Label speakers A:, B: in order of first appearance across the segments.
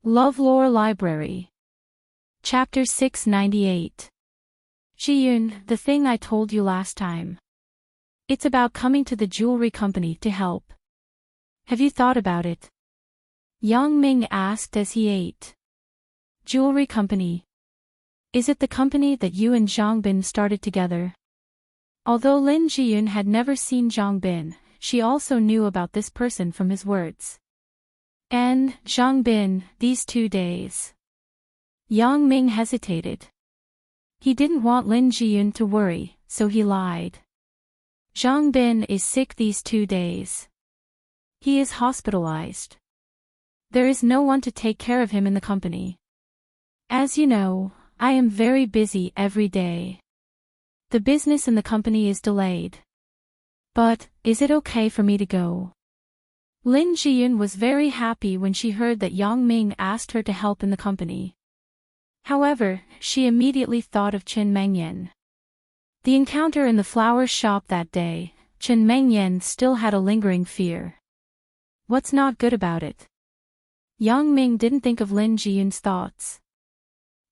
A: LoveLore Library. Chapter 698. Ji-yoon, the thing I told you last time. It's about coming to the jewelry company to help. Have you thought about it? Young-ming asked as he ate. Jewelry company. Is it the company that you and Jongbin started together? Although Lin Ji-yoon had never seen Jongbin, she also knew about this person from his words. And, Jongbin, these 2 days. Yang-ming hesitated. He didn't want Lin Ji-yoon to worry, so he lied. Jongbin is sick these 2 days. He is hospitalized. There is no one to take care of him in the company. As you know, I am very busy every day. The business in the company is delayed. But, is it okay for me to go? Lin Ji-yoon was very happy when she heard that Yang-ming asked her to help in the company. However, she immediately thought of Chen Mengyan. The encounter in the flower shop that day, Chen Mengyan still had a lingering fear. What's not good about it? Yang-ming didn't think of Lin Ji-yoon's thoughts.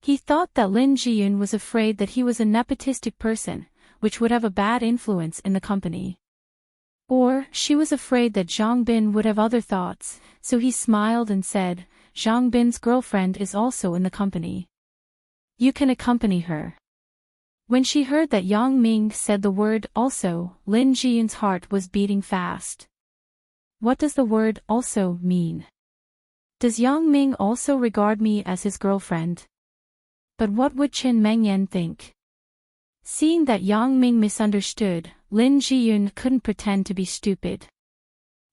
A: He thought that Lin Ji-yoon was afraid that he was a nepotistic person, which would have a bad influence in the company. Or, she was afraid that Jongbin would have other thoughts, so he smiled and said, Jongbin's girlfriend is also in the company. You can accompany her. When she heard that Yang-ming said the word also, Lin Ji-yoon's heart was beating fast. What does the word also mean? Does Yang-ming also regard me as his girlfriend? But what would Chen Mengyan think? Seeing that Yang-ming misunderstood, Lin Ji-yoon couldn't pretend to be stupid.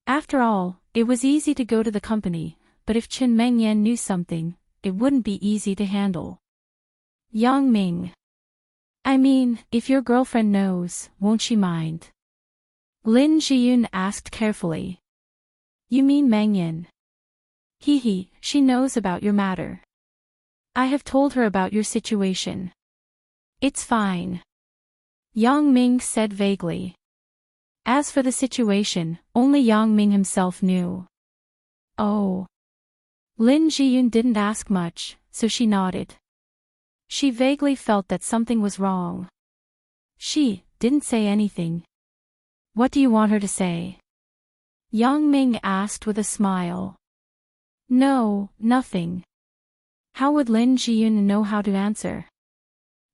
A: After all, it was easy to go to the company, but if Chen Mengyan knew something, it wouldn't be easy to handle. Yang-ming. I mean, if your girlfriend knows, won't she mind? Lin Ji-yoon asked carefully. You mean Mengyan? She knows about your matter. I have told her about your situation. It's fine. Yang-ming said vaguely. As for the situation, only Yang-ming himself knew. Oh. Lin Ji-yoon didn't ask much, so she nodded. She vaguely felt that something was wrong. She didn't say anything. What do you want her to say? Yang-ming asked with a smile. No, nothing. How would Lin Ji-yoon know how to answer?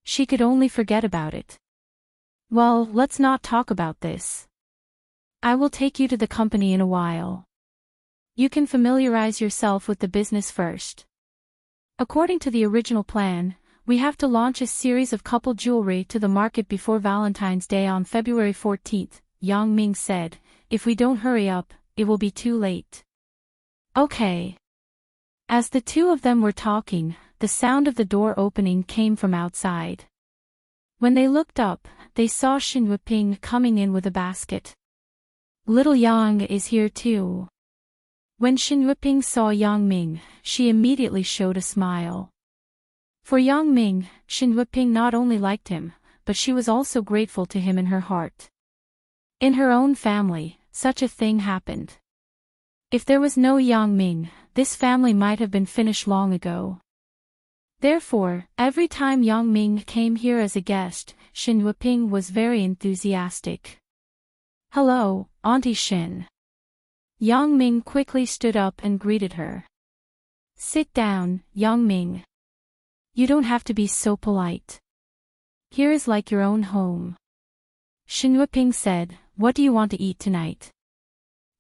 A: She could only forget about it. Well, let's not talk about this. I will take you to the company in a while. You can familiarize yourself with the business first. According to the original plan, we have to launch a series of couple jewelry to the market before Valentine's Day on February 14th, Yang-ming said. If we don't hurry up, it will be too late. Okay. As the two of them were talking, the sound of the door opening came from outside. When they looked up, they saw Shin Wuping coming in with a basket. Little Yang is here too. When Shin Wuping saw Yang-ming, she immediately showed a smile. For Yang-ming, Shin Wuping not only liked him, but she was also grateful to him in her heart. In her own family, such a thing happened. If there was no Yang-ming, this family might have been finished long ago. Therefore, every time Yang-ming came here as a guest, Shin Wuping was very enthusiastic. Hello, Auntie Shin. Yang-ming quickly stood up and greeted her. Sit down, Yang-ming. You don't have to be so polite. Here is like your own home. Shin Wuping said, what do you want to eat tonight?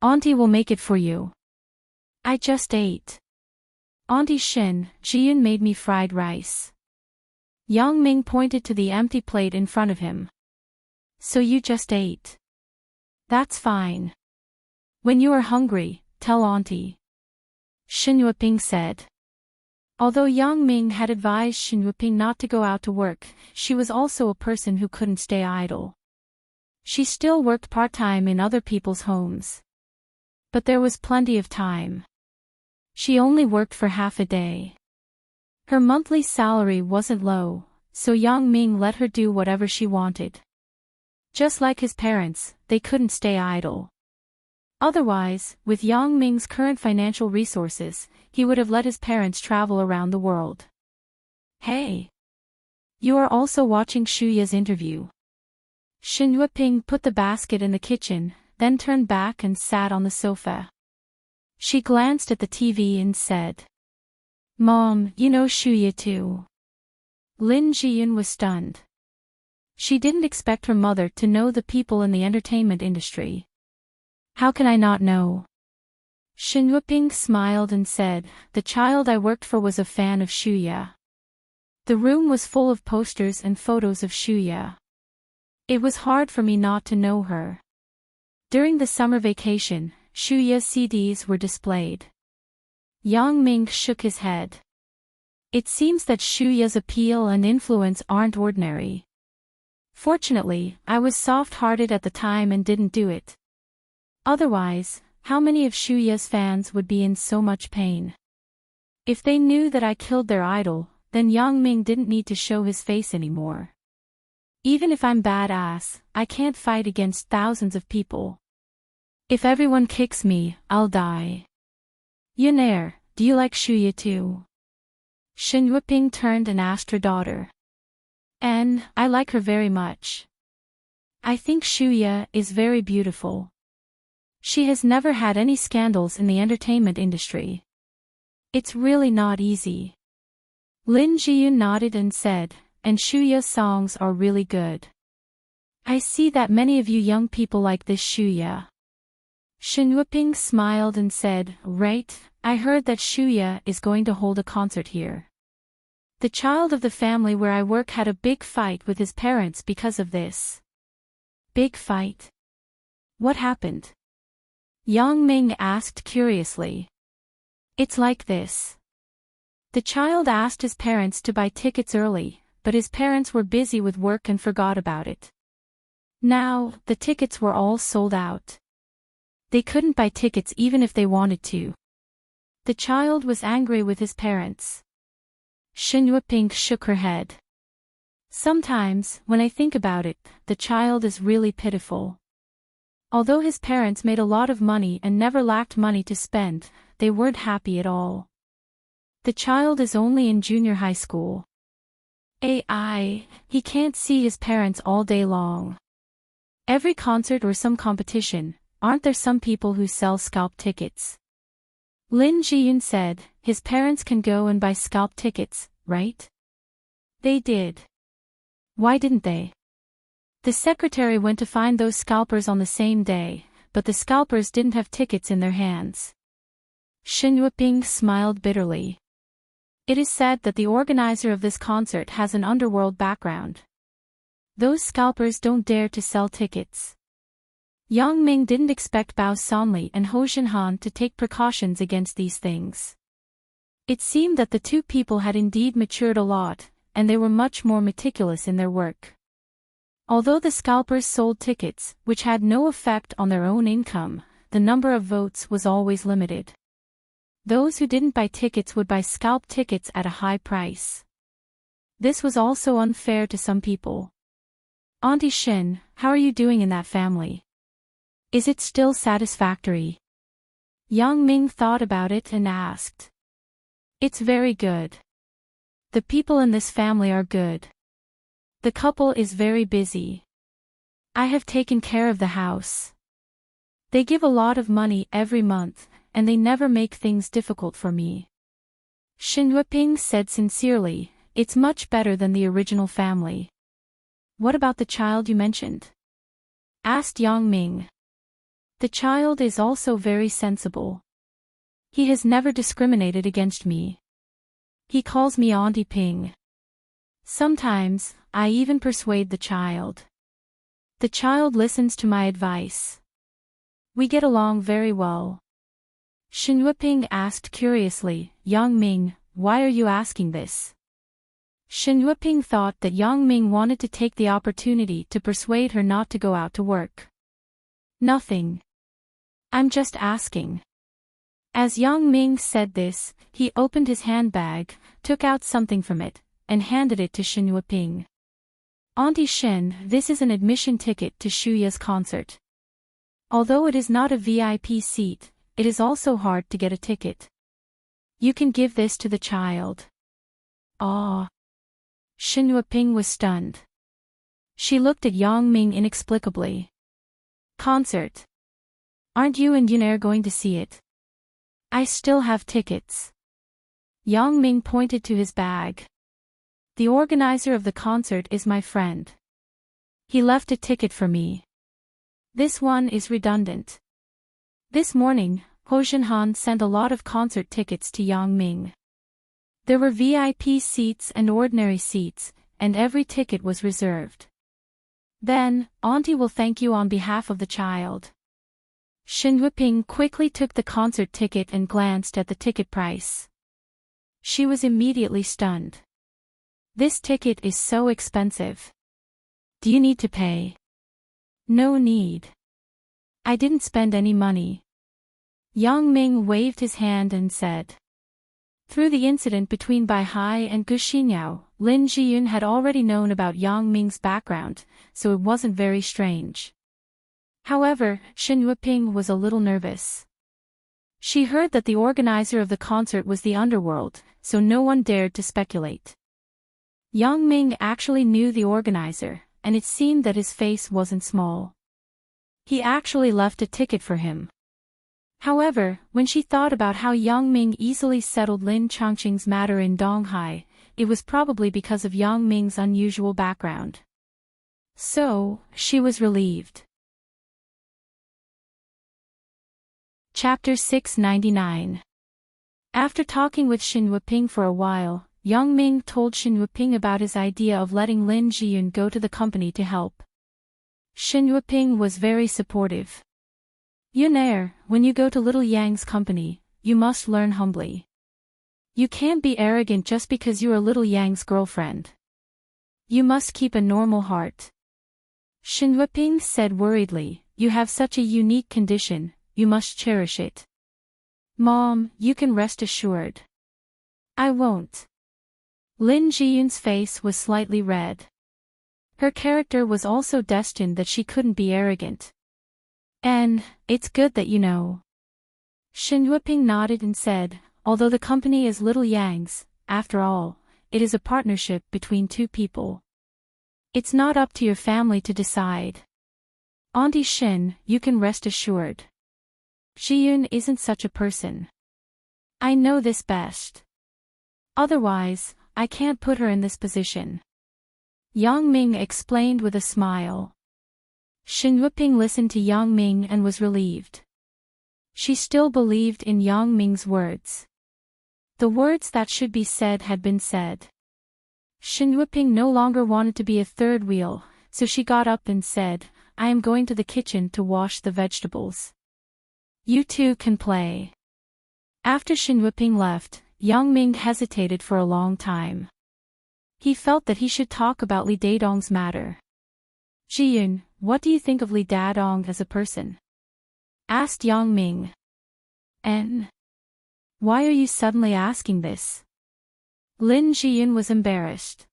A: Auntie will make it for you. I just ate. Auntie Shin, Ji-yoon made me fried rice. Yang-ming pointed to the empty plate in front of him. So you just ate. That's fine. When you are hungry, tell Auntie. Shin Wuping said. Although Yang-ming had advised Shin Wuping not to go out to work, she was also a person who couldn't stay idle. She still worked part-time in other people's homes. But there was plenty of time. She only worked for half a day. Her monthly salary wasn't low, so Yang-ming let her do whatever she wanted. Just like his parents, they couldn't stay idle. Otherwise, with Yang Ming's current financial resources, he would have let his parents travel around the world. Hey! You are also watching Shuya's interview. Shen Yueping put the basket in the kitchen, then turned back and sat on the sofa. She glanced at the TV and said, "Mom, you know Shuya too." Lin Jiyun was stunned. She didn't expect her mother to know the people in the entertainment industry. "How can I not know?" Shen Yueping smiled and said, "The child I worked for was a fan of Shuya." The room was full of posters and photos of Shuya. It was hard for me not to know her. During the summer vacation, Shuya's CDs were displayed. Yang Ming shook his head. It seems that Shuya's appeal and influence aren't ordinary. Fortunately, I was soft-hearted at the time and didn't do it. Otherwise, how many of Shuya's fans would be in so much pain? If they knew that I killed their idol, then Yang Ming didn't need to show his face anymore. Even if I'm badass, I can't fight against thousands of people. If everyone kicks me, I'll die. Yunair, do you like Shuya too? Shen Yueping turned and asked her daughter. I like her very much. I think Shuya is very beautiful. She has never had any scandals in the entertainment industry. It's really not easy. Lin Jiyun nodded and said, "And Shuya's songs are really good. I see that many of you young people like this Shuya." Shen Yueping smiled and said, "Right, I heard that Shuya is going to hold a concert here. The child of the family where I work had a big fight with his parents because of this." "Big fight? What happened?" Yang Ming asked curiously. "It's like this. The child asked his parents to buy tickets early, but his parents were busy with work and forgot about it. Now, the tickets were all sold out. They couldn't buy tickets even if they wanted to. The child was angry with his parents." Shen Yueping shook her head. "Sometimes, when I think about it, the child is really pitiful. Although his parents made a lot of money and never lacked money to spend, they weren't happy at all. The child is only in junior high school. He can't see his parents all day long. Every concert or some competition, aren't there some people who sell scalp tickets?" Lin Jiyun said, "His parents can go and buy scalp tickets, right?" "They did. Why didn't they?" "The secretary went to find those scalpers on the same day, but the scalpers didn't have tickets in their hands." Shen Yueping smiled bitterly. "It is said that the organizer of this concert has an underworld background. Those scalpers don't dare to sell tickets." Yang Ming didn't expect Bao Sanli and Ho Xinhan to take precautions against these things. It seemed that the two people had indeed matured a lot, and they were much more meticulous in their work. Although the scalpers sold tickets, which had no effect on their own income, the number of votes was always limited. Those who didn't buy tickets would buy scalp tickets at a high price. This was also unfair to some people. "Auntie Shen, how are you doing in that family? Is it still satisfactory?" Yang Ming thought about it and asked. "It's very good. The people in this family are good. The couple is very busy. I have taken care of the house. They give a lot of money every month, and they never make things difficult for me." Shen Yueping said sincerely, "It's much better than the original family." "What about the child you mentioned?" asked Yang Ming. "The child is also very sensible. He has never discriminated against me. He calls me Auntie Ping. Sometimes, I even persuade the child. The child listens to my advice. We get along very well." Shen Yueping asked curiously, "Yang Ming, why are you asking this?" Shen Yueping thought that Yang Ming wanted to take the opportunity to persuade her not to go out to work. "Nothing. I'm just asking." As Yang Ming said this, he opened his handbag, took out something from it, and handed it to Shen Yueping. "Auntie Shen, this is an admission ticket to Shuya's concert. Although it is not a VIP seat, it is also hard to get a ticket. You can give this to the child. Ah. Shin Yueping was stunned. She looked at Yang Ming inexplicably. Concert. Aren't you and Yunair going to see it? I still have tickets. Yang Ming pointed to his bag. The organizer of the concert is my friend. He left a ticket for me. This one is redundant. This morning, Ho Jinhan sent a lot of concert tickets to Yang Ming. There were VIP seats and ordinary seats, and every ticket was reserved. Then, Auntie will thank you on behalf of the child. Shin Yueping quickly took the concert ticket and glanced at the ticket price. She was immediately stunned. This ticket is so expensive. Do you need to pay? No need. I didn't spend any money. Yang Ming waved his hand and said. Through the incident between Bai Hai and Gu Xinyao, Lin Jiyun had already known about Yang Ming's background, so it wasn't very strange. However, Shin Yueping was a little nervous. She heard that the organizer of the concert was the underworld, so no one dared to speculate. Yang Ming actually knew the organizer, and it seemed that his face wasn't small. He actually left a ticket for him. However, when she thought about how Yang Ming easily settled Lin Changqing's matter in Donghai, it was probably because of Yang Ming's unusual background. So, she was relieved. Chapter 699. After talking with Shin Yueping for a while, Yang Ming told Shin Yueping about his idea of letting Lin Jiyun go to the company to help. Shin Yueping was very supportive. Yunair, when you go to Little Yang's company, you must learn humbly. You can't be arrogant just because you're Little Yang's girlfriend. You must keep a normal heart. Shin Yueping said worriedly, you have such a unique condition, you must cherish it. Mom, you can rest assured. I won't. Lin Jiyun's face was slightly red. Her character was also destined that she couldn't be arrogant. And, it's good that you know. Shin Yueping nodded and said, although the company is Little Yang's, after all, it is a partnership between two people. It's not up to your family to decide. Auntie Shin, you can rest assured. Jiyun isn't such a person. I know this best. Otherwise, I can't put her in this position. Yang Ming explained with a smile. Shin Yueping listened to Yang Ming and was relieved. She still believed in Yang Ming's words. The words that should be said had been said. Shin Yueping no longer wanted to be a third wheel, so she got up and said, I am going to the kitchen to wash the vegetables. You two can play. After Shin Yueping left, Yang Ming hesitated for a long time. He felt that he should talk about Li Dadong's matter. Jiyun, what do you think of Li Dadong as a person? Asked Yang Ming. And why are you suddenly asking this? Lin Jiyun was embarrassed.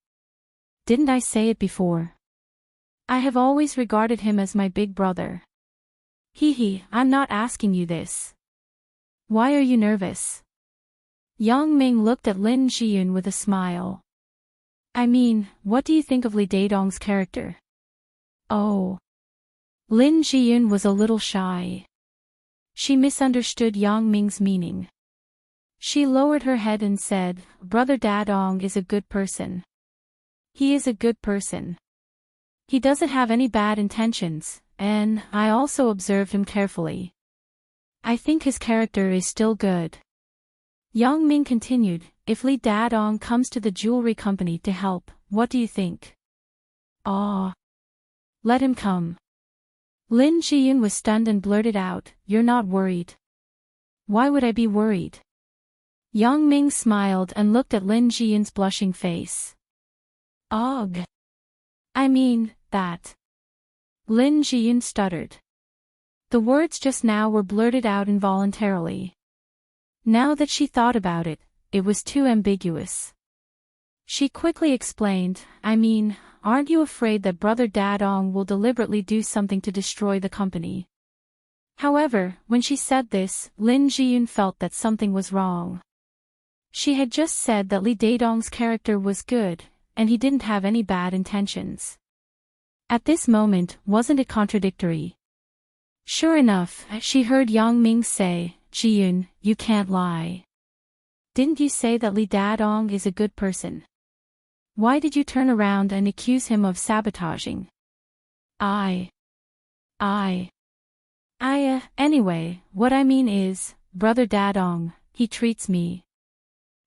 A: Didn't I say it before? I have always regarded him as my big brother. I'm not asking you this. Why are you nervous? Yang Ming looked at Lin Jiyun with a smile. I mean, what do you think of Li Dadong's character? Oh. Lin Jiyun was a little shy. She misunderstood Yang Ming's meaning. She lowered her head and said, Brother Dadong is a good person. He is a good person. He doesn't have any bad intentions, and I also observed him carefully. I think his character is still good. Yang Ming continued, if Li Dadong comes to the jewelry company to help, what do you think? Let him come. Lin Jiyun was stunned and blurted out, you're not worried. Why would I be worried? Yang Ming smiled and looked at Lin Jiyun's blushing face. Ugh. I mean, that. Lin Jiyun stuttered. The words just now were blurted out involuntarily. Now that she thought about it, it was too ambiguous. She quickly explained, I mean, aren't you afraid that Brother Dadong will deliberately do something to destroy the company? However, when she said this, Lin Jiyun felt that something was wrong. She had just said that Li Daedong's character was good, and he didn't have any bad intentions. At this moment, wasn't it contradictory? Sure enough, she heard Yang Ming say, "Jiyun, you can't lie. Didn't you say that Li Daedong is a good person? Why did you turn around and accuse him of sabotaging?" Anyway, what I mean is, Brother Daedong, he treats me.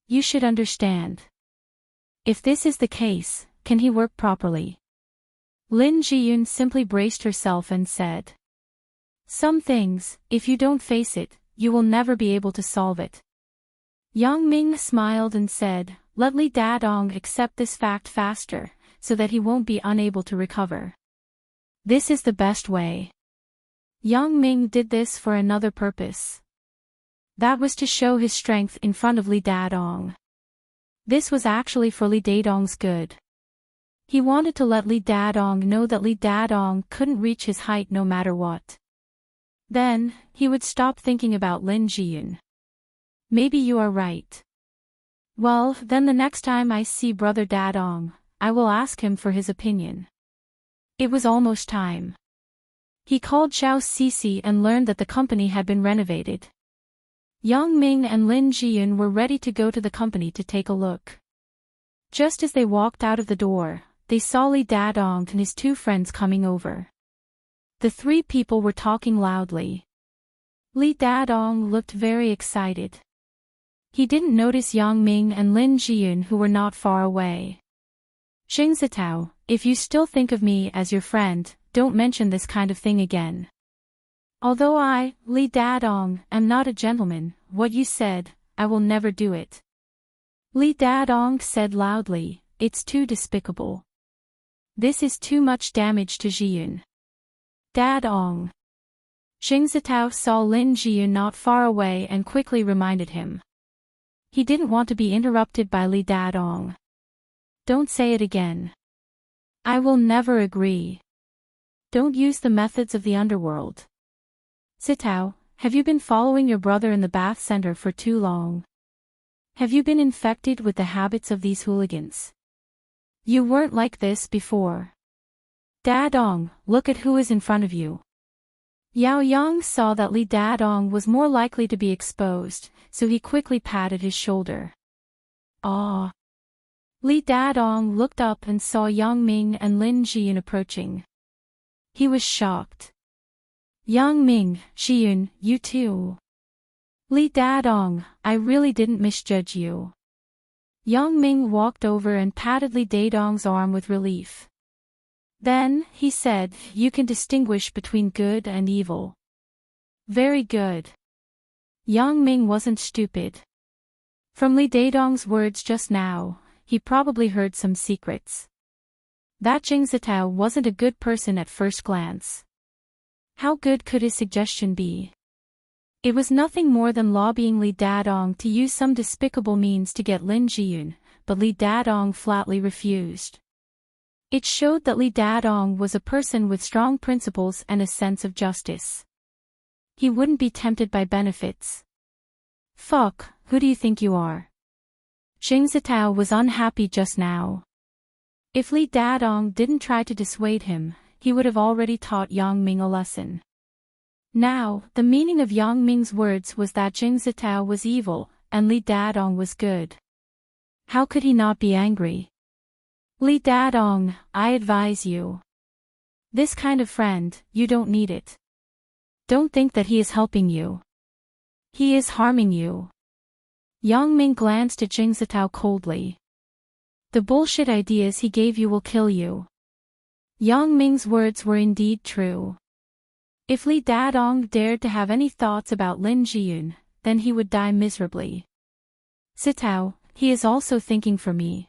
A: You should understand. If this is the case, can he work properly?" Lin Jiyun simply braced herself and said. "Some things, if you don't face it, you will never be able to solve it." Yang Ming smiled and said, "Let Li Daedong accept this fact faster, so that he won't be unable to recover. This is the best way." Yang Ming did this for another purpose. That was to show his strength in front of Li Daedong. This was actually for Li Daedong's good. He wanted to let Li Daedong know that Li Daedong couldn't reach his height no matter what. Then, he would stop thinking about Lin Jiyun. Maybe you are right. Well, then the next time I see Brother Daedong, I will ask him for his opinion. It was almost time. He called Xiao Sisi and learned that the company had been renovated. Yang Ming and Lin Jiyun were ready to go to the company to take a look. Just as they walked out of the door, they saw Li Daedong and his two friends coming over. The three people were talking loudly. Li Daedong looked very excited. He didn't notice Yang Ming and Lin Jiyun who were not far away. "Xing Zitao, if you still think of me as your friend, don't mention this kind of thing again. Although I, Li Daedong, am not a gentleman, what you said, I will never do it." Li Daedong said loudly, "It's too despicable. This is too much damage to Jiyun." "Daedong." Xing Zitao saw Lin Jiyun not far away and quickly reminded him. He didn't want to be interrupted by Li Daedong. "Don't say it again. I will never agree. Don't use the methods of the underworld. Zitao, have you been following your brother in the bath center for too long? Have you been infected with the habits of these hooligans? You weren't like this before. Daedong, look at who is in front of you." Yao Yang saw that Li Daedong was more likely to be exposed, so he quickly patted his shoulder. "Ah." Li Daedong looked up and saw Yang Ming and Lin Jiyun approaching. He was shocked. "Yang Ming, Jiyun, you too. Li Daedong, I really didn't misjudge you." Yang Ming walked over and patted Li Daedong's arm with relief. Then, he said, "You can distinguish between good and evil. Very good." Yang Ming wasn't stupid. From Li Daedong's words just now, he probably heard some secrets. That Xing Zitao wasn't a good person at first glance. How good could his suggestion be? It was nothing more than lobbying Li Daedong to use some despicable means to get Lin Jiyun, but Li Daedong flatly refused. It showed that Li Daedong was a person with strong principles and a sense of justice. He wouldn't be tempted by benefits. "Fuck, who do you think you are?" Xing Zitao was unhappy just now. If Li Daedong didn't try to dissuade him, he would have already taught Yang Ming a lesson. Now, the meaning of Yang Ming's words was that Xing Zitao was evil, and Li Daedong was good. How could he not be angry? "Li Daedong, I advise you. This kind of friend, you don't need it. Don't think that he is helping you. He is harming you." Yang Ming glanced at Xing Zitao coldly. "The bullshit ideas he gave you will kill you." Yang Ming's words were indeed true. If Li Daedong dared to have any thoughts about Lin Jiyun, then he would die miserably. "Zitao, he is also thinking for me."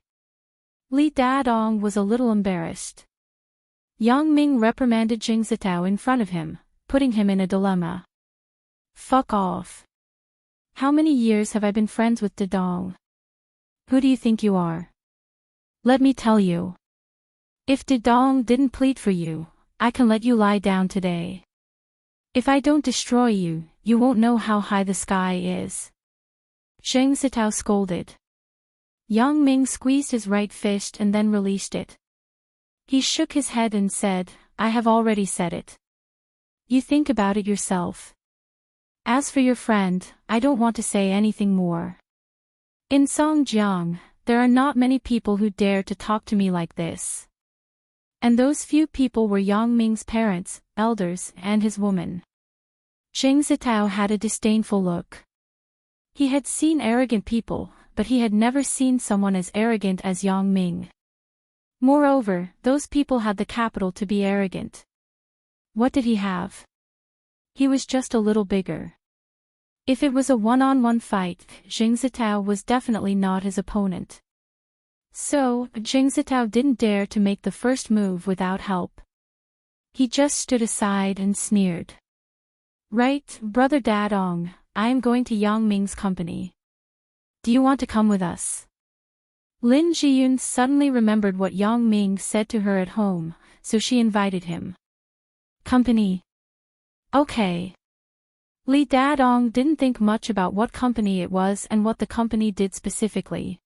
A: Li Daedong was a little embarrassed. Yang Ming reprimanded Xing Zitao in front of him, putting him in a dilemma. "Fuck off. How many years have I been friends with Daedong? Who do you think you are? Let me tell you. If Daedong didn't plead for you, I can let you lie down today." If I don't destroy you, you won't know how high the sky is. Zheng Zitao scolded. Yang Ming squeezed his right fist and then released it. He shook his head and said, I have already said it. You think about it yourself. As for your friend, I don't want to say anything more. In Songjiang, there are not many people who dare to talk to me like this. And those few people were Yang Ming's parents, elders, and his woman. Zheng Zitao had a disdainful look. He had seen arrogant people, but he had never seen someone as arrogant as Yang Ming. Moreover, those people had the capital to be arrogant. What did he have? He was just a little bigger. If it was a one-on-one fight, Zheng Zitao was definitely not his opponent. So, Zheng Zitao didn't dare to make the first move without help. He just stood aside and sneered. Right, Brother Dadong, I am going to Yang Ming's company. Do you want to come with us? Lin Jiyun suddenly remembered what Yang Ming said to her at home, so she invited him. Company? Okay. Li Dadong didn't think much about what company it was and what the company did specifically.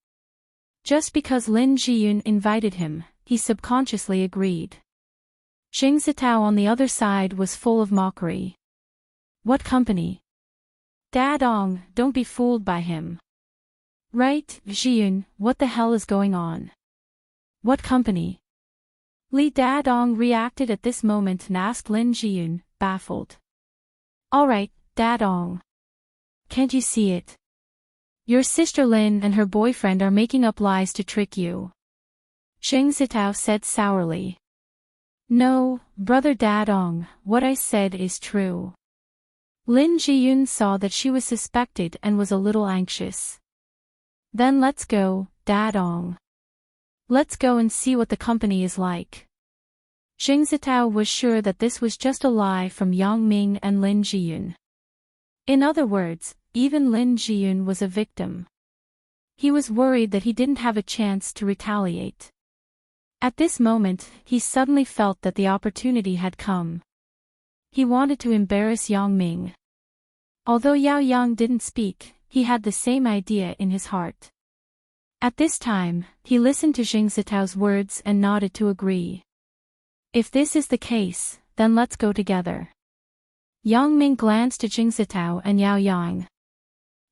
A: Just because Lin Jiyun invited him, he subconsciously agreed. Zheng Zitao on the other side was full of mockery. What company? Dadong, don't be fooled by him. Right, Jiyun, what the hell is going on? What company? Li Dadong reacted at this moment and asked Lin Jiyun, baffled. Alright, Dadong. Can't you see it? Your sister Lin and her boyfriend are making up lies to trick you. Zheng Zitao said sourly. No, Brother Dadong, what I said is true. Lin Jiyun saw that she was suspected and was a little anxious. Then let's go, Dadong. Let's go and see what the company is like. Zheng Zitao was sure that this was just a lie from Yang Ming and Lin Jiyun. In other words, even Lin Jiyun was a victim. He was worried that he didn't have a chance to retaliate. At this moment, he suddenly felt that the opportunity had come. He wanted to embarrass Yang Ming. Although Yao Yang didn't speak, he had the same idea in his heart. At this time, he listened to Zheng Zitao's words and nodded to agree. If this is the case, then let's go together. Yang Ming glanced at Zheng Zitao and Yao Yang.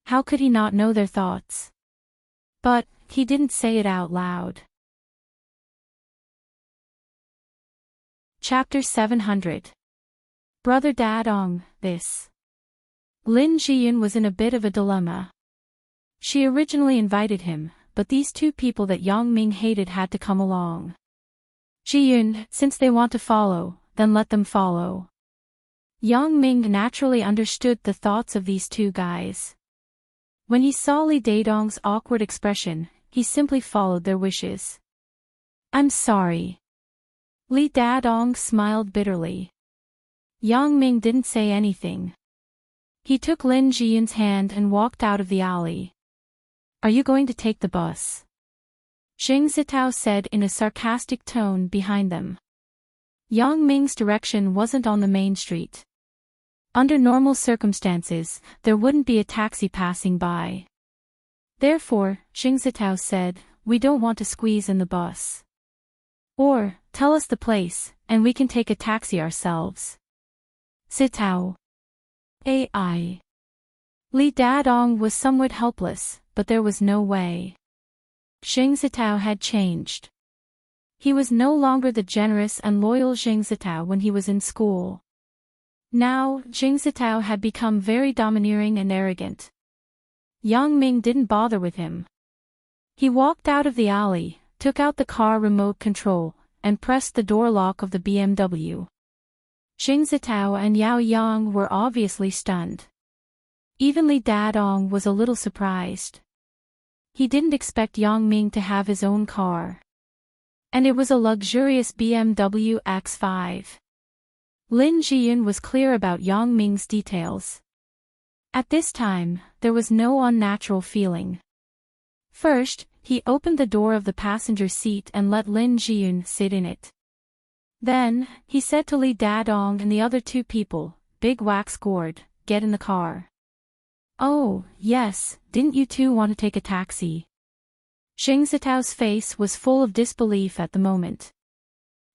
A: How could he not know their thoughts? But, he didn't say it out loud. Chapter 700. Brother Dadong, this. Lin Jiyun was in a bit of a dilemma. She originally invited him, but these two people that Yang Ming hated had to come along. Jiyun, since they want to follow, then let them follow. Yang Ming naturally understood the thoughts of these two guys. When he saw Li Dadong's awkward expression, he simply followed their wishes. I'm sorry. Li Dadong smiled bitterly. Yang Ming didn't say anything. He took Lin Jiyun's hand and walked out of the alley. Are you going to take the bus? Zheng Zitao said in a sarcastic tone behind them. Yang Ming's direction wasn't on the main street. Under normal circumstances, there wouldn't be a taxi passing by. Therefore, Zheng Zitao said, we don't want to squeeze in the bus. Or, tell us the place, and we can take a taxi ourselves. Zitao. AI. Li Dadong was somewhat helpless, but there was no way. Zheng Zitao had changed. He was no longer the generous and loyal Zheng Zitao when he was in school. Now, Zheng Zitao had become very domineering and arrogant. Yang Ming didn't bother with him. He walked out of the alley, took out the car remote control, and pressed the door lock of the BMW. Zheng Zitao and Yao Yang were obviously stunned. Even Li Dadong was a little surprised. He didn't expect Yang Ming to have his own car. And it was a luxurious BMW X5. Lin Jiyun was clear about Yang Ming's details. At this time, there was no unnatural feeling. First, he opened the door of the passenger seat and let Lin Jiyun sit in it. Then, he said to Li Dadong and the other two people, big wax gourd, get in the car. Oh, yes, didn't you two want to take a taxi? Xing Zitao's face was full of disbelief at the moment.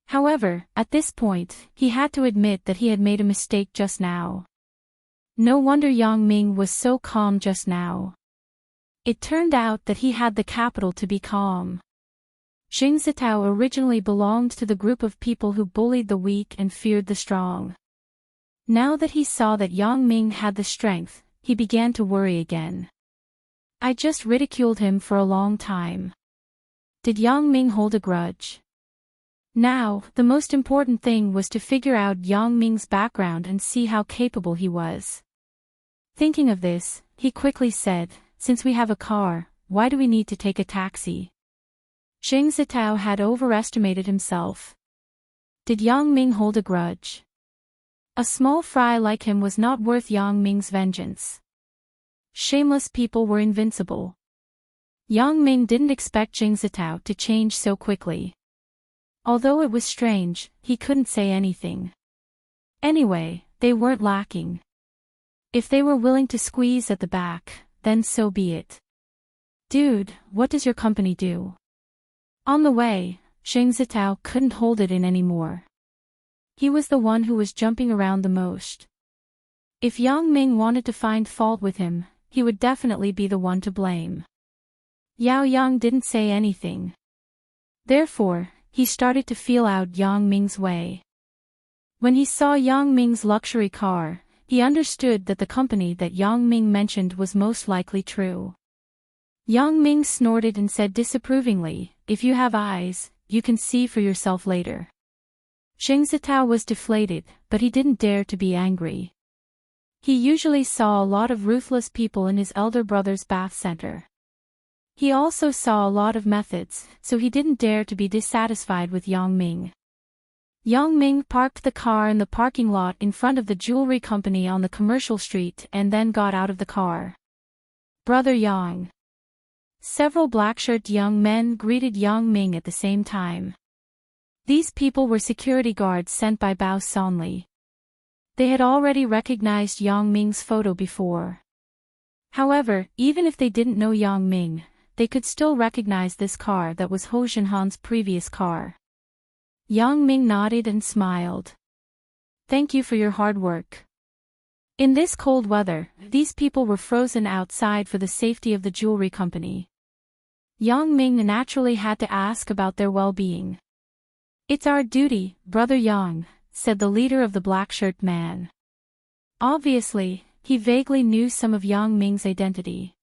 A: However, at this point, he had to admit that he had made a mistake just now. No wonder Yang Ming was so calm just now. It turned out that he had the capital to be calm. Xing Zitao originally belonged to the group of people who bullied the weak and feared the strong. Now that he saw that Yang Ming had the strength, he began to worry again. I just ridiculed him for a long time. Did Yang Ming hold a grudge? Now, the most important thing was to figure out Yang Ming's background and see how capable he was. Thinking of this, he quickly said, since we have a car, why do we need to take a taxi? Xing Zitao had overestimated himself. Did Yang Ming hold a grudge? A small fry like him was not worth Yang Ming's vengeance. Shameless people were invincible. Yang Ming didn't expect Xing Zitao to change so quickly. Although it was strange, he couldn't say anything. Anyway, they weren't lacking. If they were willing to squeeze at the back, then so be it. Dude, what does your company do? On the way, Xing Zitao couldn't hold it in anymore. He was the one who was jumping around the most. If Yang Ming wanted to find fault with him, he would definitely be the one to blame. Yao Yang didn't say anything. Therefore, he started to feel out Yang Ming's way. When he saw Yang Ming's luxury car, he understood that the company that Yang Ming mentioned was most likely true. Yang Ming snorted and said disapprovingly, if you have eyes, you can see for yourself later. Xing Zitao was deflated, but he didn't dare to be angry. He usually saw a lot of ruthless people in his elder brother's bath center. He also saw a lot of methods, so he didn't dare to be dissatisfied with Yang Ming. Yang Ming parked the car in the parking lot in front of the jewelry company on the commercial street and then got out of the car. Brother Yang. Several black-shirted young men greeted Yang Ming at the same time. These people were security guards sent by Bao Sanli. They had already recognized Yang Ming's photo before. However, even if they didn't know Yang Ming, they could still recognize this car that was Ho Xinhan's previous car. Yang Ming nodded and smiled. Thank you for your hard work. In this cold weather, these people were frozen outside for the safety of the jewelry company. Yang Ming naturally had to ask about their well-being. It's our duty, Brother Yang, said the leader of the black-shirt man. Obviously, he vaguely knew some of Yang Ming's identity.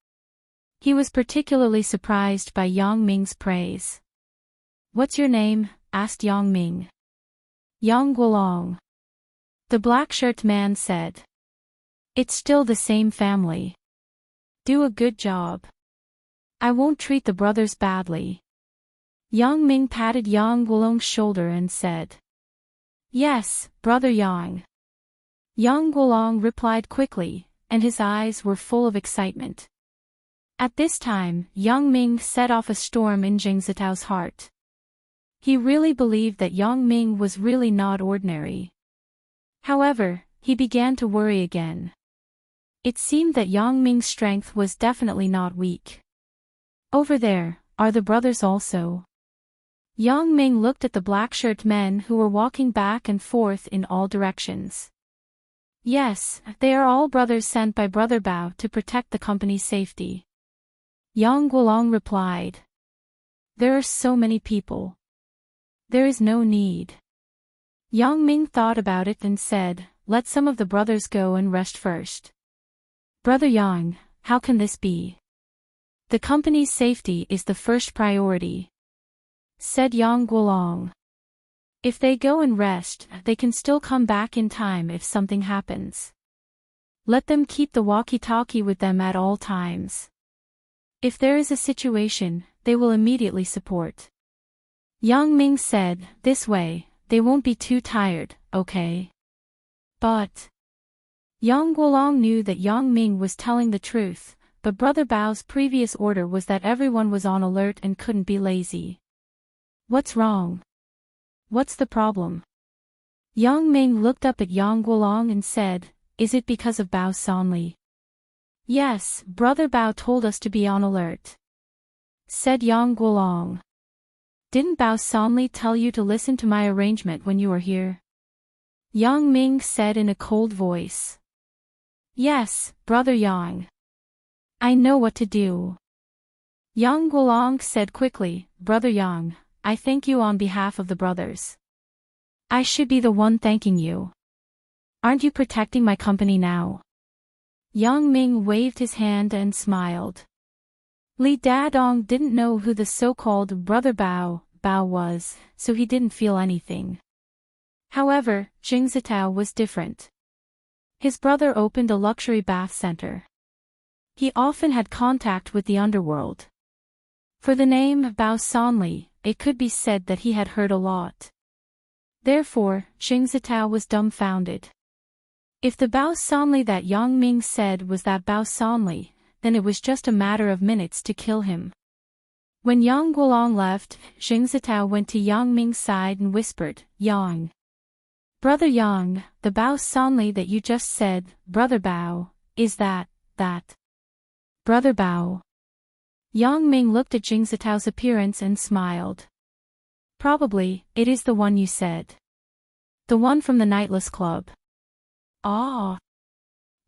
A: He was particularly surprised by Yang Ming's praise. What's your name? Asked Yang Ming. Yang Guolong. The black-shirt man said. It's still the same family. Do a good job. I won't treat the brothers badly. Yang Ming patted Yang Guolong's shoulder and said. Yes, Brother Yang. Yang Guolong replied quickly, and his eyes were full of excitement. At this time, Yang Ming set off a storm in Xing Zitao's heart. He really believed that Yang Ming was really not ordinary. However, he began to worry again. It seemed that Yang Ming's strength was definitely not weak. Over there, are the brothers also? Yang Ming looked at the black-shirt men who were walking back and forth in all directions. Yes, they are all brothers sent by Brother Bao to protect the company's safety. Yang Guolong replied. There are so many people. There is no need. Yang Ming thought about it and said, let some of the brothers go and rest first. Brother Yang, how can this be? The company's safety is the first priority, said Yang Guolong. If they go and rest, they can still come back in time if something happens. Let them keep the walkie-talkie with them at all times. If there is a situation, they will immediately support. Yang Ming said, this way, they won't be too tired, okay? But Yang Guolong knew that Yang Ming was telling the truth, but Brother Bao's previous order was that everyone was on alert and couldn't be lazy. What's wrong? What's the problem? Yang Ming looked up at Yang Guolong and said, is it because of Bao Sanli? Yes, Brother Bao told us to be on alert, said Yang Guolong. Didn't Bao Sanli tell you to listen to my arrangement when you were here? Yang Ming said in a cold voice. Yes, Brother Yang. I know what to do. Yang Guolong said quickly, Brother Yang, I thank you on behalf of the brothers. I should be the one thanking you. Aren't you protecting my company now? Yang Ming waved his hand and smiled. Li Dadong didn't know who the so-called Brother Bao was, so he didn't feel anything. However, Jing Zitao was different. His brother opened a luxury bath center. He often had contact with the underworld. For the name Bao Sanli, it could be said that he had heard a lot. Therefore, Jing Zitao was dumbfounded. If the Bao Sanli that Yang Ming said was that Bao Sanli, then it was just a matter of minutes to kill him. When Yang Guolong left, Jing Zitao went to Yang Ming's side and whispered, Yang. Brother Yang, the Bao Sanli that you just said, Brother Bao, is that. Brother Bao. Yang Ming looked at Jing Zitao's appearance and smiled. Probably, it is the one you said. The one from the Nightless Club. Ah.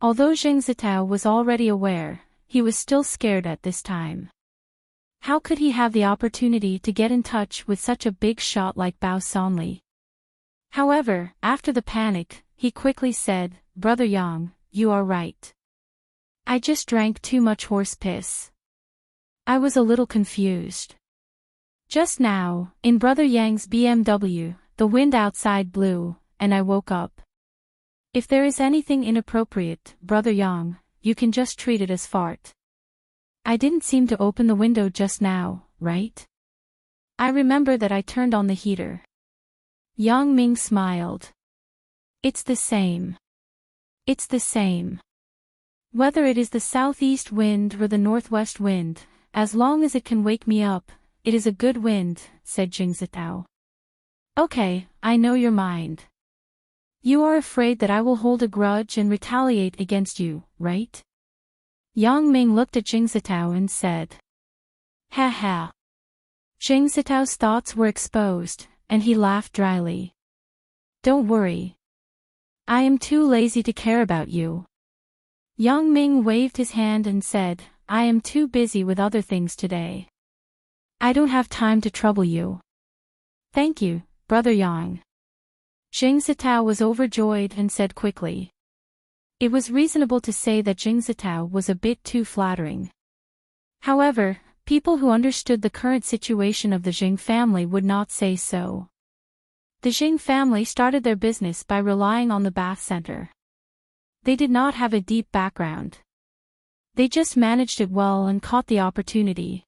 A: Although Jing Zitao was already aware, he was still scared at this time. How could he have the opportunity to get in touch with such a big shot like Bao Sanli? However, after the panic, he quickly said, Brother Yang, you are right. I just drank too much horse piss. I was a little confused. Just now, in Brother Yang's BMW, the wind outside blew, and I woke up. If there is anything inappropriate, Brother Yang, you can just treat it as fart. I didn't seem to open the window just now, right? I remember that I turned on the heater. Yang Ming smiled. It's the same. It's the same. Whether it is the southeast wind or the northwest wind, as long as it can wake me up, it is a good wind, said Jing Zitao. Okay, I know your mind. You are afraid that I will hold a grudge and retaliate against you, right? Yang Ming looked at Jing Zitao and said. Ha ha. Jing Zitao's thoughts were exposed, and he laughed dryly. Don't worry. I am too lazy to care about you. Yang Ming waved his hand and said, I am too busy with other things today. I don't have time to trouble you. Thank you, Brother Yang. Jing Zitao was overjoyed and said quickly. It was reasonable to say that Jing Zitao was a bit too flattering. However, people who understood the current situation of the Jing family would not say so. The Jing family started their business by relying on the bath center. They did not have a deep background. They just managed it well and caught the opportunity.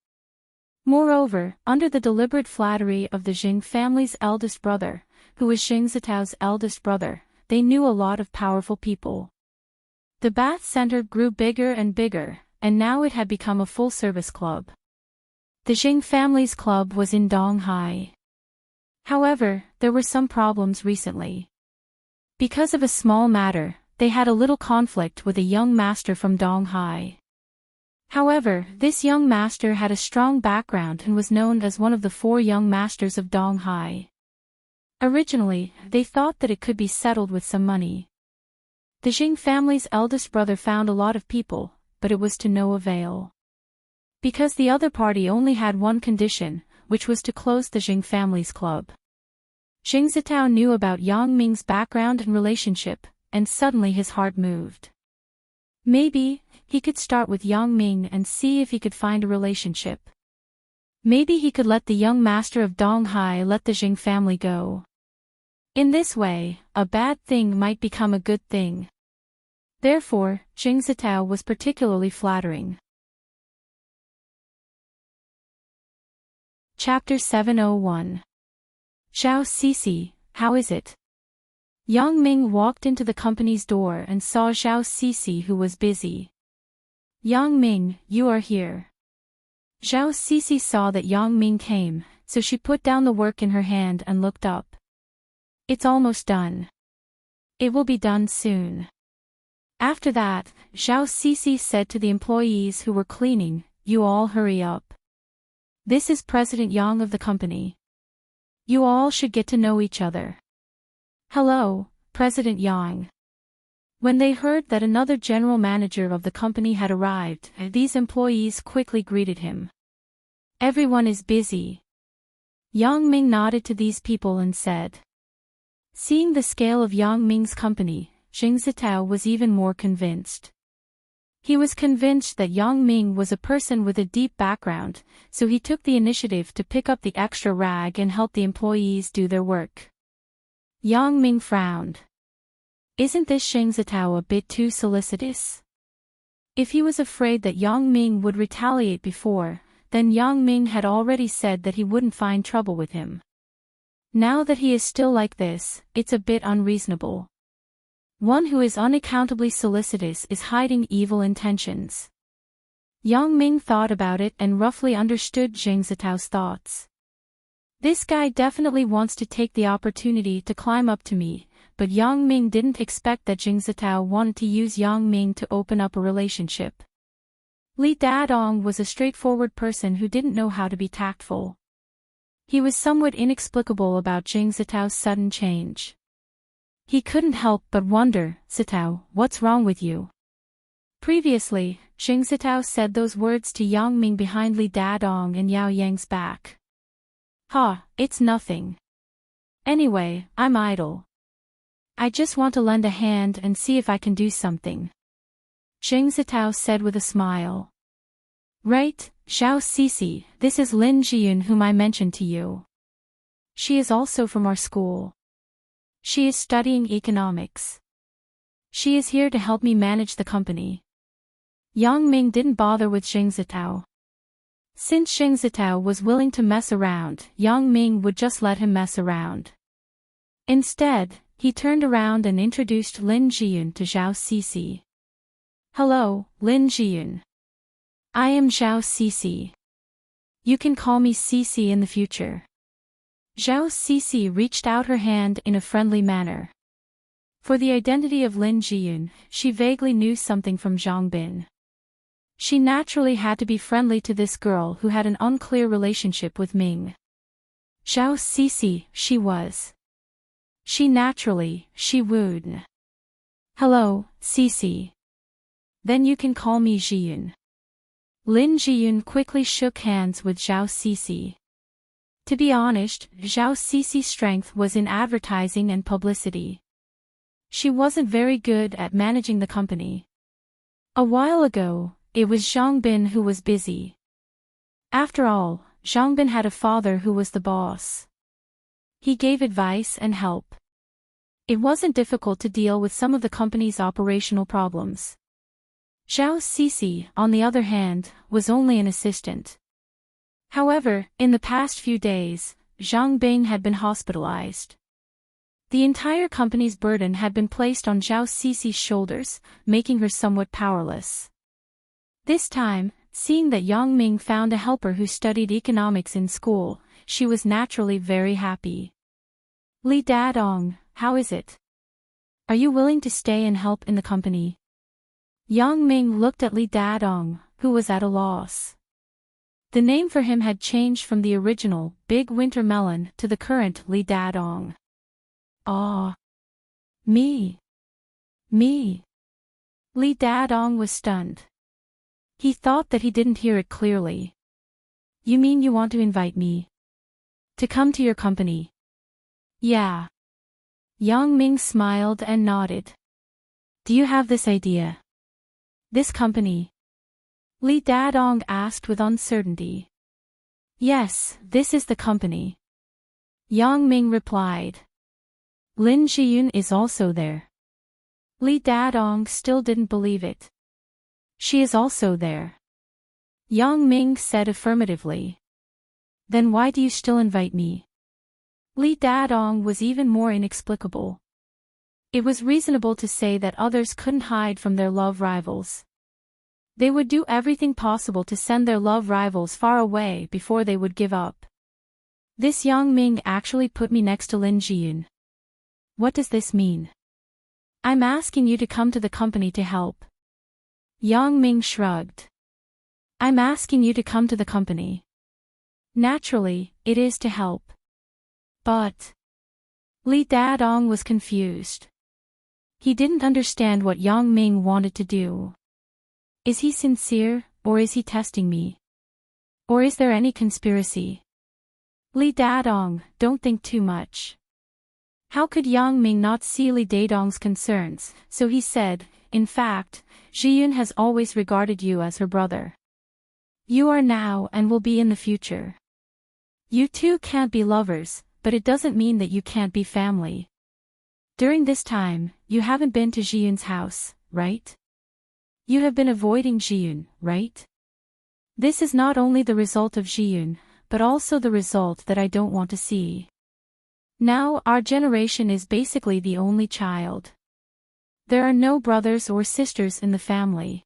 A: Moreover, under the deliberate flattery of the Jing family's eldest brother, who was Jing Zitao's eldest brother, they knew a lot of powerful people. The bath center grew bigger and bigger, and now it had become a full-service club. The Jing family's club was in Donghai. However, there were some problems recently. Because of a small matter, they had a little conflict with a young master from Donghai. However, this young master had a strong background and was known as one of the 4 young masters of Donghai. Originally, they thought that it could be settled with some money. The Jing family's eldest brother found a lot of people, but it was to no avail. Because the other party only had one condition, which was to close the Jing family's club. Jing Zitao knew about Yang Ming's background and relationship, and suddenly his heart moved. Maybe, he could start with Yang Ming and see if he could find a relationship. Maybe he could let the young master of Donghai let the Jing family go. In this way, a bad thing might become a good thing. Therefore, Jing Zitao was particularly flattering. Chapter 701. Zhao Cixi, how is it? Yang Ming walked into the company's door and saw Zhao Cixi, who was busy. Yang Ming, you are here. Zhao Cixi saw that Yang Ming came, so she put down the work in her hand and looked up. It's almost done. It will be done soon. After that, Zhao Cixi said to the employees who were cleaning, "You all hurry up. This is President Yang of the company. You all should get to know each other." "Hello, President Yang." When they heard that another general manager of the company had arrived, these employees quickly greeted him. "Everyone is busy." Yang Ming nodded to these people and said. Seeing the scale of Yang Ming's company, Jing Zitao was even more convinced. He was convinced that Yang Ming was a person with a deep background, so he took the initiative to pick up the extra rag and help the employees do their work. Yang Ming frowned. Isn't this Jing Zitao a bit too solicitous? If he was afraid that Yang Ming would retaliate before, then Yang Ming had already said that he wouldn't find trouble with him. Now that he is still like this, it's a bit unreasonable. One who is unaccountably solicitous is hiding evil intentions. Yang Ming thought about it and roughly understood Jing Zitao's thoughts. This guy definitely wants to take the opportunity to climb up to me, but Yang Ming didn't expect that Jing Zitao wanted to use Yang Ming to open up a relationship. Li Dadong was a straightforward person who didn't know how to be tactful. He was somewhat inexplicable about Jing Zitao's sudden change. He couldn't help but wonder, "Zitao, what's wrong with you?" Previously, Jing Zitao said those words to Yang Ming behind Li Dadong and Yao Yang's back. "Ha, it's nothing. Anyway, I'm idle. I just want to lend a hand and see if I can do something," Jing Zitao said with a smile. "Right, Zhao Cixi, this is Lin Jiyun whom I mentioned to you. She is also from our school. She is studying economics. She is here to help me manage the company." Yang Ming didn't bother with Jing Zitao. Since Jing Zitao was willing to mess around, Yang Ming would just let him mess around. Instead, he turned around and introduced Lin Jiyun to Zhao Cixi. "Hello, Lin Jiyun. I am Zhao Cixi. You can call me Cixi in the future." Zhao Cixi reached out her hand in a friendly manner. For the identity of Lin Jiyun, she vaguely knew something from Zhang Bin. She naturally had to be friendly to this girl who had an unclear relationship with Ming. Zhao Cixi, she was. She wooed. "Hello, Cixi. Then you can call me Jiyun." Lin Jiyun quickly shook hands with Zhao Cixi. To be honest, Zhao Cixi's strength was in advertising and publicity. She wasn't very good at managing the company. A while ago, it was Zhang Bin who was busy. After all, Zhang Bin had a father who was the boss. He gave advice and help. It wasn't difficult to deal with some of the company's operational problems. Zhao Cixi, on the other hand, was only an assistant. However, in the past few days, Zhang Bing had been hospitalized. The entire company's burden had been placed on Zhao Cixi's shoulders, making her somewhat powerless. This time, seeing that Yang Ming found a helper who studied economics in school, she was naturally very happy. "Li Dadong, how is it? Are you willing to stay and help in the company?" Yang Ming looked at Li Dadong, who was at a loss. The name for him had changed from the original, Big Winter Melon, to the current Li Dadong. "Ah. Me. Li Dadong was stunned. He thought that he didn't hear it clearly. "You mean you want to invite me to come to your company?" "Yeah." Yang Ming smiled and nodded. "Do you have this idea? This company?" Li Dadong asked with uncertainty. "Yes, this is the company." Yang Ming replied. "Lin Jiyun is also there." Li Dadong still didn't believe it. "She is also there." Yang Ming said affirmatively. "Then why do you still invite me?" Li Dadong was even more inexplicable. It was reasonable to say that others couldn't hide from their love rivals. They would do everything possible to send their love rivals far away before they would give up. This Yang Ming actually put me next to Lin Jiyun. What does this mean? I'm asking you to come to the company to help. Yang Ming shrugged. I'm asking you to come to the company. Naturally, it is to help. But Li Dadong was confused. He didn't understand what Yang Ming wanted to do. Is he sincere, or is he testing me? Or is there any conspiracy? Li Dadong, don't think too much. How could Yang Ming not see Li Dadong's concerns? So he said, in fact, Zhiyun has always regarded you as her brother. You are now and will be in the future. You two can't be lovers, but it doesn't mean that you can't be family. During this time, you haven't been to Zhiyun's house, right? You have been avoiding Zhiyun, right? This is not only the result of Zhiyun, but also the result that I don't want to see. Now our generation is basically the only child. There are no brothers or sisters in the family.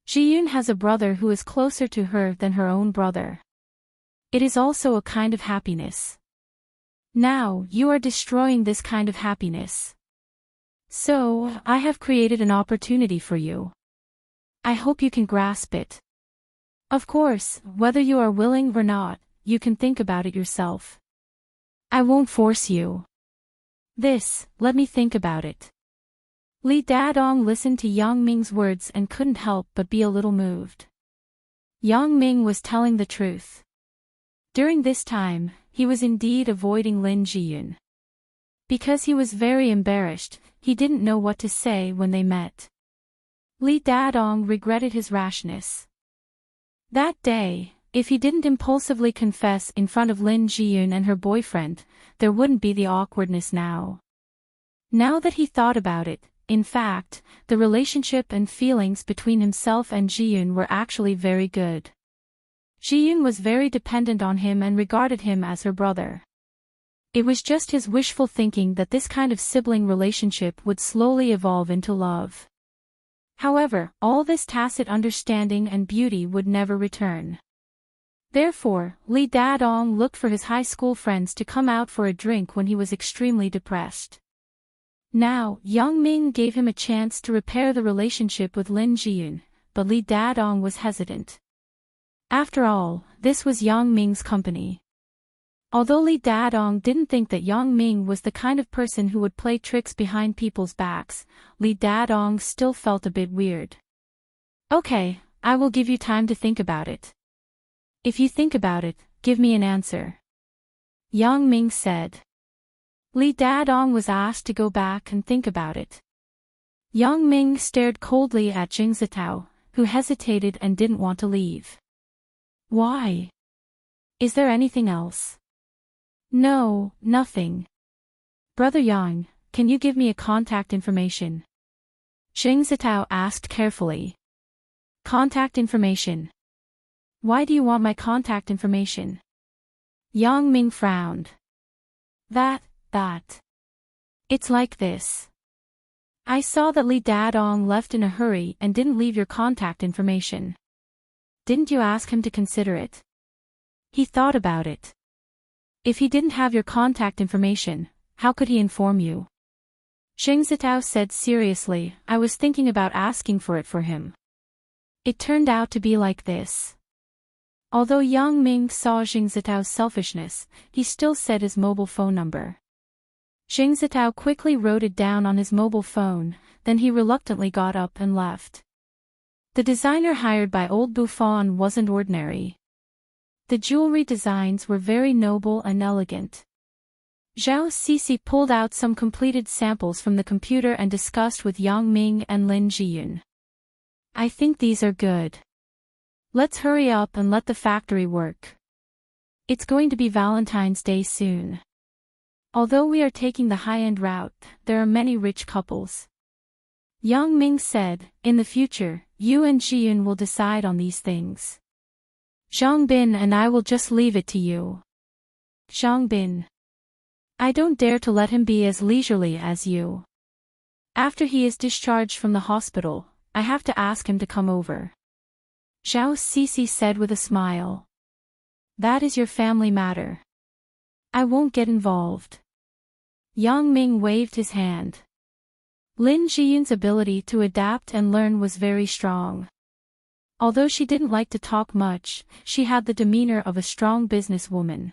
A: Zhiyun has a brother who is closer to her than her own brother. It is also a kind of happiness. Now you are destroying this kind of happiness. So, I have created an opportunity for you. I hope you can grasp it. Of course, whether you are willing or not, you can think about it yourself. I won't force you. Let me think about it. Li Dadong listened to Yang Ming's words and couldn't help but be a little moved. Yang Ming was telling the truth. During this time, he was indeed avoiding Lin Zhiyun. Because he was very embarrassed, he didn't know what to say when they met. Li Dadong regretted his rashness. That day, if he didn't impulsively confess in front of Lin Zhiyun and her boyfriend, there wouldn't be the awkwardness now. Now that he thought about it, in fact, the relationship and feelings between himself and Zhiyun were actually very good. Zhiyun was very dependent on him and regarded him as her brother. It was just his wishful thinking that this kind of sibling relationship would slowly evolve into love. However, all this tacit understanding and beauty would never return. Therefore, Li Dadong looked for his high school friends to come out for a drink when he was extremely depressed. Now, Yang Ming gave him a chance to repair the relationship with Lin Zhiyun, but Li Dadong was hesitant. After all, this was Yang Ming's company. Although Li Dadong didn't think that Yang Ming was the kind of person who would play tricks behind people's backs, Li Dadong still felt a bit weird. Okay, I will give you time to think about it. If you think about it, give me an answer. Yang Ming said. Li Dadong was asked to go back and think about it. Yang Ming stared coldly at Jing Zitao, who hesitated and didn't want to leave. Why? Is there anything else? No, nothing. Brother Yang, can you give me a contact information? Jing Zitao asked carefully. Contact information? Why do you want my contact information? Yang Ming frowned. That. It's like this. I saw that Li Dadong left in a hurry and didn't leave your contact information. Didn't you ask him to consider it? He thought about it. If he didn't have your contact information, how could he inform you? Jing Zitao said seriously, I was thinking about asking for it for him. It turned out to be like this. Although Yang Ming saw Jing Zitao's selfishness, he still said his mobile phone number. Jing Zitao quickly wrote it down on his mobile phone, then he reluctantly got up and left. The designer hired by Old Buffon wasn't ordinary. The jewelry designs were very noble and elegant. Zhao Sisi pulled out some completed samples from the computer and discussed with Yang Ming and Lin Zhiyun. I think these are good. Let's hurry up and let the factory work. It's going to be Valentine's Day soon. Although we are taking the high-end route, there are many rich couples. Yang Ming said, in the future, you and Zhiyun will decide on these things. Zhang Bin and I will just leave it to you. Zhang Bin. I don't dare to let him be as leisurely as you. After he is discharged from the hospital, I have to ask him to come over. Zhao Sisi said with a smile. That is your family matter. I won't get involved. Yang Ming waved his hand. Lin Jiyun's ability to adapt and learn was very strong. Although she didn't like to talk much, she had the demeanor of a strong businesswoman.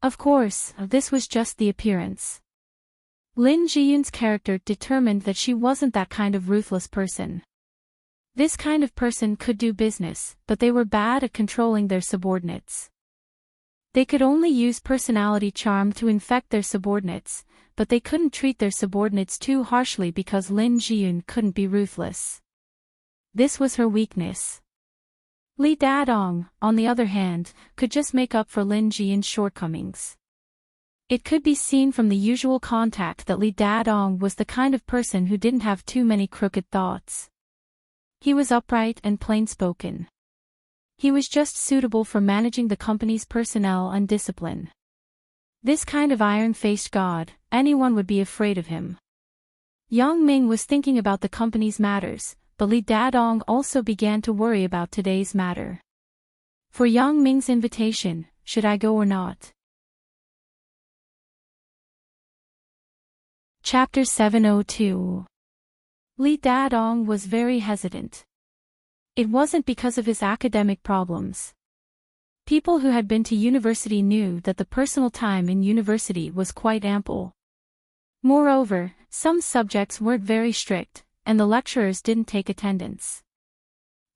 A: Of course, this was just the appearance. Lin Jiyun's character determined that she wasn't that kind of ruthless person. This kind of person could do business, but they were bad at controlling their subordinates. They could only use personality charm to infect their subordinates, but they couldn't treat their subordinates too harshly because Lin Jiyun couldn't be ruthless. This was her weakness. Li Dadong, on the other hand, could just make up for Lin Jiyun's shortcomings. It could be seen from the usual contact that Li Dadong was the kind of person who didn't have too many crooked thoughts. He was upright and plain-spoken. He was just suitable for managing the company's personnel and discipline. This kind of iron-faced god, anyone would be afraid of him. Yang Ming was thinking about the company's matters, but Li Dadong also began to worry about today's matter. For Yang Ming's invitation, should I go or not? Chapter 702. Li Dadong was very hesitant. It wasn't because of his academic problems. People who had been to university knew that the personal time in university was quite ample. Moreover, some subjects weren't very strict, and the lecturers didn't take attendance.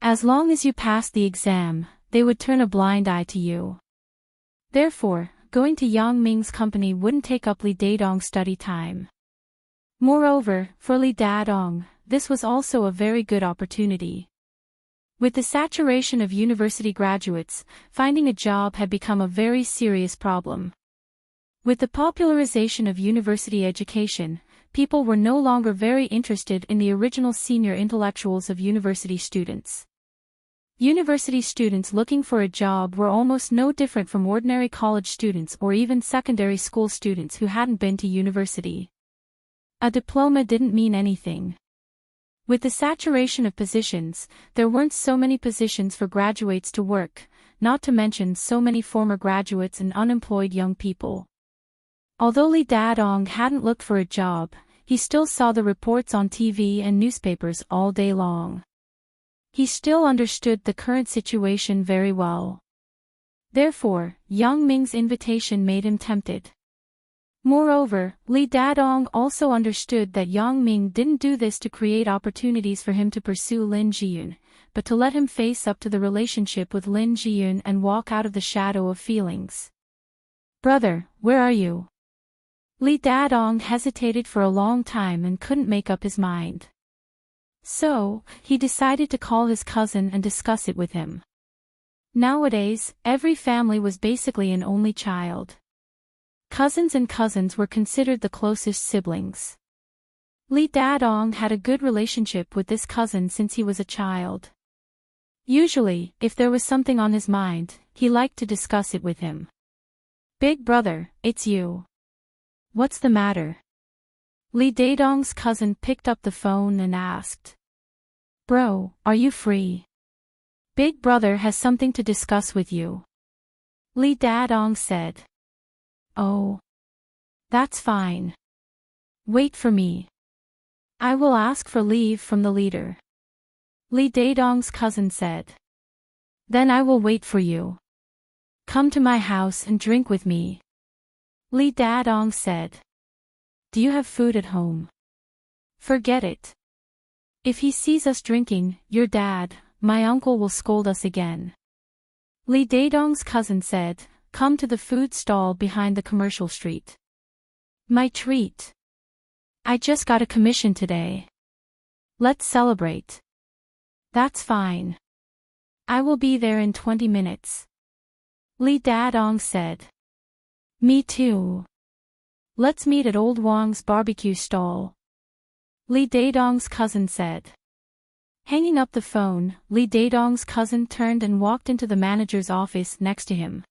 A: As long as you passed the exam, they would turn a blind eye to you. Therefore, going to Yang Ming's company wouldn't take up Li Dadong's study time. Moreover, for Li Dadong, this was also a very good opportunity. With the saturation of university graduates, finding a job had become a very serious problem. With the popularization of university education, people were no longer very interested in the original senior intellectuals of university students. University students looking for a job were almost no different from ordinary college students or even secondary school students who hadn't been to university. A diploma didn't mean anything. With the saturation of positions, there weren't so many positions for graduates to work, not to mention so many former graduates and unemployed young people. Although Li Dadong hadn't looked for a job, he still saw the reports on TV and newspapers all day long. He still understood the current situation very well. Therefore, Yang Ming's invitation made him tempted. Moreover, Li Dadong also understood that Yang Ming didn't do this to create opportunities for him to pursue Lin Jiyun, but to let him face up to the relationship with Lin Jiyun and walk out of the shadow of feelings. "Brother, where are you?" Li Dadong hesitated for a long time and couldn't make up his mind. So, he decided to call his cousin and discuss it with him. Nowadays, every family was basically an only child. Cousins and cousins were considered the closest siblings. Li Dadong had a good relationship with this cousin since he was a child. Usually, if there was something on his mind, he liked to discuss it with him. "Big brother, it's you. What's the matter?" Li Dadong's cousin picked up the phone and asked. "Bro, are you free? Big brother has something to discuss with you." Li Dadong said. "Oh. That's fine. Wait for me. I will ask for leave from the leader." Li Dadong's cousin said. "Then I will wait for you. Come to my house and drink with me." Li Dadong said. "Do you have food at home?" "Forget it. If he sees us drinking, your dad, my uncle will scold us again." Li Dadong's cousin said, "Come to the food stall behind the commercial street. My treat. I just got a commission today. Let's celebrate." "That's fine. I will be there in 20 minutes. Li Dadong said. "Me too. Let's meet at Old Wang's barbecue stall." Li Dadong's cousin said. Hanging up the phone, Li Dadong's cousin turned and walked into the manager's office next to him.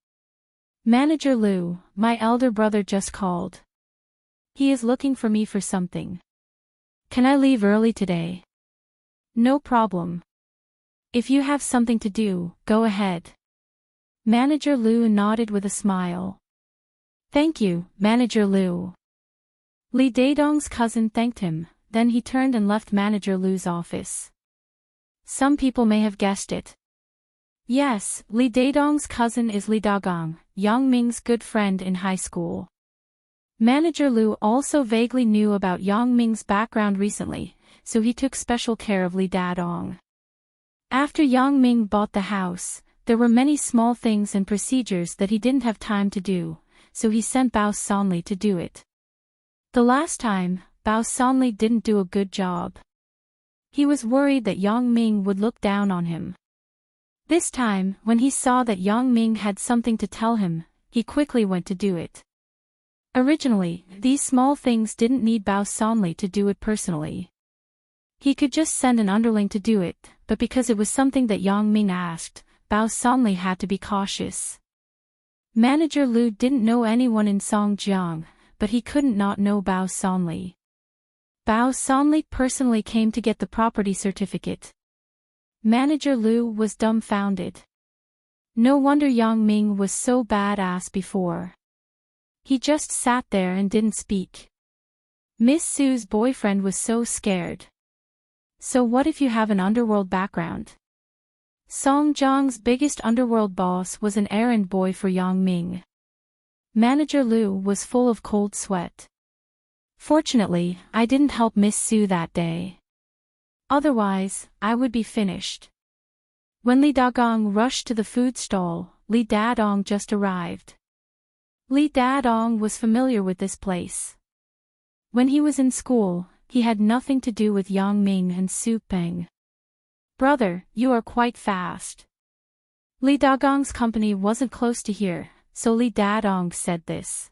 A: "Manager Liu, my elder brother just called. He is looking for me for something. Can I leave early today?" "No problem. If you have something to do, go ahead." Manager Liu nodded with a smile. "Thank you, Manager Liu." Li Dadong's cousin thanked him, then he turned and left Manager Lu's office. Some people may have guessed it. Yes, Lee Daedong's cousin is Lee Dagong, Yang Ming's good friend in high school. Manager Lu also vaguely knew about Yang Ming's background recently, so he took special care of Lee Daedong. After Yang Ming bought the house, there were many small things and procedures that he didn't have time to do, so he sent Bao Sonli to do it. The last time, Bao Sonli didn't do a good job. He was worried that Yang Ming would look down on him. This time, when he saw that Yang Ming had something to tell him, he quickly went to do it. Originally, these small things didn't need Bao Sonli to do it personally. He could just send an underling to do it, but because it was something that Yang Ming asked, Bao Sonli had to be cautious. Manager Lu didn't know anyone in Songjiang, but he couldn't not know Bao Sonli. Bao Sonli personally came to get the property certificate. Manager Lu was dumbfounded. No wonder Yang Ming was so badass before. He just sat there and didn't speak. Miss Su's boyfriend was so scared. So what if you have an underworld background? Songjiang's biggest underworld boss was an errand boy for Yang Ming. Manager Lu was full of cold sweat. Fortunately, I didn't help Miss Su that day. Otherwise, I would be finished. When Lee Dagong rushed to the food stall, Lee Daedong just arrived. Lee Daedong was familiar with this place. When he was in school, he had nothing to do with Yang Ming and Su Peng. Brother, you are quite fast. Lee Dagong's company wasn't close to here, so Lee Daedong said this.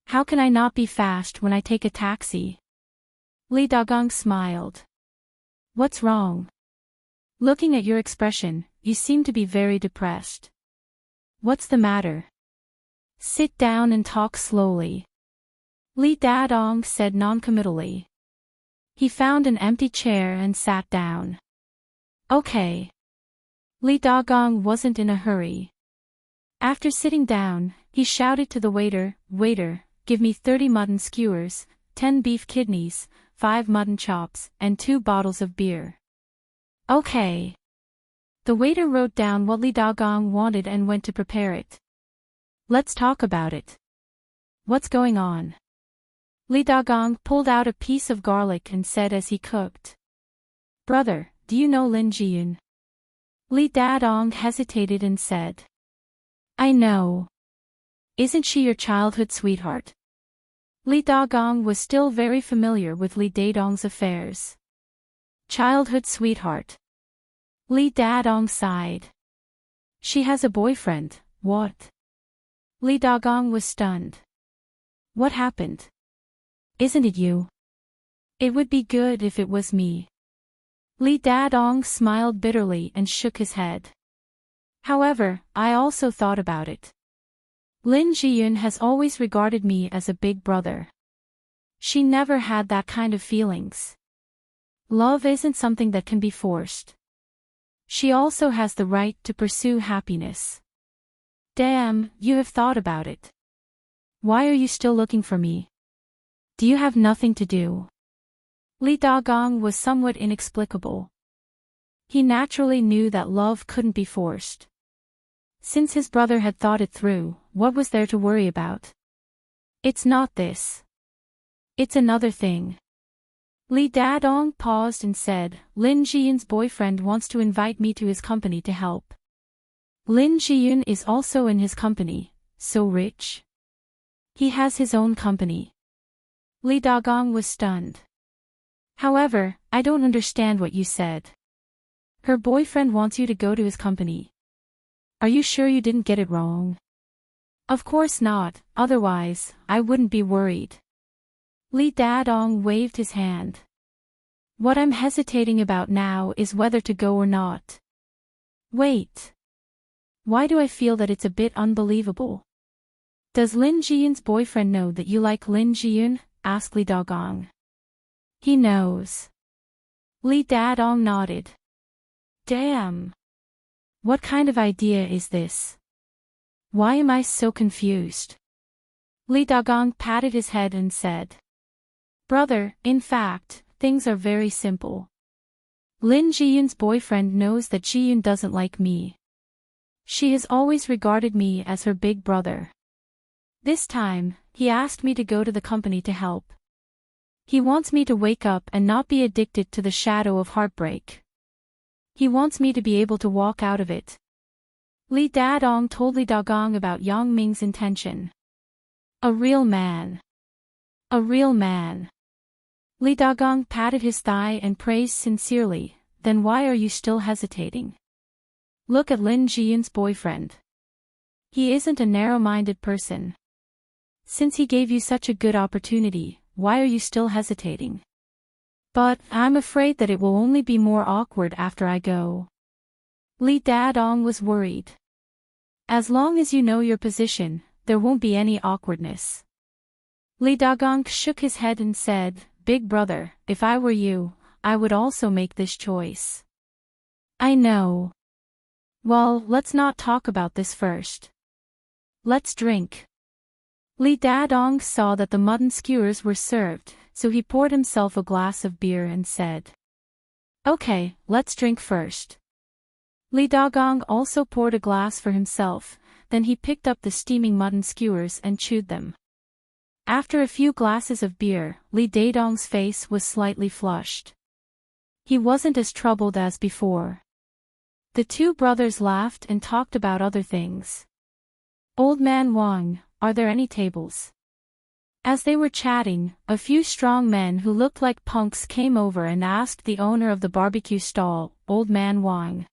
A: How can I not be fast when I take a taxi? Lee Dagong smiled. What's wrong? Looking at your expression, you seem to be very depressed. What's the matter? Sit down and talk slowly. Lee Daedong said noncommittally. He found an empty chair and sat down. Okay. Lee Dagong wasn't in a hurry. After sitting down, he shouted to the waiter, "Waiter, give me 30 mutton skewers, 10 beef kidneys, 5 mutton chops, and 2 bottles of beer." Okay. The waiter wrote down what Lee Dagong wanted and went to prepare it. Let's talk about it. What's going on? Lee Dagong pulled out a piece of garlic and said as he cooked. Brother, do you know Lin Jiyun? Lee Daedong hesitated and said. I know. Isn't she your childhood sweetheart? Lee Dagong was still very familiar with Lee Daedong's affairs. Childhood sweetheart. Lee Daedong sighed. She has a boyfriend, what? Lee Dagong was stunned. What happened? Isn't it you? It would be good if it was me. Lee Daedong smiled bitterly and shook his head. However, I also thought about it. Lin Jiyun has always regarded me as a big brother. She never had that kind of feelings. Love isn't something that can be forced. She also has the right to pursue happiness. Damn, you have thought about it. Why are you still looking for me? Do you have nothing to do? Lee Dagong was somewhat inexplicable. He naturally knew that love couldn't be forced. Since his brother had thought it through, what was there to worry about? It's not this. It's another thing. Lee Daedong paused and said, Lin Jiyun's boyfriend wants to invite me to his company to help. Lin Jiyun is also in his company, so rich. He has his own company. Lee Dagong was stunned. However, I don't understand what you said. Her boyfriend wants you to go to his company. Are you sure you didn't get it wrong? Of course not, otherwise, I wouldn't be worried. Lee Daedong waved his hand. What I'm hesitating about now is whether to go or not. Wait. Why do I feel that it's a bit unbelievable? Does Lin Jiyun's boyfriend know that you like Lin Jiyun? Asked Lee Dagong. He knows. Lee Daedong nodded. Damn. What kind of idea is this? Why am I so confused? Lee Dagong patted his head and said. Brother, in fact, things are very simple. Lin Jiyun's boyfriend knows that Jiyun doesn't like me. She has always regarded me as her big brother. This time, he asked me to go to the company to help. He wants me to wake up and not be addicted to the shadow of heartbreak. He wants me to be able to walk out of it. Li Dadong told Li Dagong about Yang Ming's intention. A real man. A real man. Li Dagong patted his thigh and praised sincerely, then why are you still hesitating? Look at Lin Jiyun's boyfriend. He isn't a narrow-minded person. Since he gave you such a good opportunity, why are you still hesitating? But, I'm afraid that it will only be more awkward after I go. Li Dadong was worried. As long as you know your position, there won't be any awkwardness. Li Dagong shook his head and said, Big brother, if I were you, I would also make this choice. I know. Well, let's not talk about this first. Let's drink. Li Dadong saw that the mutton skewers were served, so he poured himself a glass of beer and said, Okay, let's drink first. Li Dagong also poured a glass for himself, then he picked up the steaming mutton skewers and chewed them. After a few glasses of beer, Li Dadong's face was slightly flushed. He wasn't as troubled as before. The two brothers laughed and talked about other things. Old man Wang, are there any tables? As they were chatting, a few strong men who looked like punks came over and asked the owner of the barbecue stall, Old man Wang.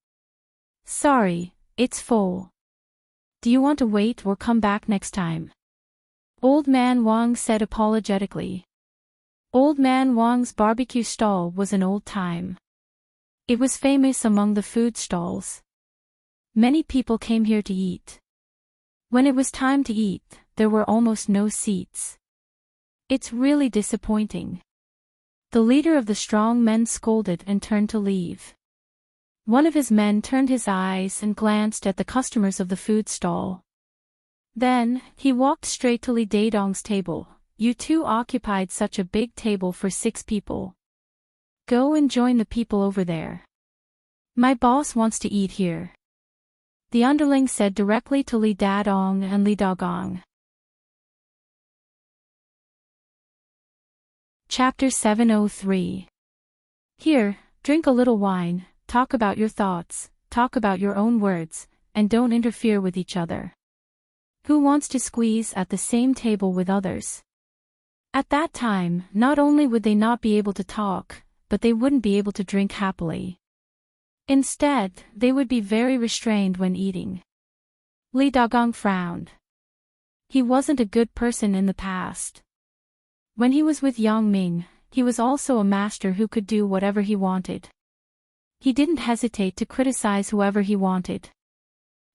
A: Sorry, it's full. Do you want to wait or come back next time? Old man Wang said apologetically. Old man Wang's barbecue stall was an old time. It was famous among the food stalls. Many people came here to eat. When it was time to eat, there were almost no seats. It's really disappointing. The leader of the strong men scolded and turned to leave. One of his men turned his eyes and glanced at the customers of the food stall. Then, he walked straight to Li Dadong's table. You two occupied such a big table for 6 people. Go and join the people over there. My boss wants to eat here. The underling said directly to Li Dadong and Li Dagong. Chapter 703. Here, drink a little wine, talk about your thoughts, talk about your own words, and don't interfere with each other. Who wants to squeeze at the same table with others? At that time, not only would they not be able to talk, but they wouldn't be able to drink happily. Instead, they would be very restrained when eating. Li Dagong frowned. He wasn't a good person in the past. When he was with Yang Ming, he was also a master who could do whatever he wanted. He didn't hesitate to criticize whoever he wanted.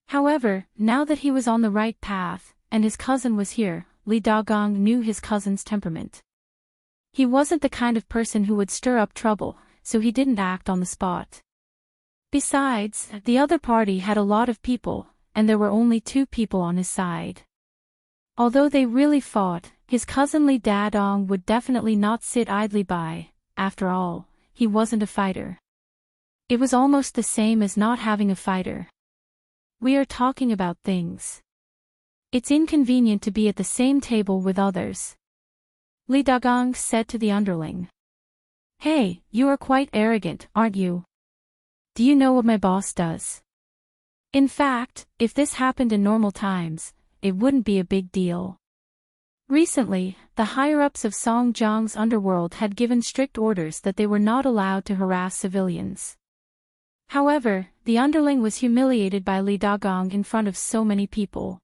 A: However, now that he was on the right path, and his cousin was here, Li Dagong knew his cousin's temperament. He wasn't the kind of person who would stir up trouble, so he didn't act on the spot. Besides, the other party had a lot of people, and there were only 2 people on his side. Although they really fought, his cousin Li Dadong would definitely not sit idly by. After all, he wasn't a fighter. It was almost the same as not having a fighter. We are talking about things. It's inconvenient to be at the same table with others. Li Dagong said to the underling. Hey, you are quite arrogant, aren't you? Do you know what my boss does? In fact, if this happened in normal times, it wouldn't be a big deal. Recently, the higher-ups of Songjiang's underworld had given strict orders that they were not allowed to harass civilians. However, the underling was humiliated by Li Dagong in front of so many people.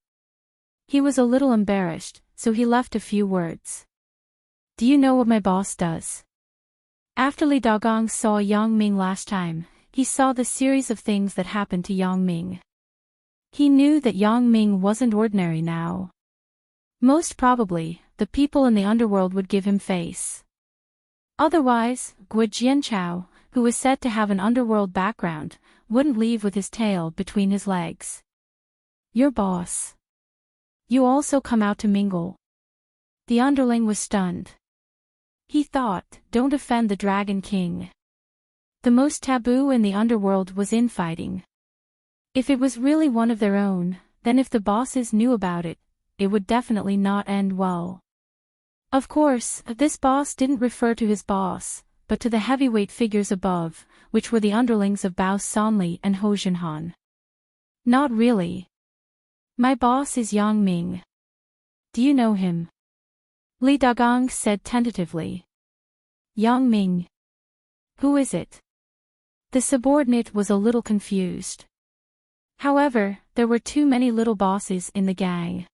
A: He was a little embarrassed, so he left a few words. Do you know what my boss does? After Li Dagong saw Yang Ming last time, he saw the series of things that happened to Yang Ming. He knew that Yang Ming wasn't ordinary now. Most probably, the people in the underworld would give him face. Otherwise, Guo Jianchao, who was said to have an underworld background, wouldn't leave with his tail between his legs. Your boss. You also come out to mingle. The underling was stunned. He thought, don't offend the Dragon King. The most taboo in the underworld was infighting. If it was really one of their own, then if the bosses knew about it, it would definitely not end well. Of course, this boss didn't refer to his boss, but to the heavyweight figures above, which were the underlings of Bao Sonli and Ho Jinhan. Not really. My boss is Yang Ming. Do you know him? Li Dagong said tentatively. Yang Ming. Who is it? The subordinate was a little confused. However, there were too many little bosses in the gang.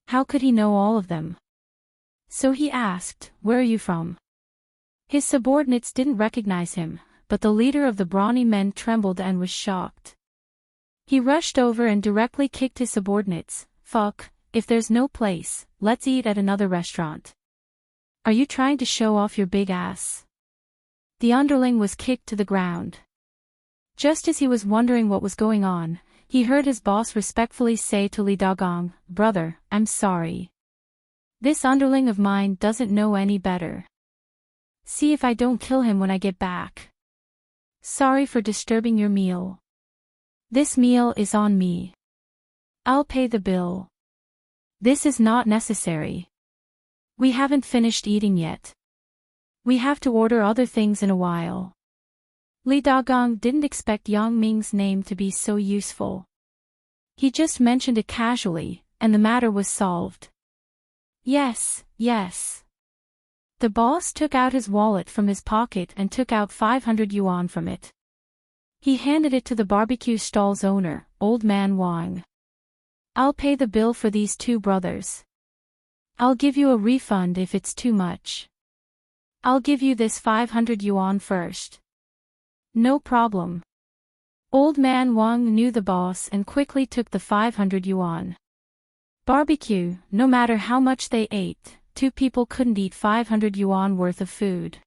A: How could he know all of them? So he asked, where are you from? His subordinates didn't recognize him, but the leader of the brawny men trembled and was shocked. He rushed over and directly kicked his subordinates. Fuck, if there's no place, let's eat at another restaurant. Are you trying to show off your big ass? The underling was kicked to the ground. Just as he was wondering what was going on, he heard his boss respectfully say to Li Dagong, brother, I'm sorry. This underling of mine doesn't know any better. See if I don't kill him when I get back. Sorry for disturbing your meal. This meal is on me. I'll pay the bill. This is not necessary. We haven't finished eating yet. We have to order other things in a while. Li Dagong didn't expect Yang Ming's name to be so useful. He just mentioned it casually, and the matter was solved. Yes, yes. The boss took out his wallet from his pocket and took out 500 yuan from it. He handed it to the barbecue stall's owner, Old Man Wang. I'll pay the bill for these two brothers. I'll give you a refund if it's too much. I'll give you this 500 yuan first. No problem. Old Man Wang knew the boss and quickly took the 500 yuan. Barbecue, no matter how much they ate, two people couldn't eat 500 yuan worth of food.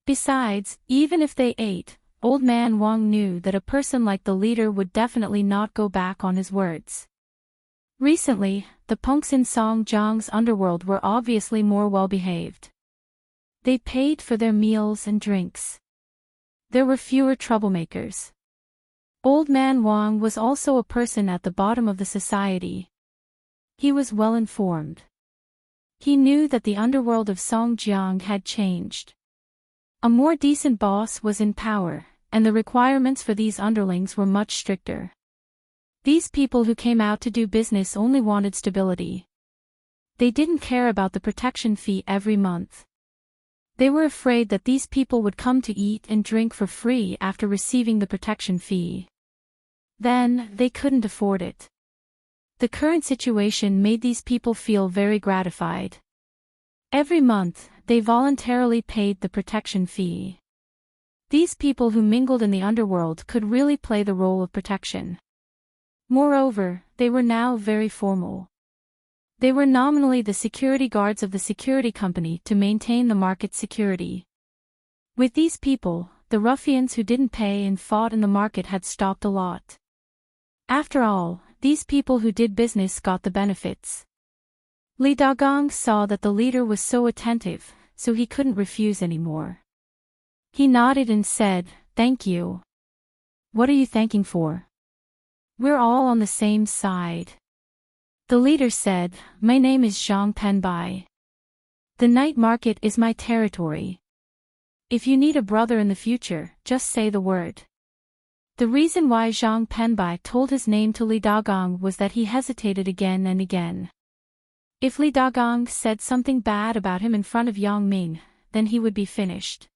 A: Besides, even if they ate, Old Man Wang knew that a person like the leader would definitely not go back on his words. Recently, the punks in Songjiang's underworld were obviously more well-behaved. They paid for their meals and drinks. There were fewer troublemakers. Old Man Wang was also a person at the bottom of the society. He was well informed. He knew that the underworld of Songjiang had changed. A more decent boss was in power, and the requirements for these underlings were much stricter. These people who came out to do business only wanted stability. They didn't care about the protection fee every month. They were afraid that these people would come to eat and drink for free after receiving the protection fee. Then, they couldn't afford it. The current situation made these people feel very gratified. Every month, they voluntarily paid the protection fee. These people who mingled in the underworld could really play the role of protection. Moreover, they were now very formal. They were nominally the security guards of the security company to maintain the market's security. With these people, the ruffians who didn't pay and fought in the market had stopped a lot. After all, these people who did business got the benefits. Li Dagong saw that the leader was so attentive, so he couldn't refuse anymore. He nodded and said, "Thank you." "What are you thanking for?" "We're all on the same side." The leader said, "My name is Zhang Penbai. The night market is my territory. If you need a brother in the future, just say the word." The reason why Zhang Penbai told his name to Li Dagong was that he hesitated again and again. If Li Dagong said something bad about him in front of Yang Ming, then he would be finished.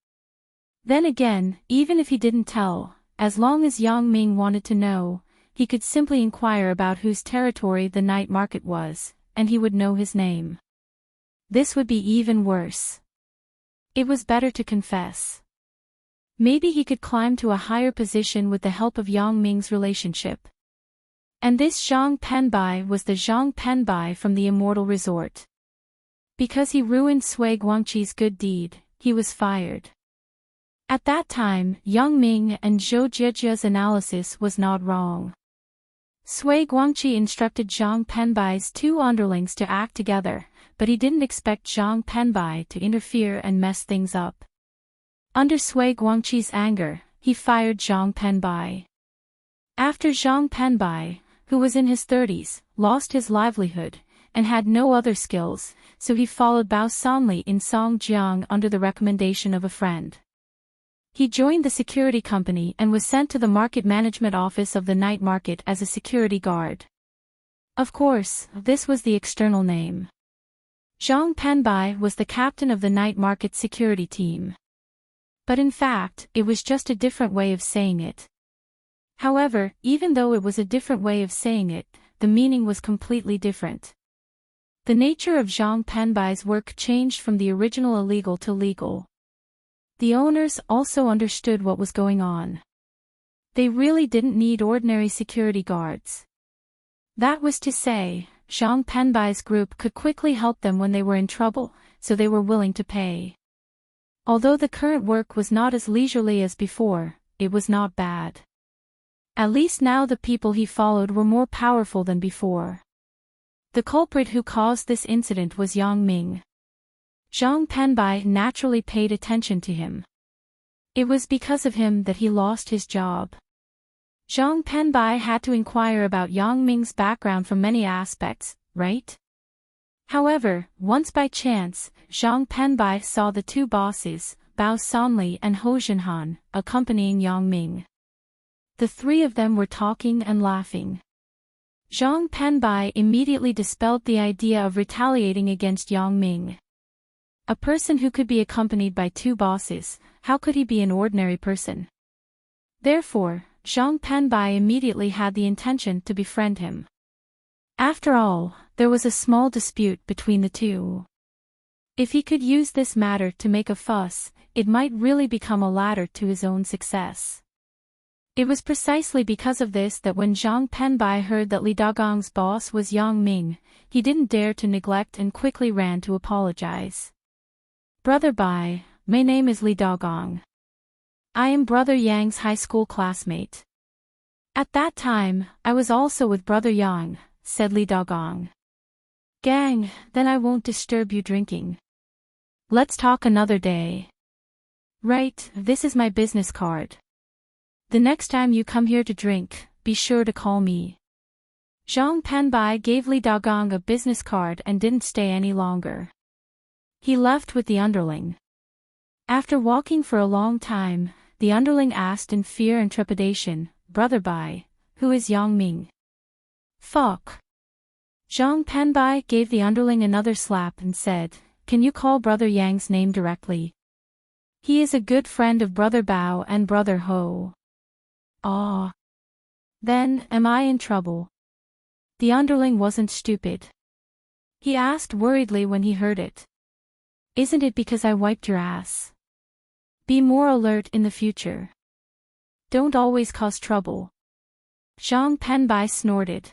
A: Then again, even if he didn't tell, as long as Yang Ming wanted to know, he could simply inquire about whose territory the night market was, and he would know his name. This would be even worse. It was better to confess. Maybe he could climb to a higher position with the help of Yang Ming's relationship. And this Zhang Penbai was the Zhang Penbai from the Immortal Resort. Because he ruined Sui Guangqi's good deed, he was fired. At that time, Yang Ming and Zhou Jiejia's analysis was not wrong. Sui Guangqi instructed Zhang Penbai's two underlings to act together, but he didn't expect Zhang Penbai to interfere and mess things up. Under Sui Guangqi's anger, he fired Zhang Penbai. After Zhang Penbai, who was in his 30s, lost his livelihood, and had no other skills, so he followed Bao Sanli in Songjiang under the recommendation of a friend. He joined the security company and was sent to the market management office of the night market as a security guard. Of course, this was the external name. Zhang Penbai was the captain of the night market security team. But in fact, it was just a different way of saying it. However, even though it was a different way of saying it, the meaning was completely different. The nature of Zhang Penbai's work changed from the original illegal to legal. The owners also understood what was going on. They really didn't need ordinary security guards. That was to say, Zhang Penbai's group could quickly help them when they were in trouble, so they were willing to pay. Although the current work was not as leisurely as before, it was not bad. At least now the people he followed were more powerful than before. The culprit who caused this incident was Yang Ming. Zhang Penbai naturally paid attention to him. It was because of him that he lost his job. Zhang Penbai had to inquire about Yang Ming's background from many aspects, right? However, once by chance, Zhang Penbai saw the two bosses, Bao Sanli and Hou Zhenhan, accompanying Yang Ming. The three of them were talking and laughing. Zhang Penbai immediately dispelled the idea of retaliating against Yang Ming. A person who could be accompanied by two bosses, how could he be an ordinary person? Therefore, Zhang Penbai immediately had the intention to befriend him. After all, there was a small dispute between the two. If he could use this matter to make a fuss, it might really become a ladder to his own success. It was precisely because of this that when Zhang Penbai heard that Li Dagong's boss was Yang Ming, he didn't dare to neglect and quickly ran to apologize. Brother Bai, my name is Li Dagong. I am Brother Yang's high school classmate. At that time, I was also with Brother Yang, said Li Dagong. Gang, then I won't disturb you drinking. Let's talk another day. Right, this is my business card. The next time you come here to drink, be sure to call me. Zhang Penbai gave Li Dagong a business card and didn't stay any longer. He left with the underling. After walking for a long time, the underling asked in fear and trepidation, Brother Bai, who is Yang Ming? Fuck. Zhang Penbai gave the underling another slap and said, Can you call Brother Yang's name directly? He is a good friend of Brother Bao and Brother Ho. Ah. Then, am I in trouble? The underling wasn't stupid. He asked worriedly when he heard it. Isn't it because I wiped your ass? Be more alert in the future. Don't always cause trouble. Zhang Penbai snorted.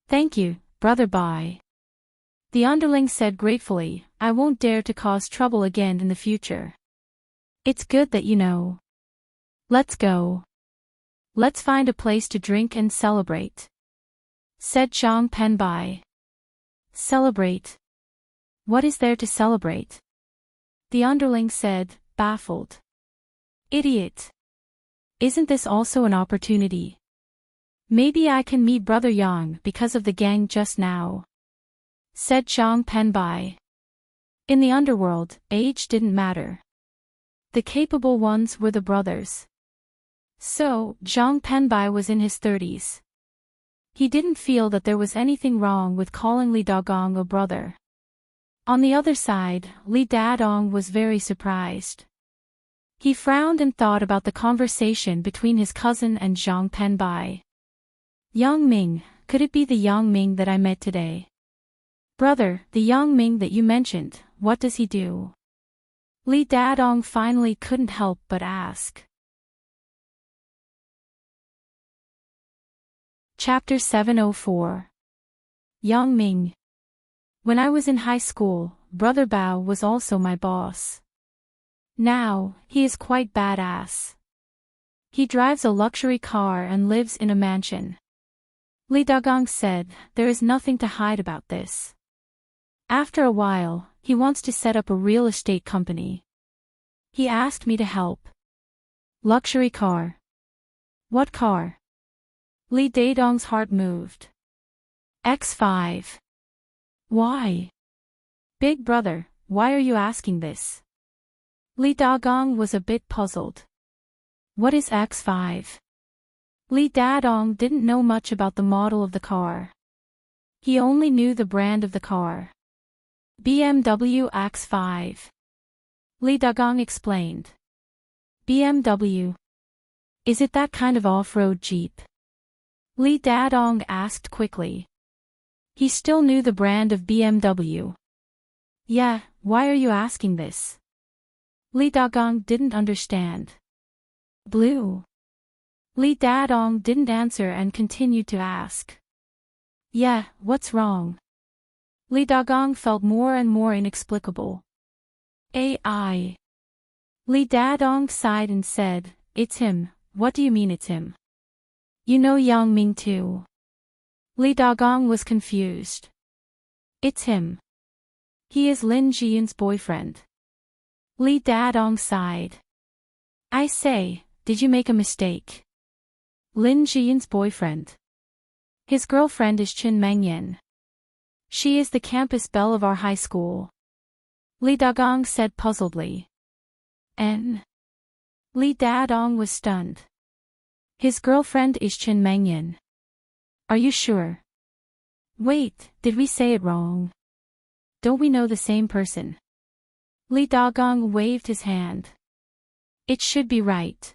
A: Thank you, Brother Bai. The underling said gratefully, I won't dare to cause trouble again in the future. It's good that you know. Let's go. Let's find a place to drink and celebrate, said Zhang Penbai. Celebrate? What is there to celebrate? The underling said, baffled. Idiot. Isn't this also an opportunity? Maybe I can meet Brother Yang because of the gang just now, said Zhang Penbai. In the underworld, age didn't matter. The capable ones were the brothers. So, Zhang Penbai was in his 30s. He didn't feel that there was anything wrong with calling Li Dagong a brother. On the other side, Li Dadong was very surprised. He frowned and thought about the conversation between his cousin and Zhang Penbai. Yang Ming, could it be the Yang Ming that I met today? Brother, the Yang Ming that you mentioned, what does he do? Li Dadong finally couldn't help but ask. Chapter 704. Yang Ming. When I was in high school, Brother Bao was also my boss. Now, he is quite badass. He drives a luxury car and lives in a mansion. Li Dagong said, there is nothing to hide about this. After a while, he wants to set up a real estate company. He asked me to help. Luxury car. What car? Li Dadong's heart moved. X5. Why? Big brother, why are you asking this? Li Dagong was a bit puzzled. What is X5? Li Dadong didn't know much about the model of the car. He only knew the brand of the car. BMW X5. Li Dagong explained. BMW. Is it that kind of off-road jeep? Li Dadong asked quickly. He still knew the brand of BMW. Yeah, why are you asking this? Li Dagong didn't understand. Blue. Li Dadong didn't answer and continued to ask. Yeah, what's wrong? Li Dagong felt more and more inexplicable. AI. Li Dadong sighed and said, it's him. What do you mean it's him? You know Yang Ming too. Li Dagong was confused. It's him. He is Lin Jiyun's boyfriend. Li Dadong sighed. I say, did you make a mistake? Lin Jiyun's boyfriend. His girlfriend is Chen Mengyan. She is the campus belle of our high school. Li Dagong said puzzledly. Li Dadong was stunned. His girlfriend is Chen Mengyan. Are you sure? Wait, did we say it wrong? Don't we know the same person? Li Dagong waved his hand. It should be right.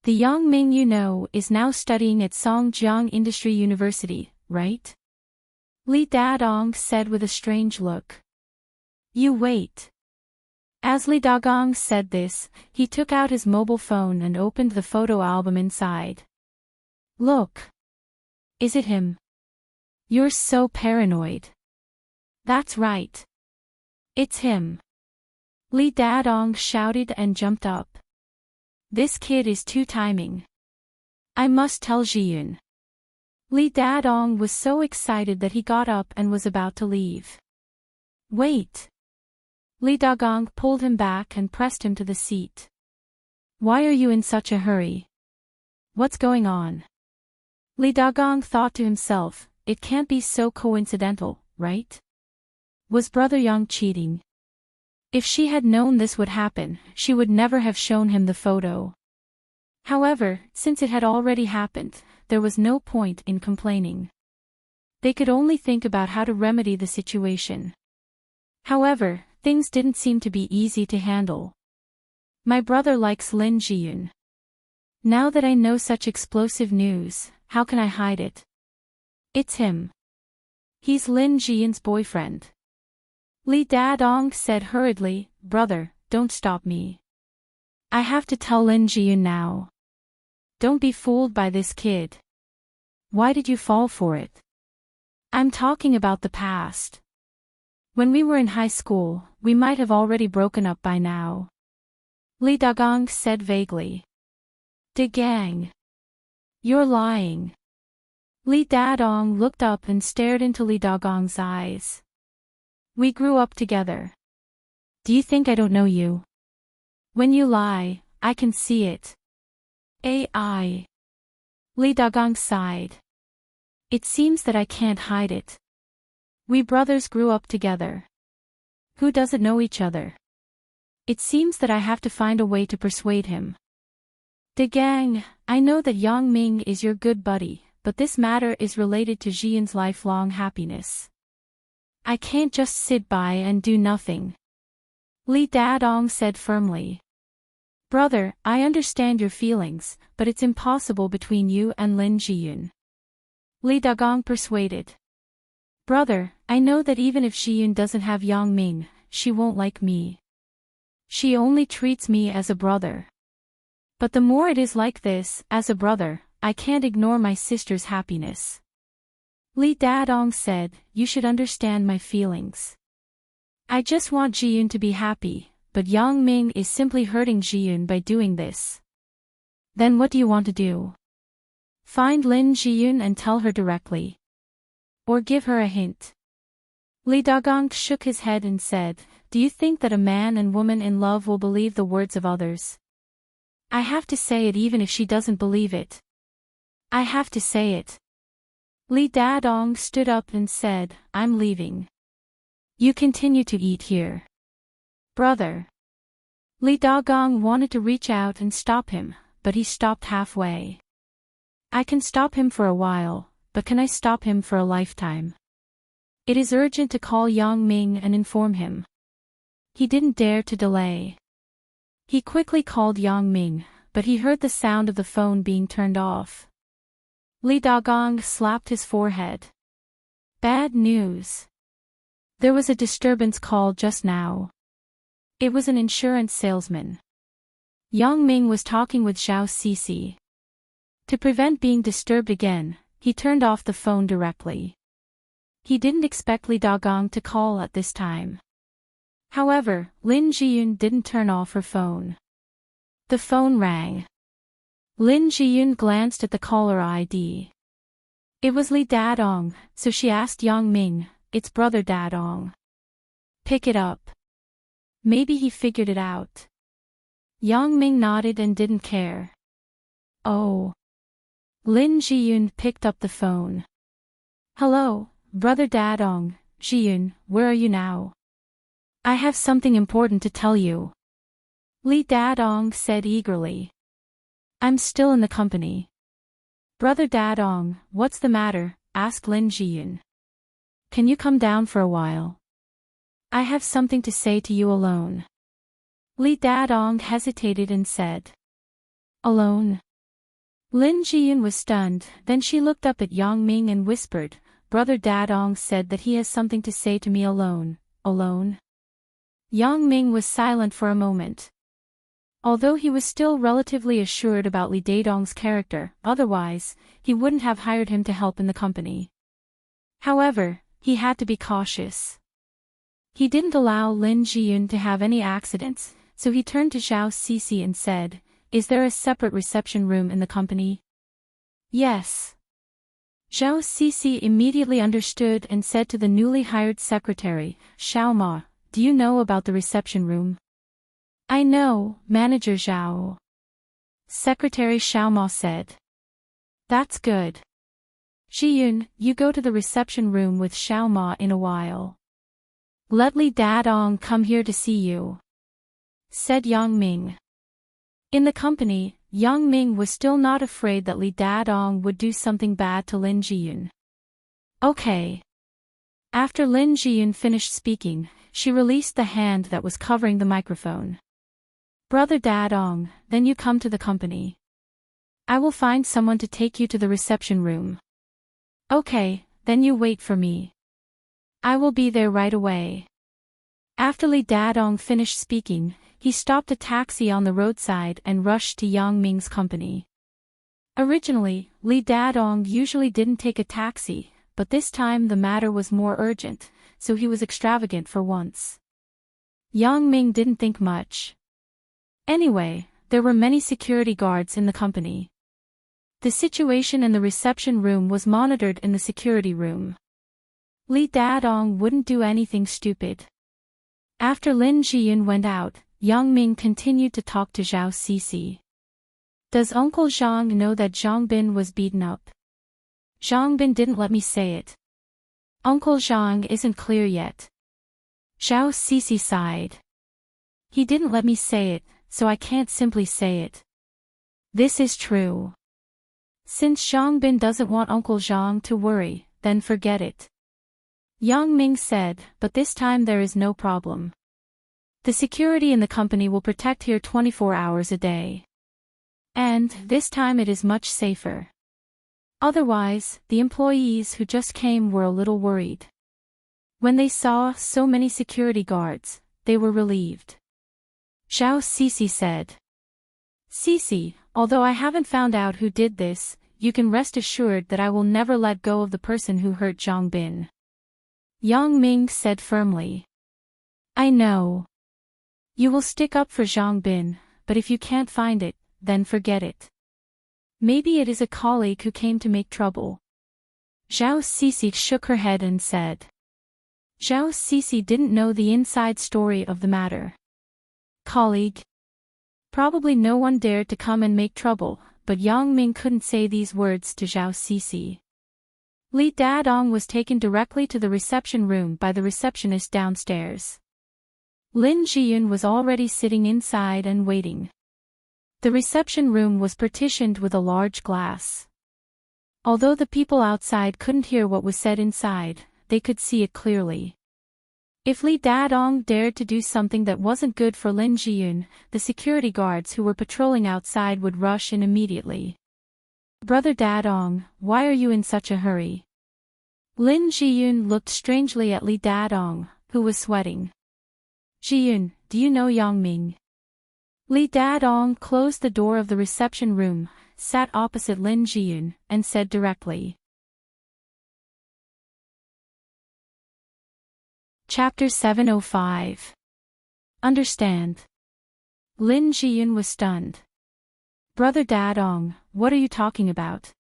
A: The Yang Ming you know is now studying at Songjiang Industry University, right? Li Dadong said with a strange look. You wait. As Li Dagong said this, he took out his mobile phone and opened the photo album inside. Look. Is it him? You're so paranoid. That's right. It's him. Li Dadong shouted and jumped up. This kid is too timing. I must tell Jiyun. Li Dadong was so excited that he got up and was about to leave. Wait. Li Dagong pulled him back and pressed him to the seat. Why are you in such a hurry? What's going on? Li Dagong thought to himself, it can't be so coincidental, right? Was Brother Yang cheating? If she had known this would happen, she would never have shown him the photo. However, since it had already happened, there was no point in complaining. They could only think about how to remedy the situation. However, things didn't seem to be easy to handle. My brother likes Lin Jiyun. Now that I know such explosive news, how can I hide it? It's him. He's Lin Jiyun's boyfriend. Li Dadong said hurriedly, brother, don't stop me. I have to tell Lin Jiyun now. Don't be fooled by this kid. Why did you fall for it? I'm talking about the past. When we were in high school, we might have already broken up by now. Li Dagong said vaguely. De Gang. You're lying. Li Dadong looked up and stared into Li Dagong's eyes. We grew up together. Do you think I don't know you? When you lie, I can see it. AI. Li Dagong sighed. It seems that I can't hide it. We brothers grew up together. Who doesn't know each other? It seems that I have to find a way to persuade him. De Gang, I know that Yang Ming is your good buddy, but this matter is related to Jiyun's lifelong happiness. I can't just sit by and do nothing. Li Dadong said firmly. Brother, I understand your feelings, but it's impossible between you and Lin Jiyun. Li Dagong persuaded. Brother, I know that even if Jiyun doesn't have Yang Ming, she won't like me. She only treats me as a brother. But the more it is like this, as a brother, I can't ignore my sister's happiness. Li Dadong said, you should understand my feelings. I just want Jiyun to be happy, but Yang Ming is simply hurting Jiyun by doing this. Then what do you want to do? Find Lin Jiyun and tell her directly. Or give her a hint. Li Dagong shook his head and said, do you think that a man and woman in love will believe the words of others? I have to say it even if she doesn't believe it. I have to say it. Li Dadong stood up and said, I'm leaving. You continue to eat here. Brother. Li Dagong wanted to reach out and stop him, but he stopped halfway. I can stop him for a while, but can I stop him for a lifetime? It is urgent to call Yang Ming and inform him. He didn't dare to delay. He quickly called Yang Ming, but he heard the sound of the phone being turned off. Li Dagong slapped his forehead. Bad news. There was a disturbance call just now. It was an insurance salesman. Yang Ming was talking with Zhao Cixi. To prevent being disturbed again, he turned off the phone directly. He didn't expect Li Dagong to call at this time. However, Lin Jiyun didn't turn off her phone. The phone rang. Lin Jiyun glanced at the caller ID. It was Li Dadong, so she asked Yang Ming, it's brother Dadong. Pick it up. Maybe he figured it out. Yang Ming nodded and didn't care. Oh. Lin Jiyun picked up the phone. Hello, brother Dadong, Jiyun, where are you now? I have something important to tell you. Li Dadong said eagerly. I'm still in the company. Brother Dadong, what's the matter? Asked Lin Jiyun. Can you come down for a while? I have something to say to you alone. Li Dadong hesitated and said. Alone? Lin Jiyun was stunned, then she looked up at Yang Ming and whispered, Brother Dadong said that he has something to say to me alone. Alone? Yang Ming was silent for a moment. Although he was still relatively assured about Li Dadong's character, otherwise, he wouldn't have hired him to help in the company. However, he had to be cautious. He didn't allow Lin Jiyun to have any accidents, so he turned to Zhao Cixi and said, Is there a separate reception room in the company? Yes. Zhao Cixi immediately understood and said to the newly hired secretary, Xiao Ma, do you know about the reception room? I know, Manager Zhao. Secretary Xiao Ma said. That's good. Jiyun, you go to the reception room with Xiao Ma in a while. Let Li Dadong come here to see you, said Yang Ming. In the company, Yang Ming was still not afraid that Li Dadong would do something bad to Lin Jiyun. Okay. After Lin Jiyun finished speaking, she released the hand that was covering the microphone. Brother Dadong, then you come to the company. I will find someone to take you to the reception room. Okay, then you wait for me. I will be there right away. After Li Dadong finished speaking, he stopped a taxi on the roadside and rushed to Yang Ming's company. Originally, Li Dadong usually didn't take a taxi, but this time the matter was more urgent, so he was extravagant for once. Yang Ming didn't think much. Anyway, there were many security guards in the company. The situation in the reception room was monitored in the security room. Li Dadong wouldn't do anything stupid. After Lin Jiyun went out, Yang Ming continued to talk to Zhao Cixi. Does Uncle Zhang know that Zhang Bin was beaten up? Zhang Bin didn't let me say it. Uncle Zhang isn't clear yet. Zhao Cixi sighed. He didn't let me say it, so I can't simply say it. This is true. Since Zhang Bin doesn't want Uncle Zhang to worry, then forget it. Yang Ming said, but this time there is no problem. The security in the company will protect here 24 hours a day. And, this time it is much safer. Otherwise, the employees who just came were a little worried. When they saw so many security guards, they were relieved. Zhao Cixi said. Cixi, although I haven't found out who did this, you can rest assured that I will never let go of the person who hurt Zhang Bin. Yang Ming said firmly. I know. You will stick up for Zhang Bin, but if you can't find it, then forget it. Maybe it is a colleague who came to make trouble. Zhao Cixi shook her head and said. Zhao Cixi didn't know the inside story of the matter. Colleague? Probably no one dared to come and make trouble, but Yang Ming couldn't say these words to Zhao Cixi. Li Dadong was taken directly to the reception room by the receptionist downstairs. Lin Jiyun was already sitting inside and waiting. The reception room was partitioned with a large glass. Although the people outside couldn't hear what was said inside, they could see it clearly. If Li Dadong dared to do something that wasn't good for Lin Jiyun, the security guards who were patrolling outside would rush in immediately. Brother Dadong, why are you in such a hurry? Lin Jiyun looked strangely at Li Dadong, who was sweating. Jiyun, do you know Yang Ming? Li Dadong closed the door of the reception room, sat opposite Lin Jiyun, and said directly. Chapter 705. Understand. Lin Jiyun was stunned. Brother Dadong, what are you talking about?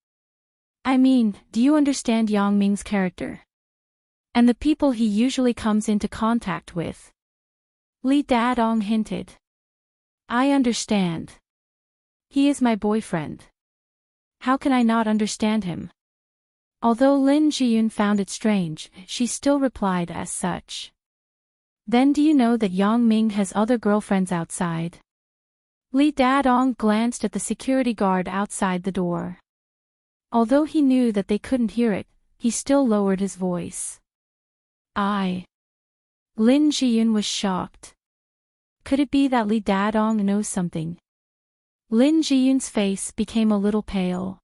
A: I mean, do you understand Yang Ming's character? And the people he usually comes into contact with? Li Dadong hinted. I understand. He is my boyfriend. How can I not understand him? Although Lin Jiyun found it strange, she still replied as such. Then do you know that Yang Ming has other girlfriends outside? Li Dadong glanced at the security guard outside the door. Although he knew that they couldn't hear it, he still lowered his voice. Lin Jiyun was shocked. Could it be that Li Dadong knows something? Lin Jiyun's face became a little pale.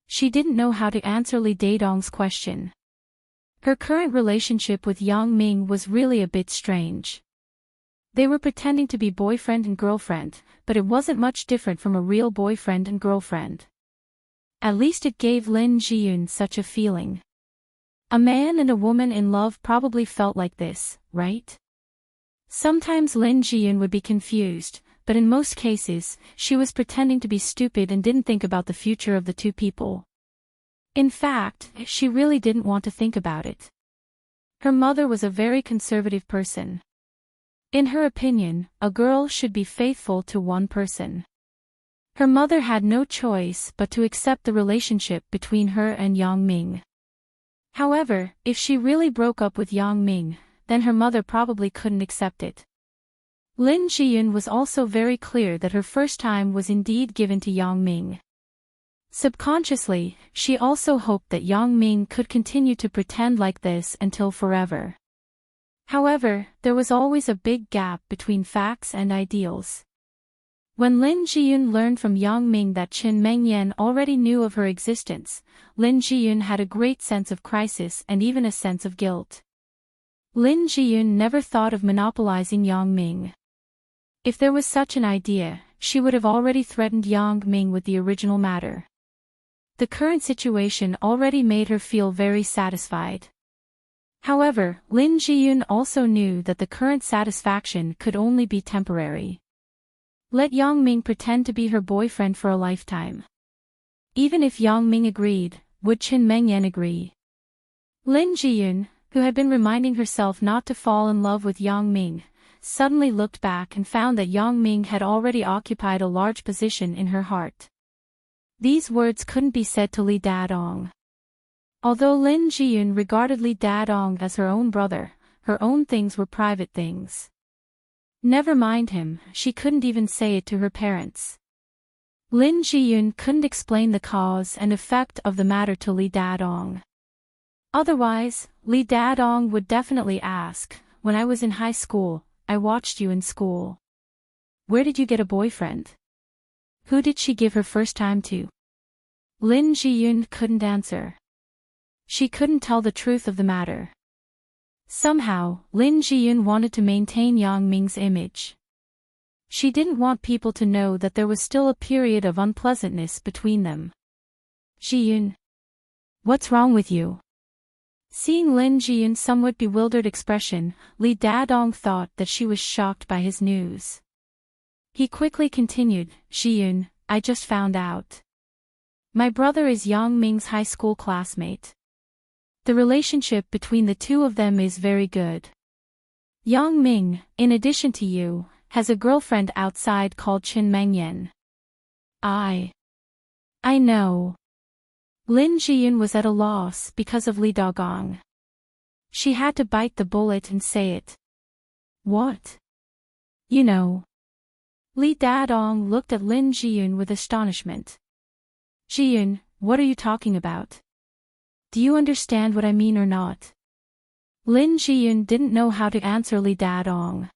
A: She didn't know how to answer Li Dadong's question. Her current relationship with Yang Ming was really a bit strange. They were pretending to be boyfriend and girlfriend, but it wasn't much different from a real boyfriend and girlfriend. At least it gave Lin Jiyun such a feeling. A man and a woman in love probably felt like this, right? Sometimes Lin Jiyun would be confused, but in most cases, she was pretending to be stupid and didn't think about the future of the two people. In fact, she really didn't want to think about it. Her mother was a very conservative person. In her opinion, a girl should be faithful to one person. Her mother had no choice but to accept the relationship between her and Yang Ming. However, if she really broke up with Yang Ming, then her mother probably couldn't accept it. Lin Jiyun was also very clear that her first time was indeed given to Yang Ming. Subconsciously, she also hoped that Yang Ming could continue to pretend like this until forever. However, there was always a big gap between facts and ideals. When Lin Jiyun learned from Yang Ming that Chen Mengyan already knew of her existence, Lin Jiyun had a great sense of crisis and even a sense of guilt. Lin Jiyun never thought of monopolizing Yang Ming. If there was such an idea, she would have already threatened Yang Ming with the original matter. The current situation already made her feel very satisfied. However, Lin Jiyun also knew that the current satisfaction could only be temporary. Let Yang Ming pretend to be her boyfriend for a lifetime. Even if Yang Ming agreed, would Chen Mengyan agree? Lin Jiyun, who had been reminding herself not to fall in love with Yang Ming, suddenly looked back and found that Yang Ming had already occupied a large position in her heart. These words couldn't be said to Li Dadong. Although Lin Jiyun regarded Li Dadong as her own brother, her own things were private things. Never mind him, she couldn't even say it to her parents. Lin Jiyun couldn't explain the cause and effect of the matter to Li Dadong. Otherwise, Li Dadong would definitely ask, when I was in high school, I watched you in school. Where did you get a boyfriend? Who did she give her first time to? Lin Jiyun couldn't answer. She couldn't tell the truth of the matter. Somehow, Lin Jiyun wanted to maintain Yang Ming's image. She didn't want people to know that there was still a period of unpleasantness between them. Jiyun. What's wrong with you? Seeing Lin Jiyun's somewhat bewildered expression, Li Dadong thought that she was shocked by his news. He quickly continued, Jiyun, I just found out. My brother is Yang Ming's high school classmate. The relationship between the two of them is very good. Yang Ming, in addition to you, has a girlfriend outside called Chen Mengyan. I know. Lin Jiyun was at a loss because of Li Dagong. She had to bite the bullet and say it. What? You know. Li Dadong looked at Lin Jiyun with astonishment. Jiyun, what are you talking about? Do you understand what I mean or not? Lin Jiyun didn't know how to answer Li Dadong.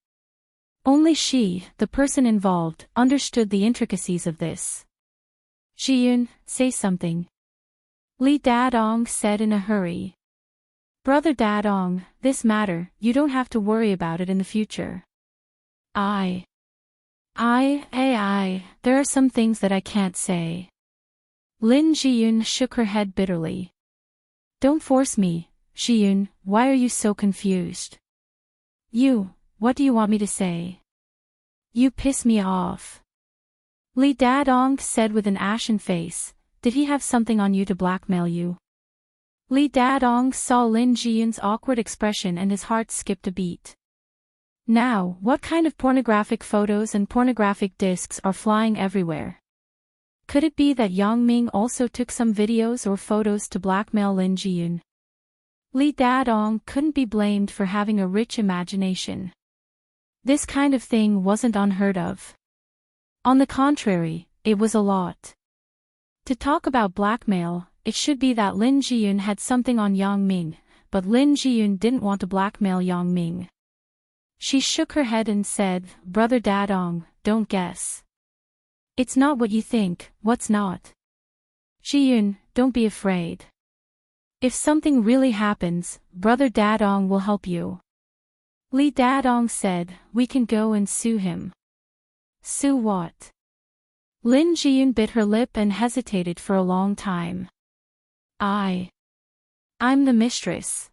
A: Only she, the person involved, understood the intricacies of this. Jiyun, say something. Li Dadong said in a hurry. Brother Dadong, this matter, you don't have to worry about it in the future. There are some things that I can't say. Lin Jiyun shook her head bitterly. Don't force me, Jiyun, why are you so confused? What do you want me to say? You piss me off. Li Dadong said with an ashen face, did he have something on you to blackmail you? Li Dadong saw Lin Jiyun's awkward expression and his heart skipped a beat. Now, what kind of pornographic photos and pornographic discs are flying everywhere? Could it be that Yang Ming also took some videos or photos to blackmail Lin Jiyun? Li Dadong couldn't be blamed for having a rich imagination. This kind of thing wasn't unheard of. On the contrary, it was a lot. To talk about blackmail, it should be that Lin Jiyun had something on Yang Ming, but Lin Jiyun didn't want to blackmail Yang Ming. She shook her head and said, Brother Dadong, don't guess. It's not what you think, what's not? Jiyun, don't be afraid. If something really happens, Brother Dadong will help you. Li Dadong said, we can go and sue him. Sue what? Lin Jiyun bit her lip and hesitated for a long time. I'm the mistress.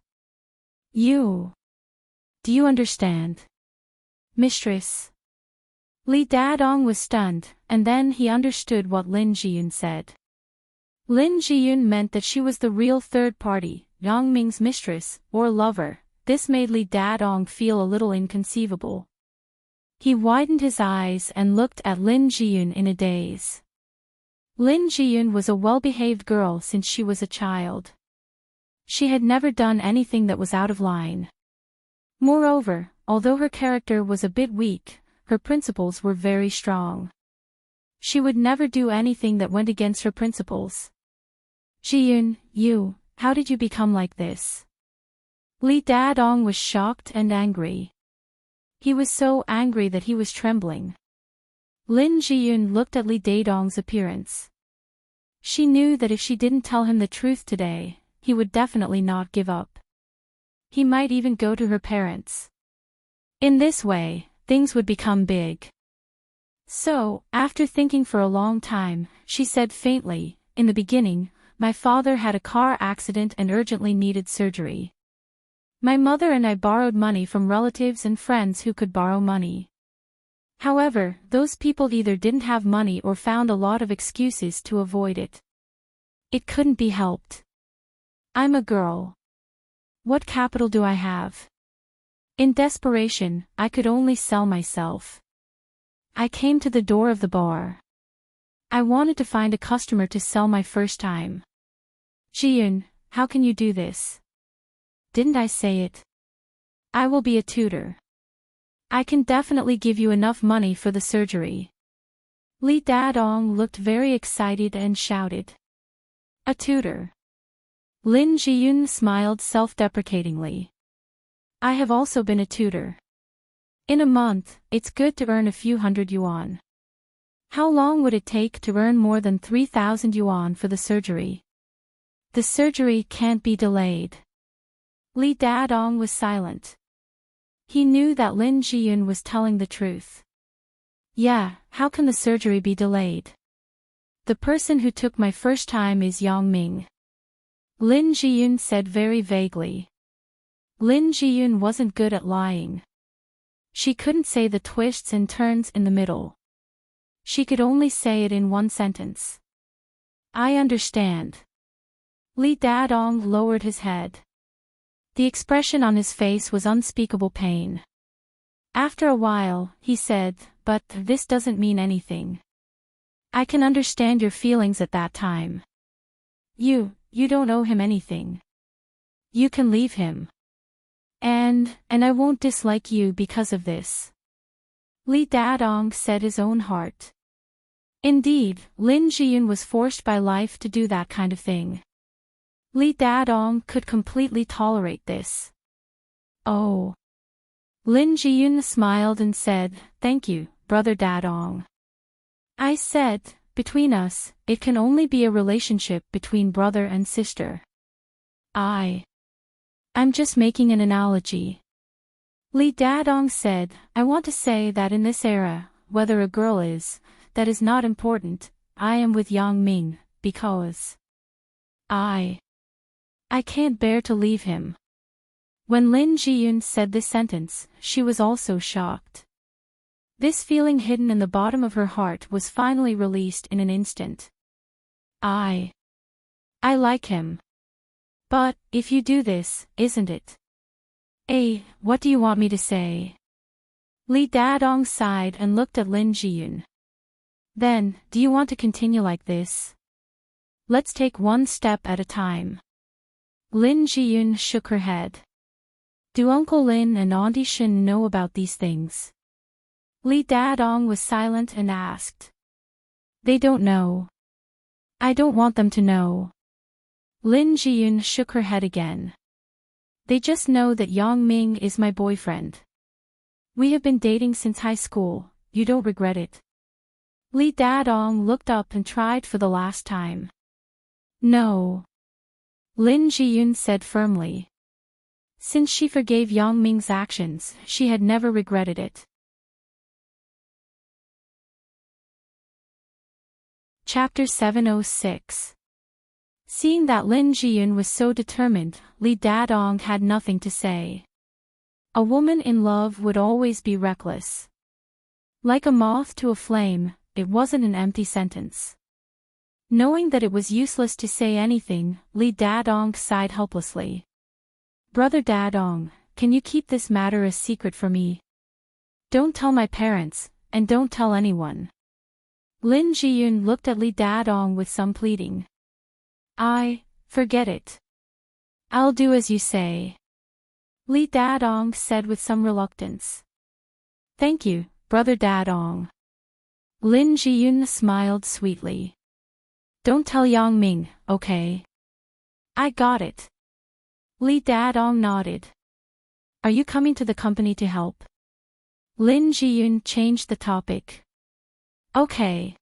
A: Do you understand? Mistress. Li Dadong was stunned, and then he understood what Lin Jiyun said. Lin Jiyun meant that she was the real third party, Yang Ming's mistress, or lover. This made Li Dadong feel a little inconceivable. He widened his eyes and looked at Lin Jiyun in a daze. Lin Jiyun was a well-behaved girl since she was a child. She had never done anything that was out of line. Moreover, although her character was a bit weak, her principles were very strong. She would never do anything that went against her principles. Jiyun, how did you become like this? Li Dadong was shocked and angry. He was so angry that he was trembling. Lin Jiyun looked at Li Dadong's appearance. She knew that if she didn't tell him the truth today, he would definitely not give up. He might even go to her parents. In this way, things would become big. So, after thinking for a long time, she said faintly, in the beginning, my father had a car accident and urgently needed surgery. My mother and I borrowed money from relatives and friends who could borrow money. However, those people either didn't have money or found a lot of excuses to avoid it. It couldn't be helped. I'm a girl. What capital do I have? In desperation, I could only sell myself. I came to the door of the bar. I wanted to find a customer to sell my first time. Jiyun, how can you do this? Didn't I say it? I will be a tutor. I can definitely give you enough money for the surgery. Li Dadong looked very excited and shouted. A tutor. Lin Jiyun smiled self-deprecatingly. I have also been a tutor. In a month, it's good to earn a few hundred yuan. How long would it take to earn more than 3,000 yuan for the surgery? The surgery can't be delayed. Li Dadong was silent. He knew that Lin Jiyun was telling the truth. Yeah, how can the surgery be delayed? The person who took my first time is Yang Ming. Lin Jiyun said very vaguely. Lin Jiyun wasn't good at lying. She couldn't say the twists and turns in the middle. She could only say it in one sentence. I understand. Li Dadong lowered his head. The expression on his face was unspeakable pain. After a while, he said, but this doesn't mean anything. I can understand your feelings at that time. You don't owe him anything. You can leave him. And I won't dislike you because of this. Li Dadong said his own heart. Indeed, Lin Jiyun was forced by life to do that kind of thing. Li Dadong could completely tolerate this. Oh. Lin Jiyun smiled and said, thank you, Brother Dadong. I said, between us, it can only be a relationship between brother and sister. I'm just making an analogy. Li Dadong said, I want to say that in this era, whether a girl that is not important. I am with Yang Ming, because I can't bear to leave him. When Lin Jiyun said this sentence, she was also shocked. This feeling hidden in the bottom of her heart was finally released in an instant. I like him. But, if you do this, isn't it? What do you want me to say? Li Dadong sighed and looked at Lin Jiyun. Then, do you want to continue like this? Let's take one step at a time. Lin Jiyun shook her head. Do Uncle Lin and Auntie Shin know about these things? Li Dadong was silent and asked. They don't know. I don't want them to know. Lin Jiyun shook her head again. They just know that Yang Ming is my boyfriend. We have been dating since high school. You don't regret it? Li Dadong looked up and tried for the last time. No. Lin Jiyun said firmly. Since she forgave Yang Ming's actions, she had never regretted it. Chapter 706. Seeing that Lin Jiyun was so determined, Li Dadong had nothing to say. A woman in love would always be reckless. Like a moth to a flame, it wasn't an empty sentence. Knowing that it was useless to say anything, Li Dadong sighed helplessly. Brother Dadong, can you keep this matter a secret for me? Don't tell my parents, and don't tell anyone. Lin Jiyun looked at Li Dadong with some pleading. Forget it. I'll do as you say. Li Dadong said with some reluctance. Thank you, Brother Dadong. Lin Jiyun smiled sweetly. Don't tell Yang Ming, okay? I got it. Li Dadong nodded. Are you coming to the company to help? Lin Jiyun changed the topic. Okay.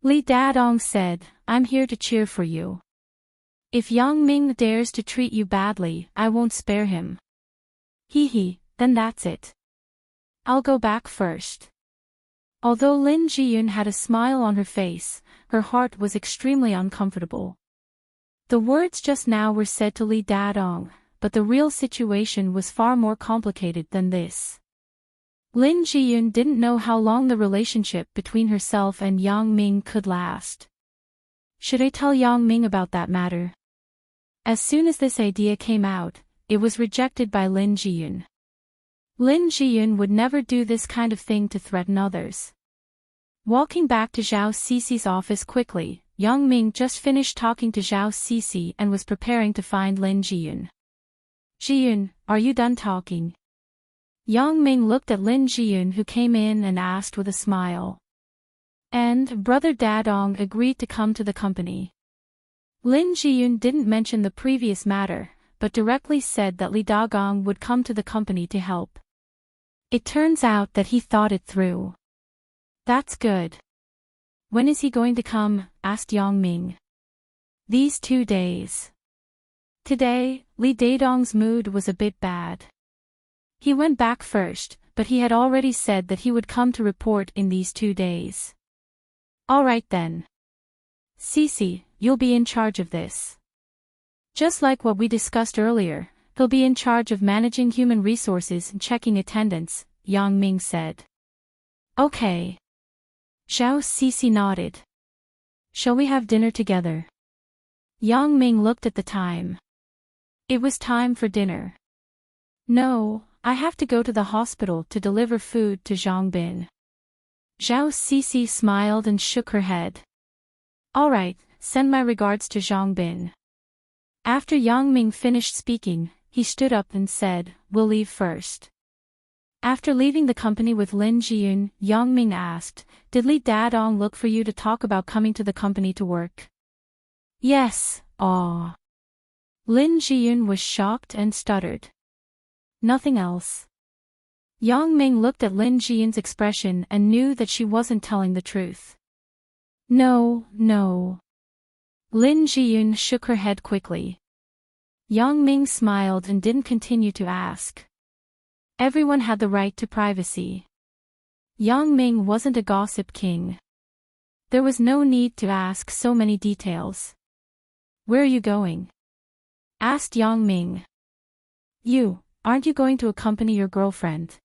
A: Li Dadong said, I'm here to cheer for you. If Yang Ming dares to treat you badly, I won't spare him. Then that's it. I'll go back first. Although Lin Jiyun had a smile on her face, her heart was extremely uncomfortable. The words just now were said to Li Dadong, but the real situation was far more complicated than this. Lin Jiyun didn't know how long the relationship between herself and Yang Ming could last. Should I tell Yang Ming about that matter? As soon as this idea came out, it was rejected by Lin Jiyun. Lin Jiyun would never do this kind of thing to threaten others. Walking back to Zhao Cici's office quickly, Yang Ming just finished talking to Zhao Cici and was preparing to find Lin Jiyun. Jiyun, are you done talking? Yang Ming looked at Lin Jiyun, who came in and asked with a smile. And Brother Dadong agreed to come to the company. Lin Jiyun didn't mention the previous matter, but directly said that Li Dagong would come to the company to help. It turns out that he thought it through. That's good. When is he going to come? Asked Yang Ming. These 2 days. Today, Li Dadong's mood was a bit bad. He went back first, but he had already said that he would come to report in these 2 days. All right then. Cici, you'll be in charge of this. Just like what we discussed earlier, he'll be in charge of managing human resources and checking attendance, Yang Ming said. Okay. Zhao Cici nodded. Shall we have dinner together? Yang Ming looked at the time. It was time for dinner. No, I have to go to the hospital to deliver food to Zhang Bin. Zhao Cixi smiled and shook her head. All right, send my regards to Zhang Bin. After Yang Ming finished speaking, he stood up and said, we'll leave first. After leaving the company with Lin Jiyun, Yang Ming asked, did Li Dadong look for you to talk about coming to the company to work? Yes, aw. Lin Jiyun was shocked and stuttered. Nothing else. Yang Ming looked at Lin Jiyun's expression and knew that she wasn't telling the truth. No. Lin Jiyun shook her head quickly. Yang Ming smiled and didn't continue to ask. Everyone had the right to privacy. Yang Ming wasn't a gossip king. There was no need to ask so many details. Where are you going? Asked Yang Ming. Aren't you going to accompany your girlfriend?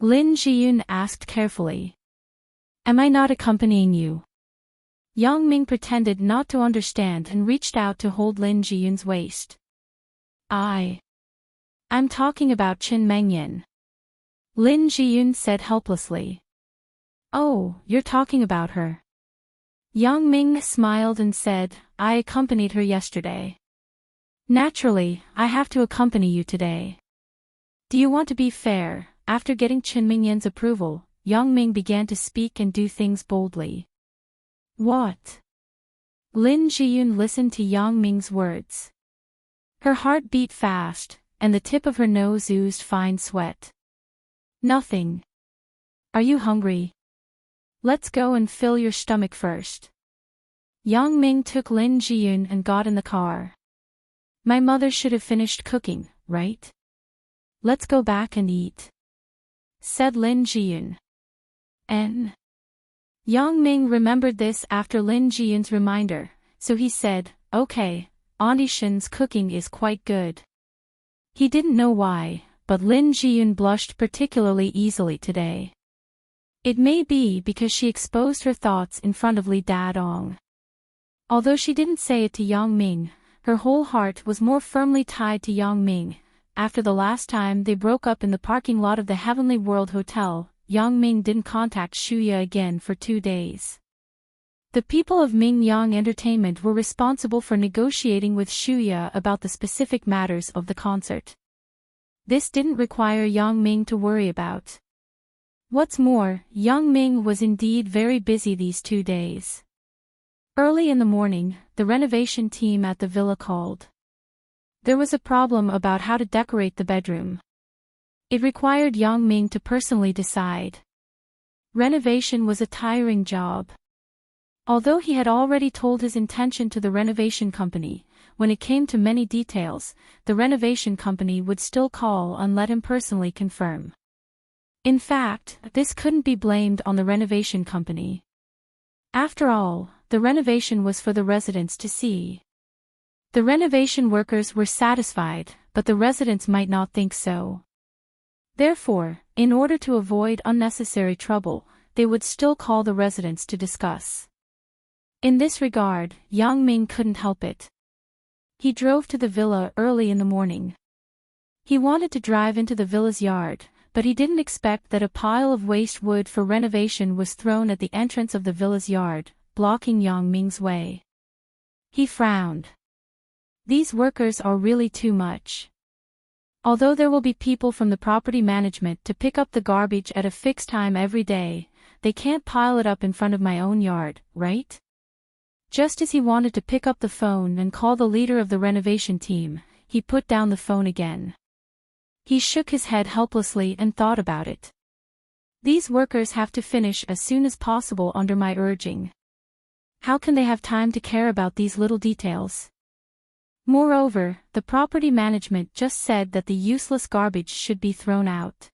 A: Lin Jiyun asked carefully. Am I not accompanying you? Yang Ming pretended not to understand and reached out to hold Lin Jiyun's waist. I'm talking about Qin Mengyan. Lin Jiyun said helplessly. Oh, you're talking about her. Yang Ming smiled and said, I accompanied her yesterday. Naturally, I have to accompany you today. Do you want to be fair? After getting Qin Mengyan's approval, Yang Ming began to speak and do things boldly. What? Lin Jiyun listened to Yang Ming's words. Her heart beat fast, and the tip of her nose oozed fine sweat. Nothing. Are you hungry? Let's go and fill your stomach first. Yang Ming took Lin Jiyun and got in the car. My mother should have finished cooking, right? Let's go back and eat, said Lin Jiyun. Yang Ming remembered this after Lin Jiyun's reminder, so he said, okay, Auntie Shen's cooking is quite good. He didn't know why, but Lin Jiyun blushed particularly easily today. It may be because she exposed her thoughts in front of Li Dadong. Although she didn't say it to Yang Ming, her whole heart was more firmly tied to Yang Ming. After the last time they broke up in the parking lot of the Heavenly World Hotel, Yang Ming didn't contact Shuya again for 2 days. The people of Ming Yang Entertainment were responsible for negotiating with Shuya about the specific matters of the concert. This didn't require Yang Ming to worry about. What's more, Yang Ming was indeed very busy these 2 days. Early in the morning, the renovation team at the villa called. There was a problem about how to decorate the bedroom. It required Yang Ming to personally decide. Renovation was a tiring job. Although he had already told his intention to the renovation company, when it came to many details, the renovation company would still call and let him personally confirm. In fact, this couldn't be blamed on the renovation company. After all, the renovation was for the residents to see. The renovation workers were satisfied, but the residents might not think so. Therefore, in order to avoid unnecessary trouble, they would still call the residents to discuss. In this regard, Yang Ming couldn't help it. He drove to the villa early in the morning. He wanted to drive into the villa's yard, but he didn't expect that a pile of waste wood for renovation was thrown at the entrance of the villa's yard, blocking Yang Ming's way. He frowned. These workers are really too much. Although there will be people from the property management to pick up the garbage at a fixed time every day, they can't pile it up in front of my own yard, right? Just as he wanted to pick up the phone and call the leader of the renovation team, he put down the phone again. He shook his head helplessly and thought about it. These workers have to finish as soon as possible under my urging. How can they have time to care about these little details? Moreover, the property management just said that the useless garbage should be thrown out.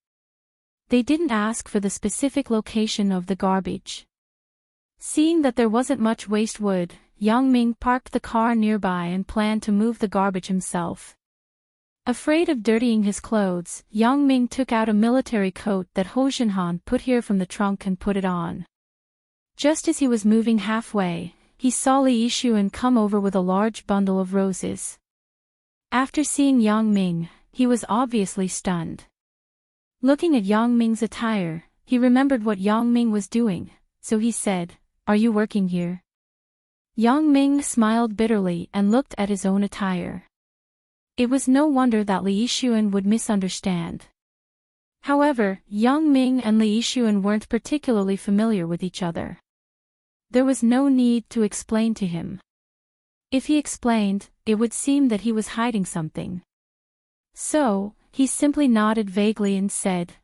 A: They didn't ask for the specific location of the garbage. Seeing that there wasn't much waste wood, Yang Ming parked the car nearby and planned to move the garbage himself. Afraid of dirtying his clothes, Yang Ming took out a military coat that Ho Jinhan put here from the trunk and put it on. Just as he was moving halfway, he saw Li Yixuan come over with a large bundle of roses. After seeing Yang Ming, he was obviously stunned. Looking at Yang Ming's attire, he remembered what Yang Ming was doing, so he said, "Are you working here?" Yang Ming smiled bitterly and looked at his own attire. It was no wonder that Li Yixuan would misunderstand. However, Yang Ming and Li Yixuan weren't particularly familiar with each other. There was no need to explain to him. If he explained, it would seem that he was hiding something. So, he simply nodded vaguely and said,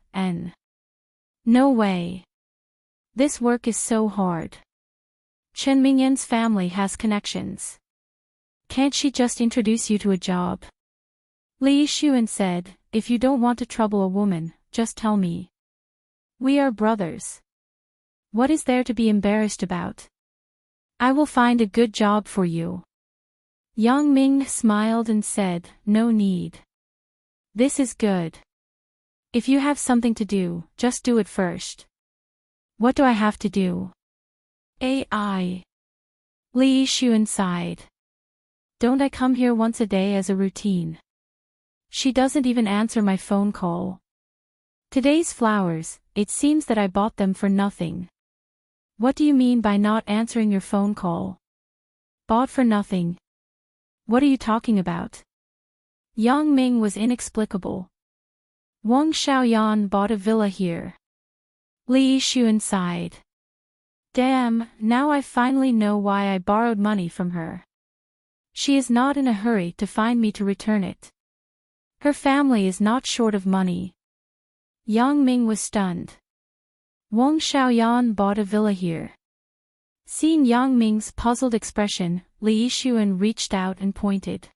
A: No way. This work is so hard. Chen Mingyan's family has connections. Can't she just introduce you to a job?" Li Yixuan said, "If you don't want to trouble a woman, just tell me. We are brothers. What is there to be embarrassed about? I will find a good job for you." Yang Ming smiled and said, "No need. This is good. If you have something to do, just do it first." "What do I have to do?" Li Yixuan sighed. "Don't I come here once a day as a routine? She doesn't even answer my phone call. Today's flowers, it seems that I bought them for nothing." "What do you mean by not answering your phone call? Bought for nothing? What are you talking about?" Yang Ming was inexplicable. "Wang Xiaoyan bought a villa here." Li Yixuan sighed. "Damn, now I finally know why I borrowed money from her. She is not in a hurry to find me to return it. Her family is not short of money." Yang Ming was stunned. Wang Xiaoyan bought a villa here. Seeing Yang Ming's puzzled expression, Li Yixuan reached out and pointed.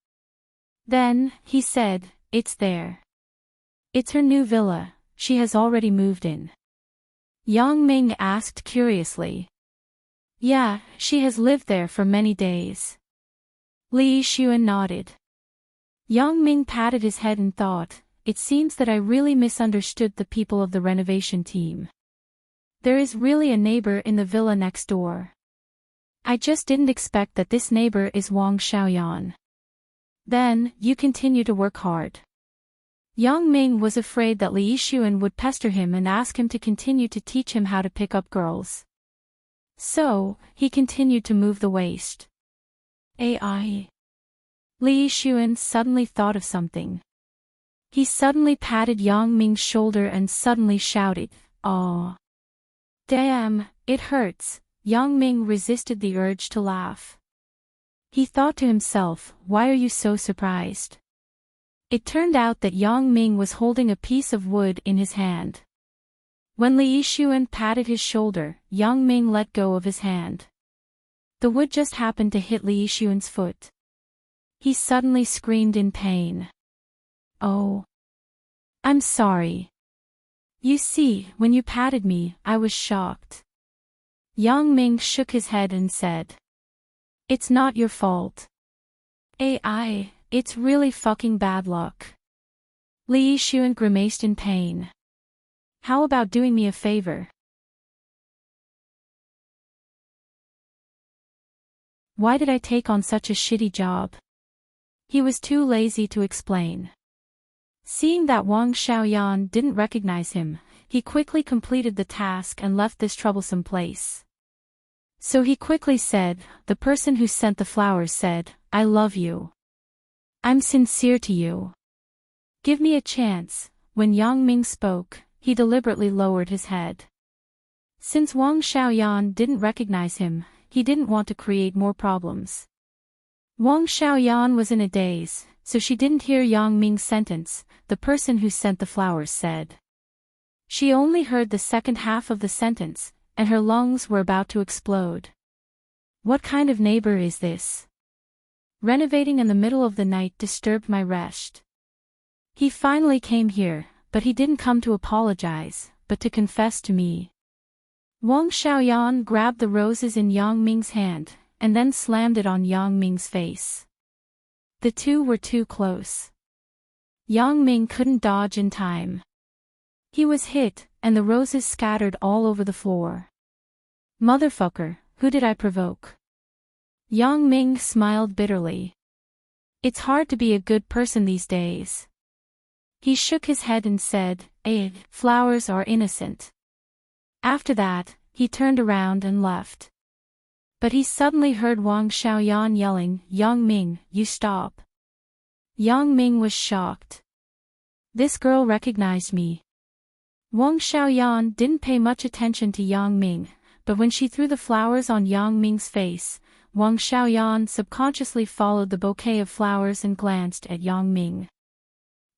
A: Then, he said, "It's there. It's her new villa, she has already moved in." Yang Ming asked curiously. "Yeah, she has lived there for many days." Li Yixuan nodded. Yang Ming patted his head and thought, "It seems that I really misunderstood the people of the renovation team. There is really a neighbor in the villa next door. I just didn't expect that this neighbor is Wang Xiaoyan." "Then, you continue to work hard." Yang Ming was afraid that Li Yixuan would pester him and ask him to continue to teach him how to pick up girls. So, he continued to move the waste. Li Yixuan suddenly thought of something. He suddenly patted Yang Ming's shoulder and suddenly shouted, "Aw! Damn, it hurts." Yang Ming resisted the urge to laugh. He thought to himself, "Why are you so surprised?" It turned out that Yang Ming was holding a piece of wood in his hand. When Li Yixuan patted his shoulder, Yang Ming let go of his hand. The wood just happened to hit Li Yixuan's foot. He suddenly screamed in pain. "Oh. I'm sorry. You see, when you patted me, I was shocked." Yang Ming shook his head and said, "It's not your fault. It's really fucking bad luck." Li Yixuan grimaced in pain. "How about doing me a favor?" Why did I take on such a shitty job? He was too lazy to explain. Seeing that Wang Xiaoyan didn't recognize him, he quickly completed the task and left this troublesome place. So he quickly said, "The person who sent the flowers said, 'I love you. I'm sincere to you. Give me a chance.'" When Yang Ming spoke, he deliberately lowered his head. Since Wang Xiaoyan didn't recognize him, he didn't want to create more problems. Wang Xiaoyan was in a daze, so she didn't hear Yang Ming's sentence, "The person who sent the flowers said." She only heard the second half of the sentence, and her lungs were about to explode. What kind of neighbor is this? Renovating in the middle of the night disturbed my rest. He finally came here, but he didn't come to apologize, but to confess to me. Wang Xiaoyan grabbed the roses in Yang Ming's hand, and then slammed it on Yang Ming's face. The two were too close. Yang Ming couldn't dodge in time. He was hit, and the roses scattered all over the floor. Motherfucker, who did I provoke? Yang Ming smiled bitterly. It's hard to be a good person these days. He shook his head and said, flowers are innocent. After that, he turned around and left. But he suddenly heard Wang Xiaoyan yelling, Yang Ming, you stop. Yang Ming was shocked. This girl recognized me. Wang Xiaoyan didn't pay much attention to Yang Ming, but when she threw the flowers on Yang Ming's face, Wang Xiaoyan subconsciously followed the bouquet of flowers and glanced at Yang Ming.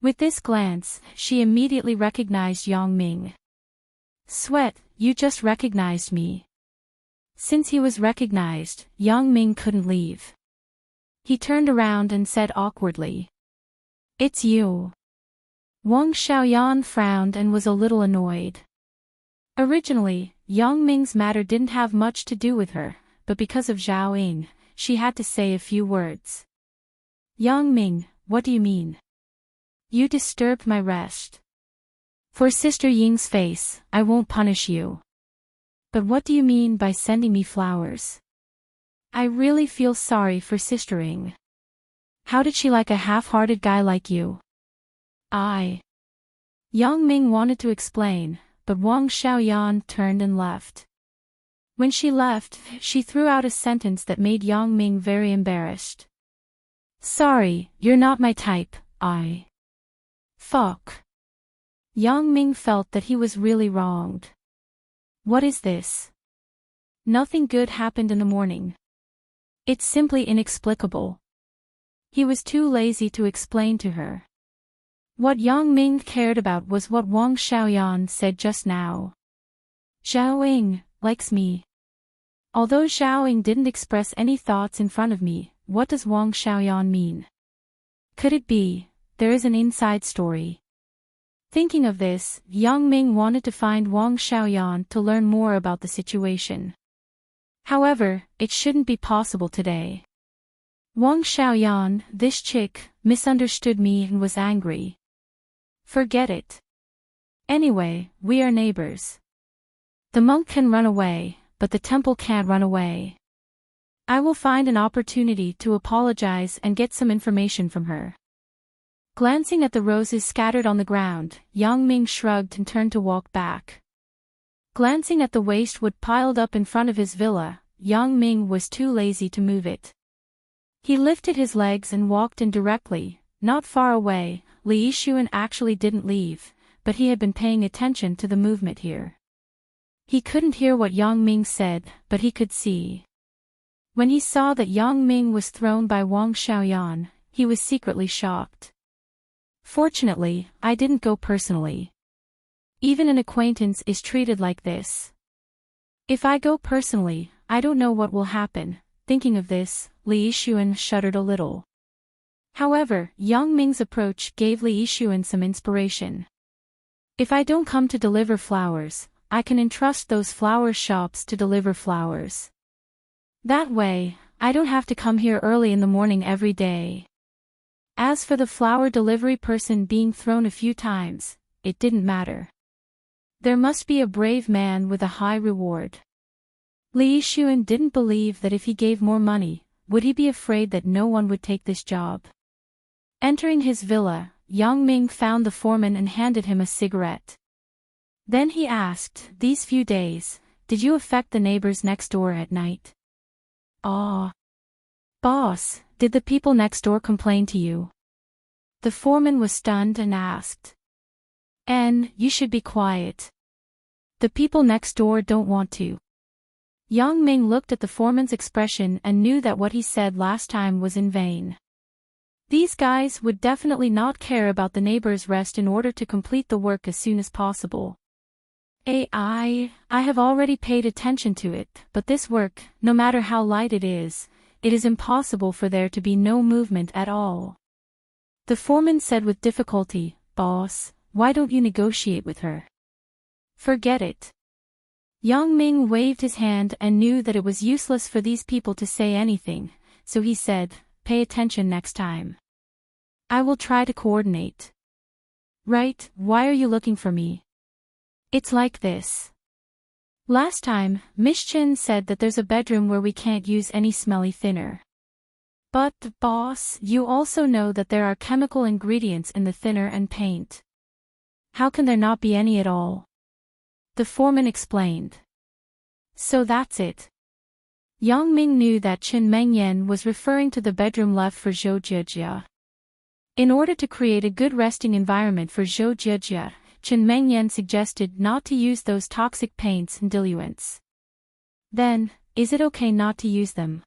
A: With this glance, she immediately recognized Yang Ming. Sweat, you just recognized me. Since he was recognized, Yang Ming couldn't leave. He turned around and said awkwardly, It's you. Wang Xiaoyan frowned and was a little annoyed. Originally, Yang Ming's matter didn't have much to do with her, but because of Zhao Ying, she had to say a few words. Yang Ming, what do you mean? You disturbed my rest. For Sister Ying's face, I won't punish you. But what do you mean by sending me flowers? I really feel sorry for Sister Ying. How did she like a half-hearted guy like you? Yang Ming wanted to explain, but Wang Xiaoyan turned and left. When she left, she threw out a sentence that made Yang Ming very embarrassed. Sorry, you're not my type, Fuck. Yang Ming felt that he was really wronged. What is this? Nothing good happened in the morning. It's simply inexplicable. He was too lazy to explain to her. What Yang Ming cared about was what Wang Xiaoyan said just now. Zhao Ying likes me. Although Zhao Ying didn't express any thoughts in front of me, what does Wang Xiaoyan mean? Could it be, there is an inside story? Thinking of this, Yang Ming wanted to find Wang Xiaoyan to learn more about the situation. However, it shouldn't be possible today. Wang Xiaoyan, this chick, misunderstood me and was angry. Forget it. Anyway, we are neighbors. The monk can run away, but the temple can't run away. I will find an opportunity to apologize and get some information from her. Glancing at the roses scattered on the ground, Yang Ming shrugged and turned to walk back. Glancing at the waste wood piled up in front of his villa, Yang Ming was too lazy to move it. He lifted his legs and walked in directly. Not far away, Li Yixuan actually didn't leave, but he had been paying attention to the movement here. He couldn't hear what Yang Ming said, but he could see. When he saw that Yang Ming was thrown by Wang Xiaoyan, he was secretly shocked. Fortunately, I didn't go personally. Even an acquaintance is treated like this. If I go personally, I don't know what will happen. Thinking of this, Li Yixuan shuddered a little. However, Yang Ming's approach gave Li Yixuan some inspiration. If I don't come to deliver flowers, I can entrust those flower shops to deliver flowers. That way, I don't have to come here early in the morning every day. As for the flower delivery person being thrown a few times, it didn't matter. There must be a brave man with a high reward. Li Yixuan didn't believe that if he gave more money, would he be afraid that no one would take this job. Entering his villa, Yang Ming found the foreman and handed him a cigarette. Then he asked, "These few days, did you affect the neighbors next door at night?" Boss, did the people next door complain to you?" The foreman was stunned and asked. You should be quiet. The people next door don't want to." Yang Ming looked at the foreman's expression and knew that what he said last time was in vain. These guys would definitely not care about the neighbor's rest in order to complete the work as soon as possible. I have already paid attention to it, but this work, no matter how light it is impossible for there to be no movement at all. The foreman said with difficulty, "Boss, why don't you negotiate with her?" "Forget it." Yang Ming waved his hand and knew that it was useless for these people to say anything, so he said, "Pay attention next time. I will try to coordinate." "Right, why are you looking for me?" "It's like this. Last time, Miss Chen said that there's a bedroom where we can't use any smelly thinner. But, boss, you also know that there are chemical ingredients in the thinner and paint. How can there not be any at all? The foreman explained. So that's it. Yang Ming knew that Chen Mengyan was referring to the bedroom left for Zhou Jiejia. In order to create a good resting environment for Zhou Jiejia, Chen Mengyan suggested not to use those toxic paints and diluents. Then, is it okay not to use them?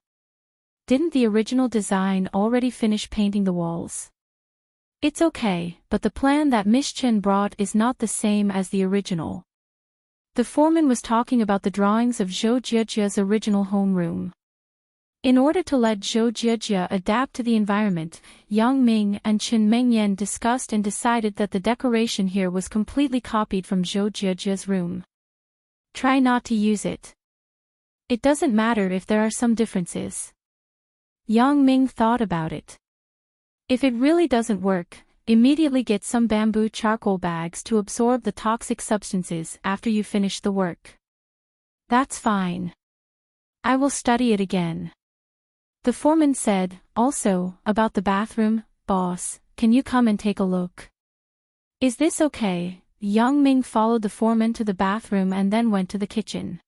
A: Didn't the original design already finish painting the walls? It's okay, but the plan that Miss Chen brought is not the same as the original. The foreman was talking about the drawings of Zhou Jiejia's original homeroom. In order to let Zhou Jiejia adapt to the environment, Yang Ming and Chen Mengyan discussed and decided that the decoration here was completely copied from Zhou Jiejia's room. Try not to use it. It doesn't matter if there are some differences. Yang Ming thought about it. If it really doesn't work, immediately get some bamboo charcoal bags to absorb the toxic substances after you finish the work. That's fine. I will study it again. The foreman said, also, about the bathroom, boss, can you come and take a look? Is this okay? Yang Ming followed the foreman to the bathroom and then went to the kitchen.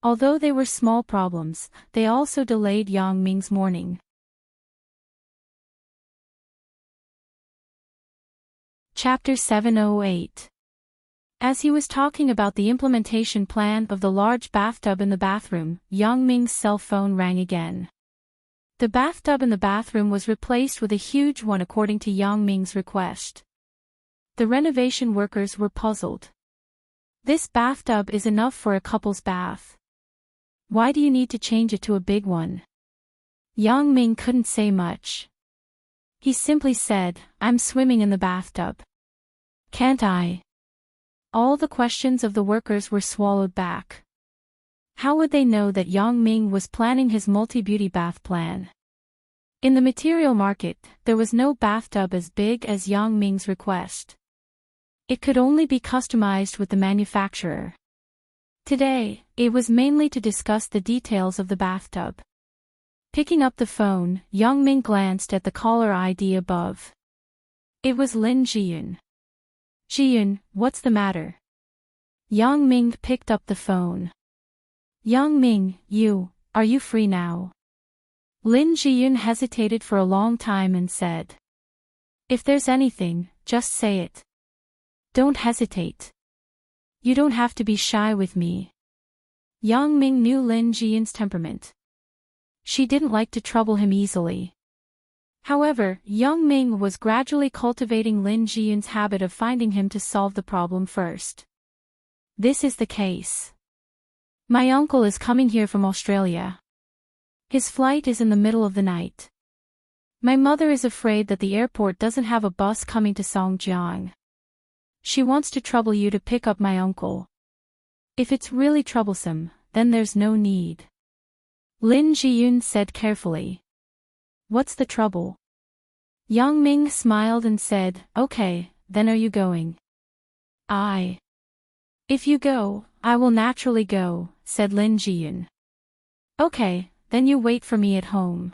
A: Although they were small problems, they also delayed Yang Ming's morning. Chapter 708. As he was talking about the implementation plan of the large bathtub in the bathroom, Yang Ming's cell phone rang again. The bathtub in the bathroom was replaced with a huge one according to Yang Ming's request. The renovation workers were puzzled. This bathtub is enough for a couple's bath. Why do you need to change it to a big one? Yang Ming couldn't say much. He simply said, I'm swimming in the bathtub. Can't I? All the questions of the workers were swallowed back. How would they know that Yang Ming was planning his multi-beauty bath plan? In the material market, there was no bathtub as big as Yang Ming's request. It could only be customized with the manufacturer. Today, it was mainly to discuss the details of the bathtub. Picking up the phone, Yang Ming glanced at the caller ID above. It was Lin Jiyun. Jiyun, what's the matter? Yang Ming picked up the phone. Yang Ming, are you free now? Lin Jiyun hesitated for a long time and said. If there's anything, just say it. Don't hesitate. You don't have to be shy with me. Yang Ming knew Lin Jiyun's temperament. She didn't like to trouble him easily. However, Yang Ming was gradually cultivating Lin Jiyun's habit of finding him to solve the problem first. This is the case. My uncle is coming here from Australia. His flight is in the middle of the night. My mother is afraid that the airport doesn't have a bus coming to Songjiang. She wants to trouble you to pick up my uncle. If it's really troublesome, then there's no need. Lin Jiyun said carefully. What's the trouble? Yang Ming smiled and said, okay, then are you going? If you go, I will naturally go, said Lin Jiyun. Okay, then you wait for me at home.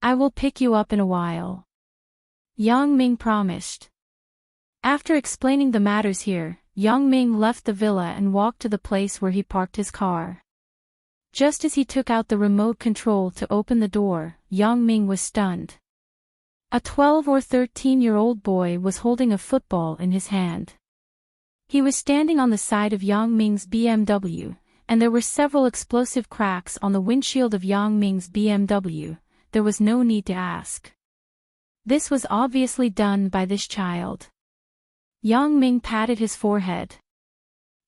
A: I will pick you up in a while. Yang Ming promised. After explaining the matters here, Yang Ming left the villa and walked to the place where he parked his car. Just as he took out the remote control to open the door, Yang Ming was stunned. A 12 or 13-year-old boy was holding a football in his hand. He was standing on the side of Yang Ming's BMW, and there were several explosive cracks on the windshield of Yang Ming's BMW. There was no need to ask. This was obviously done by this child. Yang Ming patted his forehead.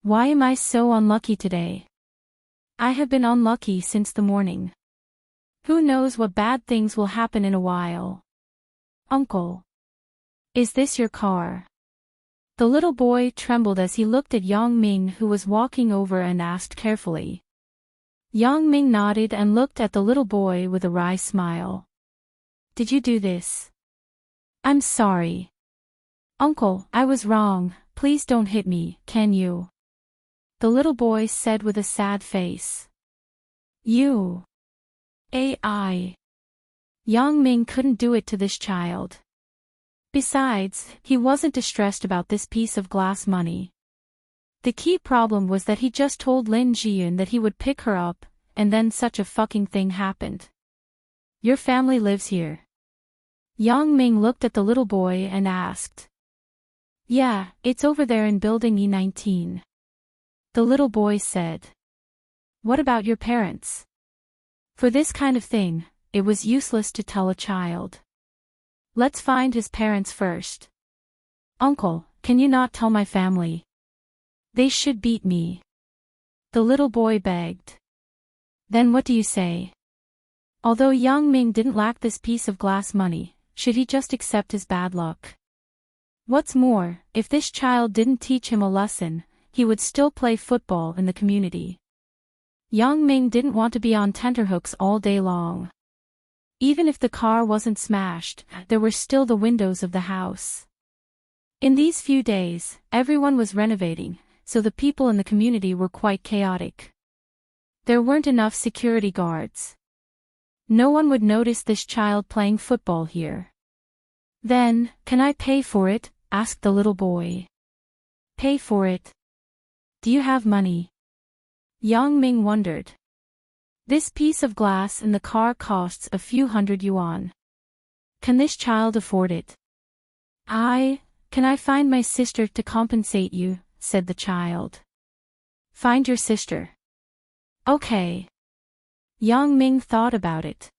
A: Why am I so unlucky today? I have been unlucky since the morning. Who knows what bad things will happen in a while? Uncle. Is this your car? The little boy trembled as he looked at Yang Ming, who was walking over, and asked carefully. Yang Ming nodded and looked at the little boy with a wry smile. Did you do this? I'm sorry. Uncle, I was wrong, please don't hit me, can you? the little boy said with a sad face. You. AI. Yang Ming couldn't do it to this child. Besides, he wasn't distressed about this piece of glass money. The key problem was that he just told Lin Jiyun that he would pick her up, and then such a fucking thing happened. Your family lives here. Yang Ming looked at the little boy and asked. Yeah, it's over there in building E19. The little boy said. What about your parents? For this kind of thing, it was useless to tell a child. Let's find his parents first. Uncle, can you not tell my family? They should beat me. The little boy begged. Then what do you say? Although Yang Ming didn't lack this piece of glass money, should he just accept his bad luck? What's more, if this child didn't teach him a lesson, he would still play football in the community. Yang Ming didn't want to be on tenterhooks all day long. Even if the car wasn't smashed, there were still the windows of the house. In these few days, everyone was renovating, so the people in the community were quite chaotic. There weren't enough security guards. No one would notice this child playing football here. Then, can I pay for it? Asked the little boy. Pay for it? Do you have money? Yang Ming wondered. This piece of glass in the car costs a few hundred yuan. Can this child afford it? Can I find my sister to compensate you? Said the child. Find your sister. Okay. Yang Ming thought about it.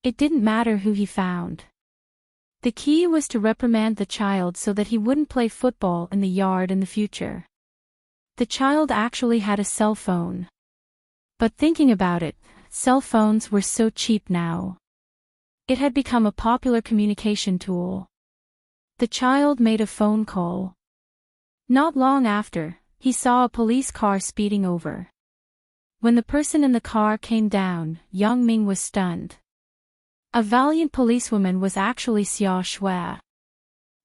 A: It didn't matter who he found. The key was to reprimand the child so that he wouldn't play football in the yard in the future. The child actually had a cell phone. But thinking about it, cell phones were so cheap now. It had become a popular communication tool. The child made a phone call. Not long after, he saw a police car speeding over. When the person in the car came down, Yang Ming was stunned. A valiant policewoman was actually Xia Shui.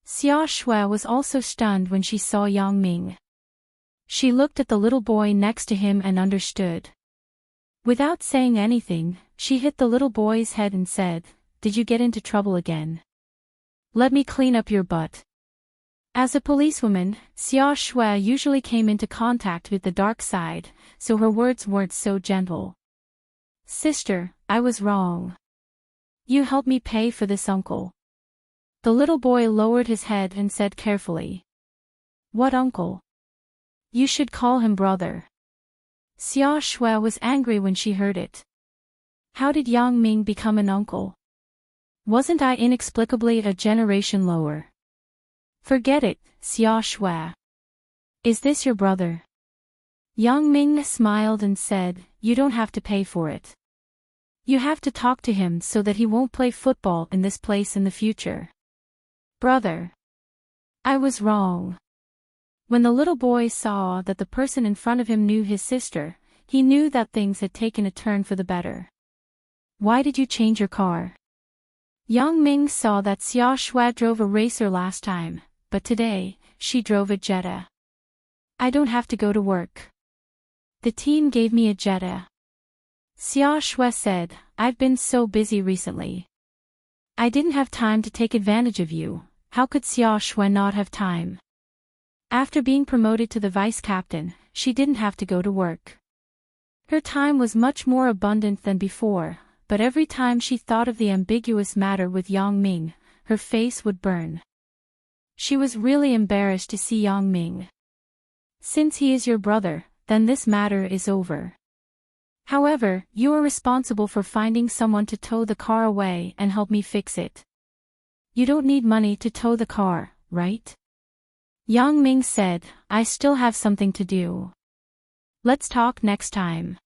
A: Xia Shui was also stunned when she saw Yang Ming. She looked at the little boy next to him and understood. Without saying anything, she hit the little boy's head and said, Did you get into trouble again? Let me clean up your butt. As a policewoman, Xia Shui usually came into contact with the dark side, so her words weren't so gentle. Sister, I was wrong. You help me pay for this, uncle. The little boy lowered his head and said carefully. What uncle? You should call him brother. Xia Shui was angry when she heard it. How did Yang Ming become an uncle? Wasn't I inexplicably a generation lower? Forget it, Xia Shui. Is this your brother? Yang Ming smiled and said, You don't have to pay for it. You have to talk to him so that he won't play football in this place in the future. Brother. I was wrong. When the little boy saw that the person in front of him knew his sister, he knew that things had taken a turn for the better. Why did you change your car? Yang Ming saw that Xia Shui drove a racer last time, but today, she drove a Jetta. I don't have to go to work. The team gave me a Jetta. Xia Shui said, I've been so busy recently. I didn't have time to take advantage of you. How could Xia Shui not have time? After being promoted to the vice captain, she didn't have to go to work. Her time was much more abundant than before, but every time she thought of the ambiguous matter with Yang Ming, her face would burn. She was really embarrassed to see Yang Ming. Since he is your brother, then this matter is over. However, you are responsible for finding someone to tow the car away and help me fix it. You don't need money to tow the car, right? Yang Ming said, I still have something to do. Let's talk next time.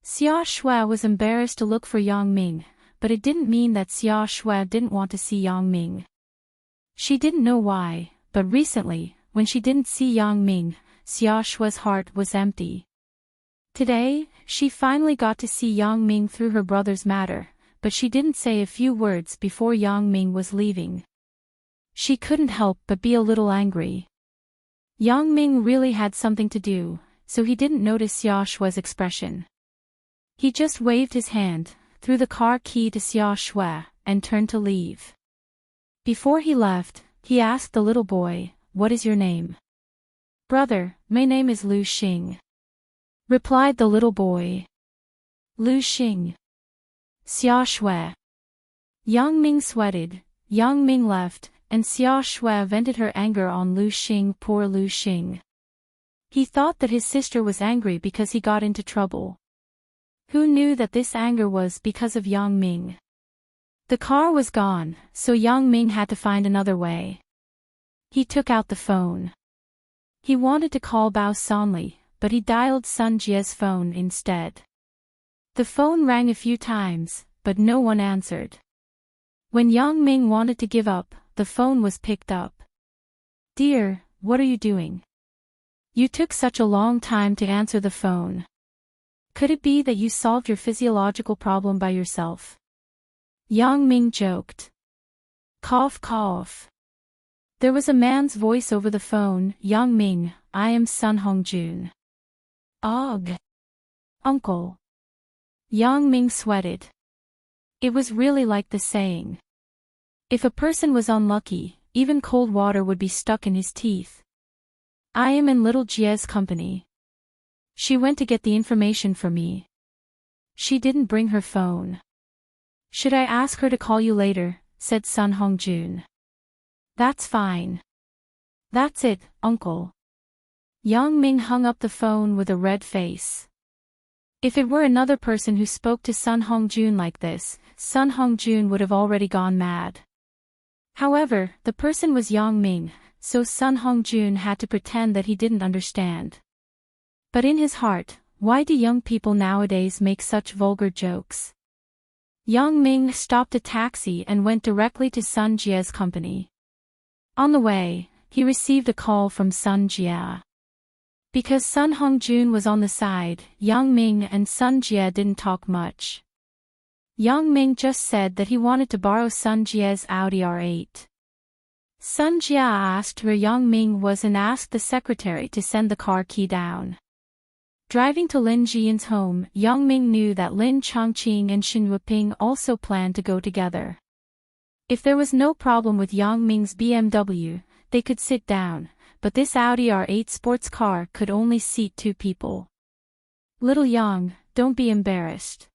A: Xia Shui was embarrassed to look for Yang Ming, but it didn't mean that Xia Shui didn't want to see Yang Ming. She didn't know why, but recently, when she didn't see Yang Ming, Xia Shui's heart was empty. Today, she finally got to see Yang Ming through her brother's matter, but she didn't say a few words before Yang Ming was leaving. She couldn't help but be a little angry. Yang Ming really had something to do, so he didn't notice Xia Shue's expression. He just waved his hand, threw the car key to Xia Shui, and turned to leave. Before he left, he asked the little boy, "What is your name?" "Brother, my name is Lu Xing," replied the little boy. "Lu Xing." Xia Shui. Yang Ming sweated. Yang Ming left, and Xia Shui vented her anger on Lu Xing. Poor Lu Xing. He thought that his sister was angry because he got into trouble. Who knew that this anger was because of Yang Ming? The car was gone, so Yang Ming had to find another way. He took out the phone. He wanted to call Bao Sanli, but he dialed Sun Jie's phone instead. The phone rang a few times, but no one answered. When Yang Ming wanted to give up, the phone was picked up. "Dear, what are you doing? You took such a long time to answer the phone. Could it be that you solved your physiological problem by yourself?" Yang Ming joked. Cough cough. There was a man's voice over the phone. "Yang Ming, I am Sun Hongjun." "Ugh. Uncle." Yang Ming sweated. It was really like the saying. If a person was unlucky, even cold water would be stuck in his teeth. "I am in little Jie's company. She went to get the information for me. She didn't bring her phone. Should I ask her to call you later?" said Sun Hongjun. "That's fine. That's it, uncle." Yang Ming hung up the phone with a red face. If it were another person who spoke to Sun Hongjun like this, Sun Hongjun would have already gone mad. However, the person was Yang Ming, so Sun Hongjun had to pretend that he didn't understand. But in his heart, why do young people nowadays make such vulgar jokes? Yang Ming stopped a taxi and went directly to Sun Jie's company. On the way, he received a call from Sun Jie. Because Sun Hongjun was on the side, Yang Ming and Sun Jie didn't talk much. Yang Ming just said that he wanted to borrow Sun Jie's Audi R8. Sun Jie asked where Yang Ming was and asked the secretary to send the car key down. Driving to Lin Jiyun's home, Yang Ming knew that Lin Chongqing and Xin Wuping also planned to go together. If there was no problem with Yang Ming's BMW, they could sit down, but this Audi R8 sports car could only seat 2 people. "Little Yang, don't be embarrassed.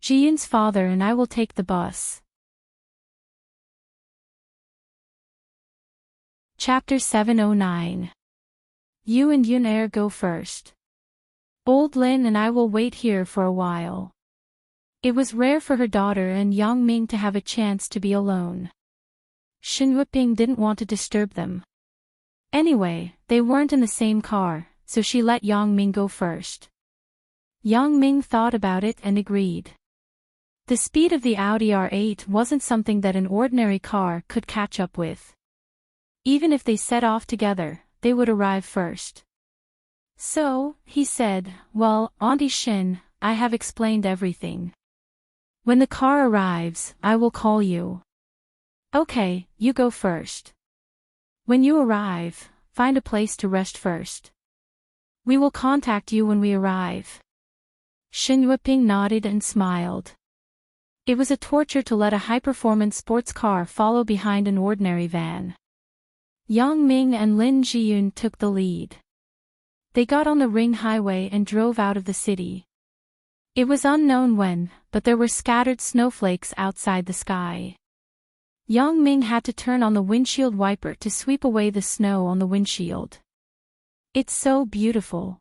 A: Jiyun's father and I will take the bus." Chapter 709. You and Yun go first. Old Lin and I will wait here for a while. It was rare for her daughter and Yang Ming to have a chance to be alone. Xin Wuping didn't want to disturb them. Anyway, they weren't in the same car, so she let Yang Ming go first. Yang Ming thought about it and agreed. The speed of the Audi R8 wasn't something that an ordinary car could catch up with. Even if they set off together, they would arrive first. So, he said, "Well, Auntie Xin, I have explained everything. When the car arrives, I will call you." "Okay, you go first. When you arrive, find a place to rest first. We will contact you when we arrive." Xin Wuping nodded and smiled. It was a torture to let a high-performance sports car follow behind an ordinary van. Yang Ming and Lin Jiyun took the lead. They got on the ring highway and drove out of the city. It was unknown when, but there were scattered snowflakes outside the sky. Yang Ming had to turn on the windshield wiper to sweep away the snow on the windshield. "It's so beautiful."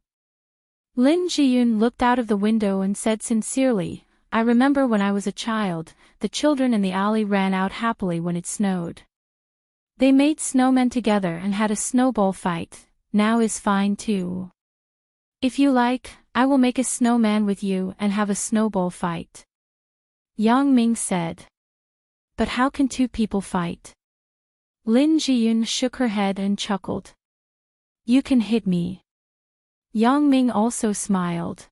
A: Lin Jiyun looked out of the window and said sincerely, "I remember when I was a child, the children in the alley ran out happily when it snowed. They made snowmen together and had a snowball fight. Now is fine too. If you like, I will make a snowman with you and have a snowball fight." Yang Ming said. "But how can 2 people fight?" Lin Jiyun shook her head and chuckled. "You can hit me." Yang Ming also smiled.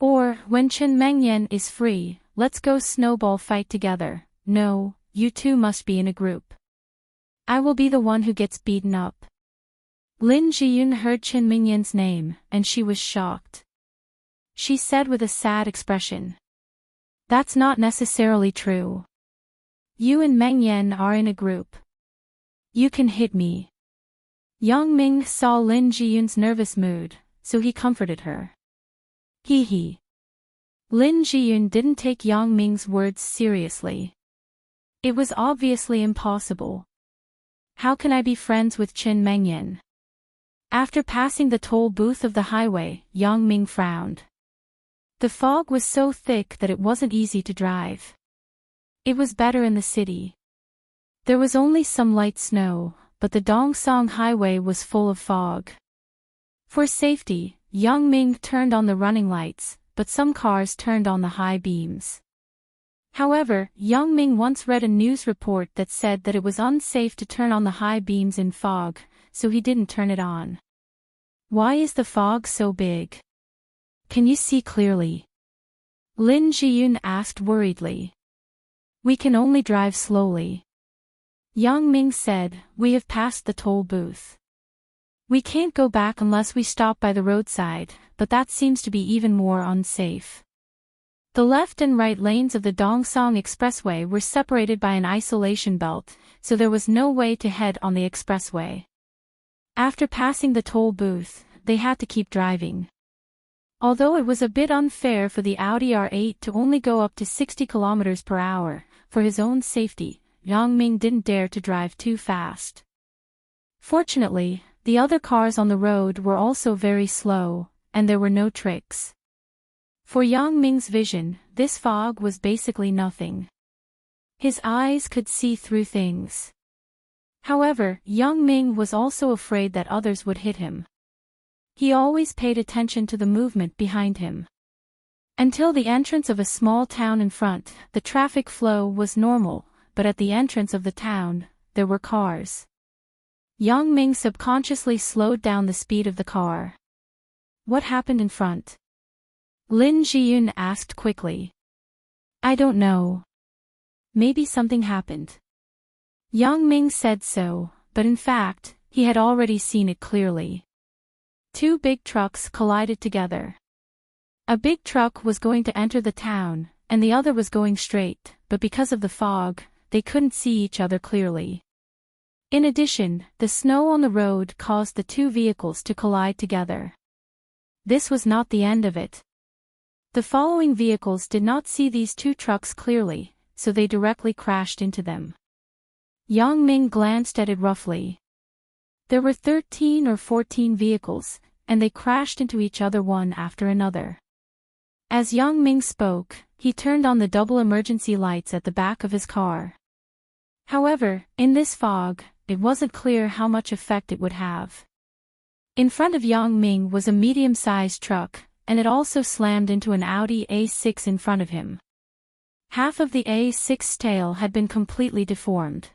A: "Or, when Chen Mengyan is free, let's go snowball fight together. No, you 2 must be in a group. I will be the one who gets beaten up." Lin Jiyun heard Chen Mingyan's name, and she was shocked. She said with a sad expression. That's not necessarily true. You and Meng Yan are in a group. You can hit me. Yang Ming saw Lin Jiyun's nervous mood, so he comforted her. Hee hee. Lin Jiyun didn't take Yang Ming's words seriously. It was obviously impossible. How can I be friends with Chen Mengyan? After passing the toll booth of the highway, Yang Ming frowned. The fog was so thick that it wasn't easy to drive. It was better in the city. There was only some light snow, but the Dongsong highway was full of fog. For safety, Yang Ming turned on the running lights, but some cars turned on the high beams. However, Yang Ming once read a news report that said that it was unsafe to turn on the high beams in fog, so he didn't turn it on. Why is the fog so big? Can you see clearly? Lin Jiyun asked worriedly. We can only drive slowly. Yang Ming said, we have passed the toll booth. We can't go back unless we stop by the roadside, but that seems to be even more unsafe. The left and right lanes of the Dongsong Expressway were separated by an isolation belt, so there was no way to head on the expressway. After passing the toll booth, they had to keep driving. Although it was a bit unfair for the Audi R8 to only go up to 60 km per hour, for his own safety, Yang Ming didn't dare to drive too fast. Fortunately, the other cars on the road were also very slow, and there were no tricks. For Yang Ming's vision, this fog was basically nothing. His eyes could see through things. However, Yang Ming was also afraid that others would hit him. He always paid attention to the movement behind him. Until the entrance of a small town in front, the traffic flow was normal, but at the entrance of the town, there were cars. Yang Ming subconsciously slowed down the speed of the car. What happened in front? Lin Jiyun asked quickly. I don't know. Maybe something happened. Yang Ming said so, but in fact, he had already seen it clearly. Two big trucks collided together. A big truck was going to enter the town, and the other was going straight, but because of the fog, they couldn't see each other clearly. In addition, the snow on the road caused the two vehicles to collide together. This was not the end of it. The following vehicles did not see these two trucks clearly, so they directly crashed into them. Yang Ming glanced at it roughly. There were 13 or 14 vehicles, and they crashed into each other one after another. As Yang Ming spoke, he turned on the double emergency lights at the back of his car. However, in this fog, it wasn't clear how much effect it would have. In front of Yang Ming was a medium-sized truck, and it also slammed into an Audi A6 in front of him. Half of the A6's tail had been completely deformed.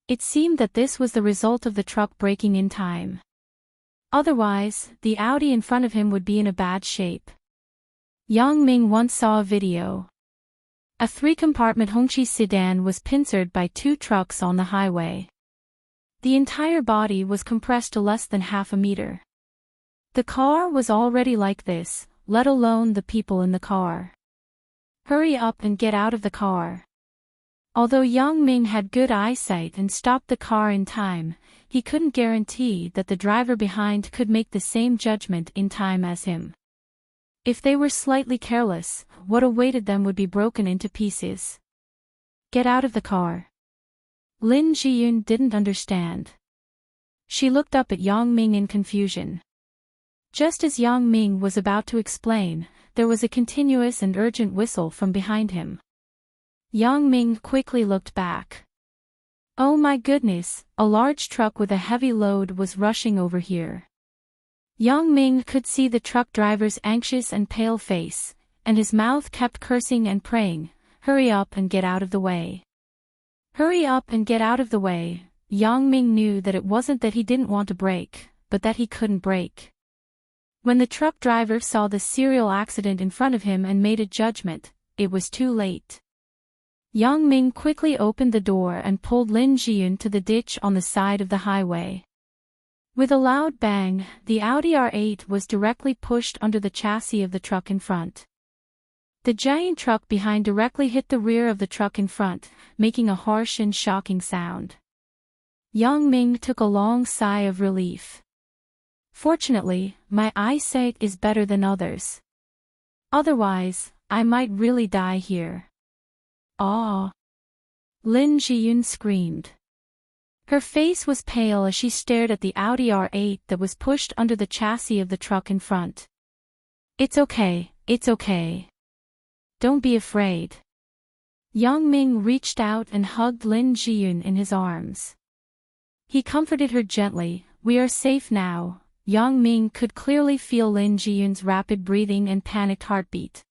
A: It seemed that this was the result of the truck braking in time. Otherwise, the Audi in front of him would be in a bad shape. Yang Ming once saw a video. A 3-compartment Hongqi sedan was pincered by two trucks on the highway. The entire body was compressed to less than half a meter. The car was already like this, let alone the people in the car. Hurry up and get out of the car. Although Yang Ming had good eyesight and stopped the car in time, he couldn't guarantee that the driver behind could make the same judgment in time as him. If they were slightly careless, what awaited them would be broken into pieces. Get out of the car. Lin Jiyun didn't understand. She looked up at Yang Ming in confusion. Just as Yang Ming was about to explain, there was a continuous and urgent whistle from behind him. Yang Ming quickly looked back. Oh my goodness, a large truck with a heavy load was rushing over here. Yang Ming could see the truck driver's anxious and pale face, and his mouth kept cursing and praying, hurry up and get out of the way. Hurry up and get out of the way. Yang Ming knew that it wasn't that he didn't want to brake, but that he couldn't brake. When the truck driver saw the serial accident in front of him and made a judgment, it was too late. Yang Ming quickly opened the door and pulled Lin Jiyun to the ditch on the side of the highway. With a loud bang, the Audi R8 was directly pushed under the chassis of the truck in front. The giant truck behind directly hit the rear of the truck in front, making a harsh and shocking sound. Yang Ming took a long sigh of relief. Fortunately, my eyesight is better than others. Otherwise, I might really die here. Ah! Lin Jiyun screamed. Her face was pale as she stared at the Audi R8 that was pushed under the chassis of the truck in front. It's okay, it's okay. Don't be afraid. Yang Ming reached out and hugged Lin Jiyun in his arms. He comforted her gently. We are safe now. Yang Ming could clearly feel Lin Jiyun's rapid breathing and panicked heartbeat.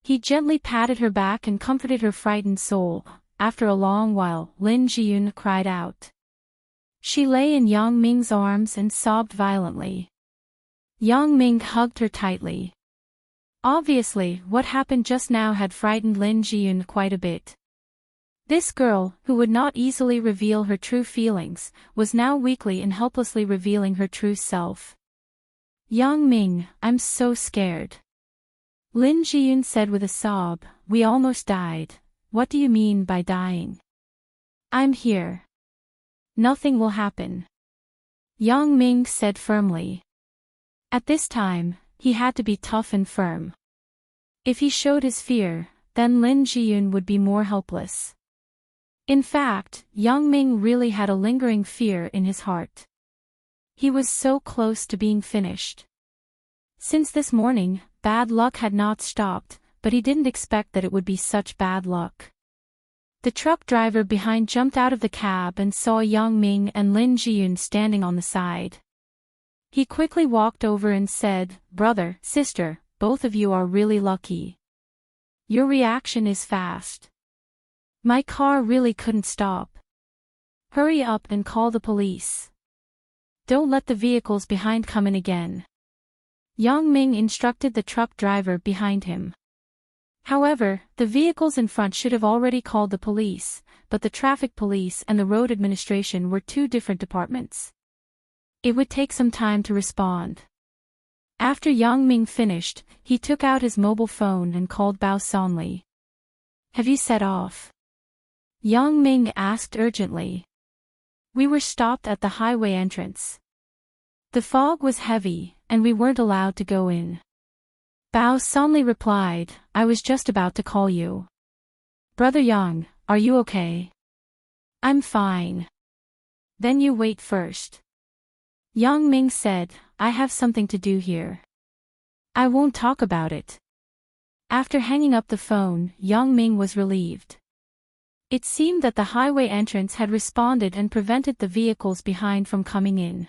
A: He gently patted her back and comforted her frightened soul. After a long while, Lin Jiyun cried out. She lay in Yang Ming's arms and sobbed violently. Yang Ming hugged her tightly. Obviously, what happened just now had frightened Lin Jiyun quite a bit. This girl, who would not easily reveal her true feelings, was now weakly and helplessly revealing her true self. Yang Ming, I'm so scared. Lin Jiyun said with a sob, we almost died. What do you mean by dying? I'm here. Nothing will happen. Yang Ming said firmly. At this time, he had to be tough and firm. If he showed his fear, then Lin Jiyun would be more helpless. In fact, Yang Ming really had a lingering fear in his heart. He was so close to being finished. Since this morning, bad luck had not stopped, but he didn't expect that it would be such bad luck. The truck driver behind jumped out of the cab and saw Yang Ming and Lin Jiyun standing on the side. He quickly walked over and said, brother, sister, both of you are really lucky. Your reaction is fast. My car really couldn't stop. Hurry up and call the police. Don't let the vehicles behind come in again. Yang Ming instructed the truck driver behind him. However, the vehicles in front should have already called the police, but the traffic police and the road administration were two different departments. It would take some time to respond. After Yang Ming finished, he took out his mobile phone and called Bao Sonli. Have you set off? Yang Ming asked urgently. We were stopped at the highway entrance. The fog was heavy, and we weren't allowed to go in. Bao Sonli replied, I was just about to call you. Brother Yang, are you okay? I'm fine. Then you wait first. Yang Ming said, I have something to do here. I won't talk about it. After hanging up the phone, Yang Ming was relieved. It seemed that the highway entrance had responded and prevented the vehicles behind from coming in.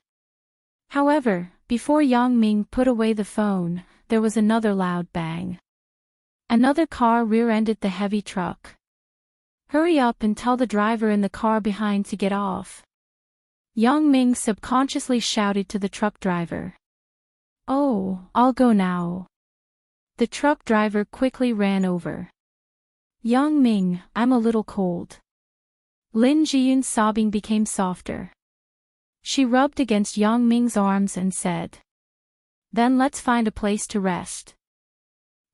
A: However, before Yang Ming put away the phone, there was another loud bang. Another car rear-ended the heavy truck. Hurry up and tell the driver in the car behind to get off. Yang Ming subconsciously shouted to the truck driver. Oh, I'll go now. The truck driver quickly ran over. Yang Ming, I'm a little cold. Lin Jiyun's sobbing became softer. She rubbed against Yang Ming's arms and said. Then let's find a place to rest.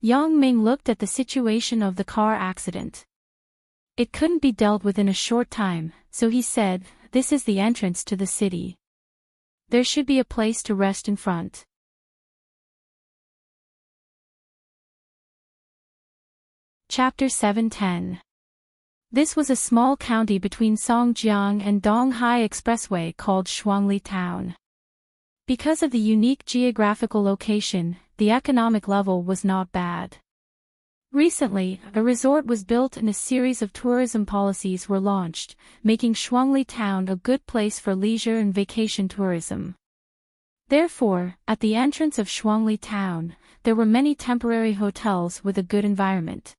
A: Yang Ming looked at the situation of the car accident. It couldn't be dealt with in a short time, so he said, this is the entrance to the city. There should be a place to rest in front. Chapter 710. This was a small county between Songjiang and Donghai Expressway called Shuangli Town. Because of the unique geographical location, the economic level was not bad. Recently, a resort was built and a series of tourism policies were launched, making Shuangli Town a good place for leisure and vacation tourism. Therefore, at the entrance of Shuangli Town, there were many temporary hotels with a good environment.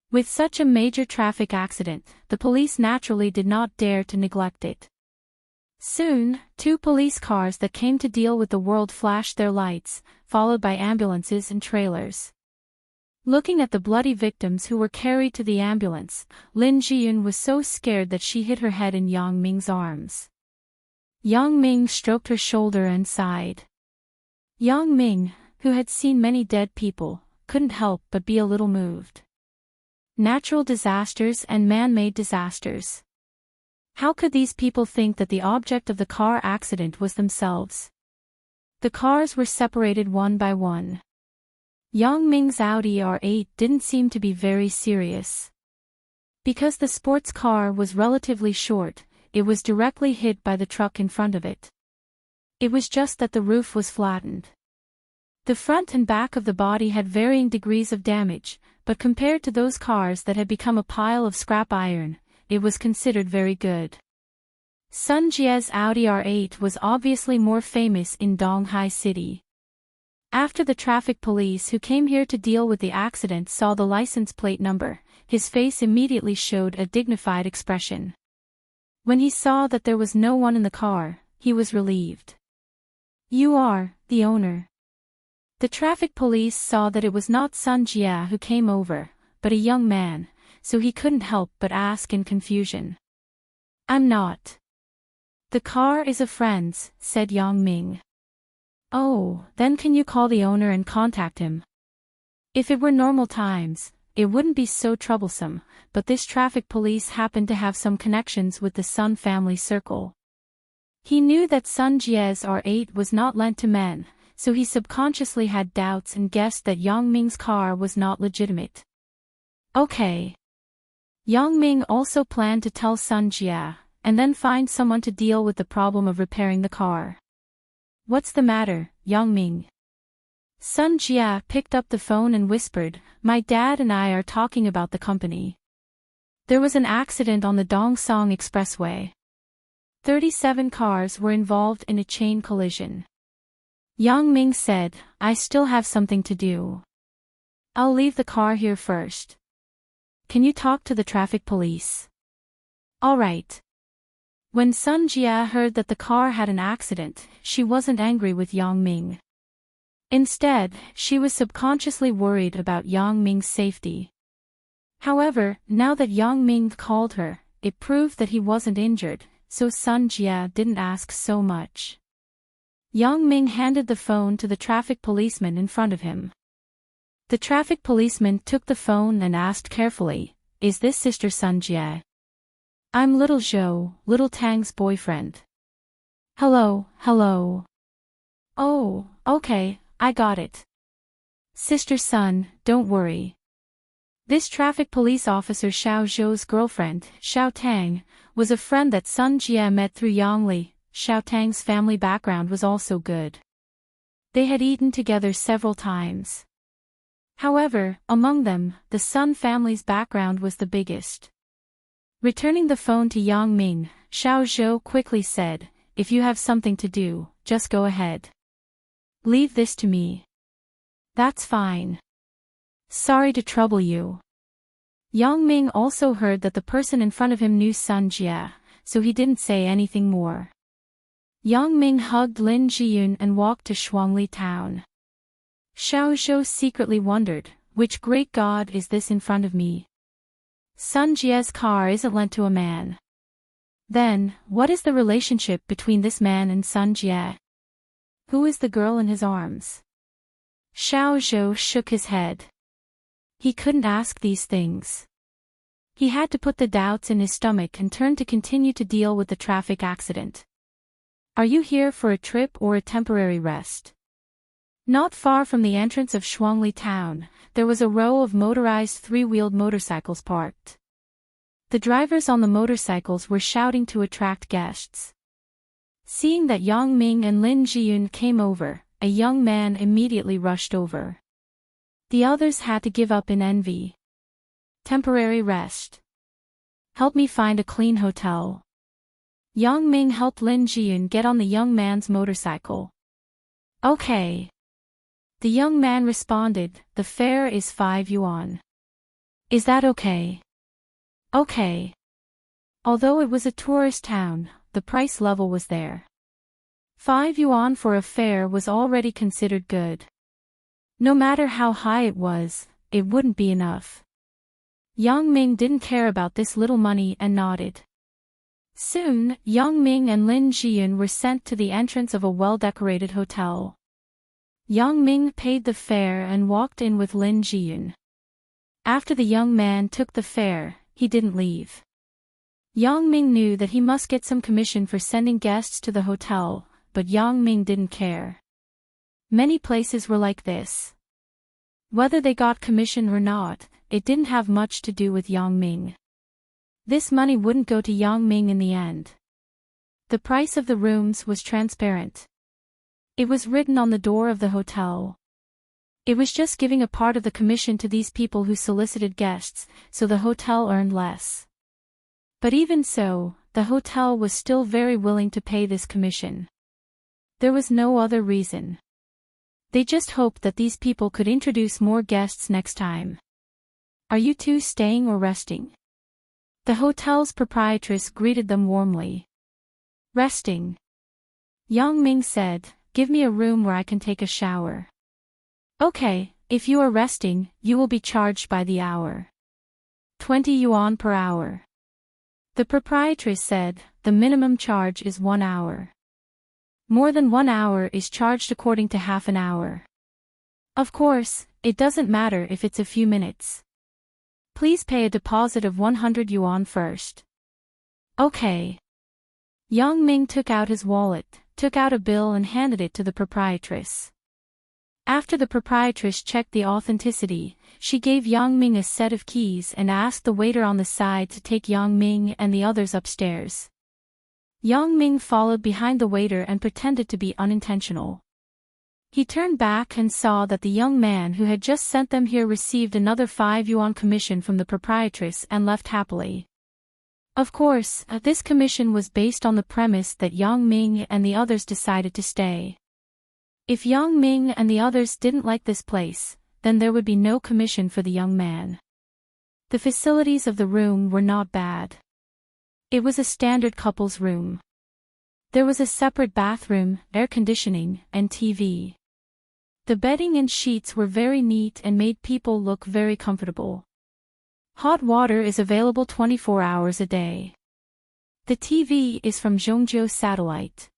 A: With such a major traffic accident, the police naturally did not dare to neglect it. Soon, 2 police cars that came to deal with the world flashed their lights, followed by ambulances and trailers. Looking at the bloody victims who were carried to the ambulance, Lin Jiyun was so scared that she hid her head in Yang Ming's arms. Yang Ming stroked her shoulder and sighed. Yang Ming, who had seen many dead people, couldn't help but be a little moved. Natural disasters and man-made disasters. How could these people think that the object of the car accident was themselves? The cars were separated one by one. Yang Ming's Audi R8 didn't seem to be very serious. Because the sports car was relatively short, it was directly hit by the truck in front of it. It was just that the roof was flattened. The front and back of the body had varying degrees of damage, but compared to those cars that had become a pile of scrap iron, it was considered very good. Sun Jie's Audi R8 was obviously more famous in Donghai City. After the traffic police who came here to deal with the accident saw the license plate number, his face immediately showed a dignified expression. When he saw that there was no one in the car, he was relieved. "You are the owner." The traffic police saw that it was not Sun Jie who came over, but a young man, so he couldn't help but ask in confusion. "I'm not." "The car is a friend's," said Yang Ming. "Oh, then can you call the owner and contact him?" If it were normal times, it wouldn't be so troublesome, but this traffic police happened to have some connections with the Sun family circle. He knew that Sun Jie's R8 was not lent to men, so he subconsciously had doubts and guessed that Yang Ming's car was not legitimate. Okay. Yang Ming also planned to tell Sun Jie, and then find someone to deal with the problem of repairing the car. "What's the matter, Yang Ming?" Sun Jie picked up the phone and whispered, "My dad and I are talking about the company. There was an accident on the Dongsong Expressway. 37 cars were involved in a chain collision." Yang Ming said, "I still have something to do. I'll leave the car here first. Can you talk to the traffic police?" "All right." When Sun Jie heard that the car had an accident, she wasn't angry with Yang Ming. Instead, she was subconsciously worried about Yang Ming's safety. However, now that Yang Ming called her, it proved that he wasn't injured, so Sun Jie didn't ask so much. Yang Ming handed the phone to the traffic policeman in front of him. The traffic policeman took the phone and asked carefully, "Is this Sister Sun Jie?" "I'm Little Zhou, Little Tang's boyfriend." "Hello, hello." "Oh, okay, I got it. Sister Sun, don't worry." This traffic police officer Xiao Zhou's girlfriend, Xiao Tang, was a friend that Sun Jie met through Yang Li. Xiao Tang's family background was also good. They had eaten together several times. However, among them, the Sun family's background was the biggest. Returning the phone to Yang Ming, Xiao Zhou quickly said, "If you have something to do, just go ahead. Leave this to me." "That's fine. Sorry to trouble you." Yang Ming also heard that the person in front of him knew Sun Jie, so he didn't say anything more. Yang Ming hugged Lin Jiyun and walked to Shuangli town. Xiao Zhou secretly wondered, which great god is this in front of me? Sun Jie's car isn't lent to a man. Then, what is the relationship between this man and Sun Jie? Who is the girl in his arms? Xiao Zhou shook his head. He couldn't ask these things. He had to put the doubts in his stomach and turn to continue to deal with the traffic accident. "Are you here for a trip or a temporary rest?" Not far from the entrance of Shuangli town, there was a row of motorized three-wheeled motorcycles parked. The drivers on the motorcycles were shouting to attract guests. Seeing that Yang Ming and Lin Jiyun came over, a young man immediately rushed over. The others had to give up in envy. "Temporary rest. Help me find a clean hotel." Yang Ming helped Lin Jiyun get on the young man's motorcycle. "Okay." The young man responded, "The fare is 5 yuan. Is that okay?" "Okay." Although it was a tourist town, the price level was there. 5 yuan for a fare was already considered good. No matter how high it was, it wouldn't be enough. Yang Ming didn't care about this little money and nodded. Soon, Yang Ming and Lin Jiyun were sent to the entrance of a well-decorated hotel. Yang Ming paid the fare and walked in with Lin Jiyun. After the young man took the fare, he didn't leave. Yang Ming knew that he must get some commission for sending guests to the hotel, but Yang Ming didn't care. Many places were like this. Whether they got commission or not, it didn't have much to do with Yang Ming. This money wouldn't go to Yang Ming in the end. The price of the rooms was transparent. It was written on the door of the hotel. It was just giving a part of the commission to these people who solicited guests, so the hotel earned less. But even so, the hotel was still very willing to pay this commission. There was no other reason. They just hoped that these people could introduce more guests next time. Are you two staying or resting? The hotel's proprietress greeted them warmly. Resting. Yang Ming said, give me a room where I can take a shower. Okay, if you are resting, you will be charged by the hour. 20 yuan per hour. The proprietress said, the minimum charge is 1 hour. More than 1 hour is charged according to half an hour. Of course, it doesn't matter if it's a few minutes. Please pay a deposit of 100 yuan first. Okay. Yang Ming took out his wallet, took out a bill and handed it to the proprietress. After the proprietress checked the authenticity, she gave Yang Ming a set of keys and asked the waiter on the side to take Yang Ming and the others upstairs. Yang Ming followed behind the waiter and pretended to be unintentional. He turned back and saw that the young man who had just sent them here received another 5 yuan commission from the proprietress and left happily. Of course, this commission was based on the premise that Yang Ming and the others decided to stay. If Yang Ming and the others didn't like this place, then there would be no commission for the young man. The facilities of the room were not bad. It was a standard couple's room. There was a separate bathroom, air conditioning, and TV. The bedding and sheets were very neat and made people look very comfortable. Hot water is available 24 hours a day. The TV is from Zhongzhou Satellite.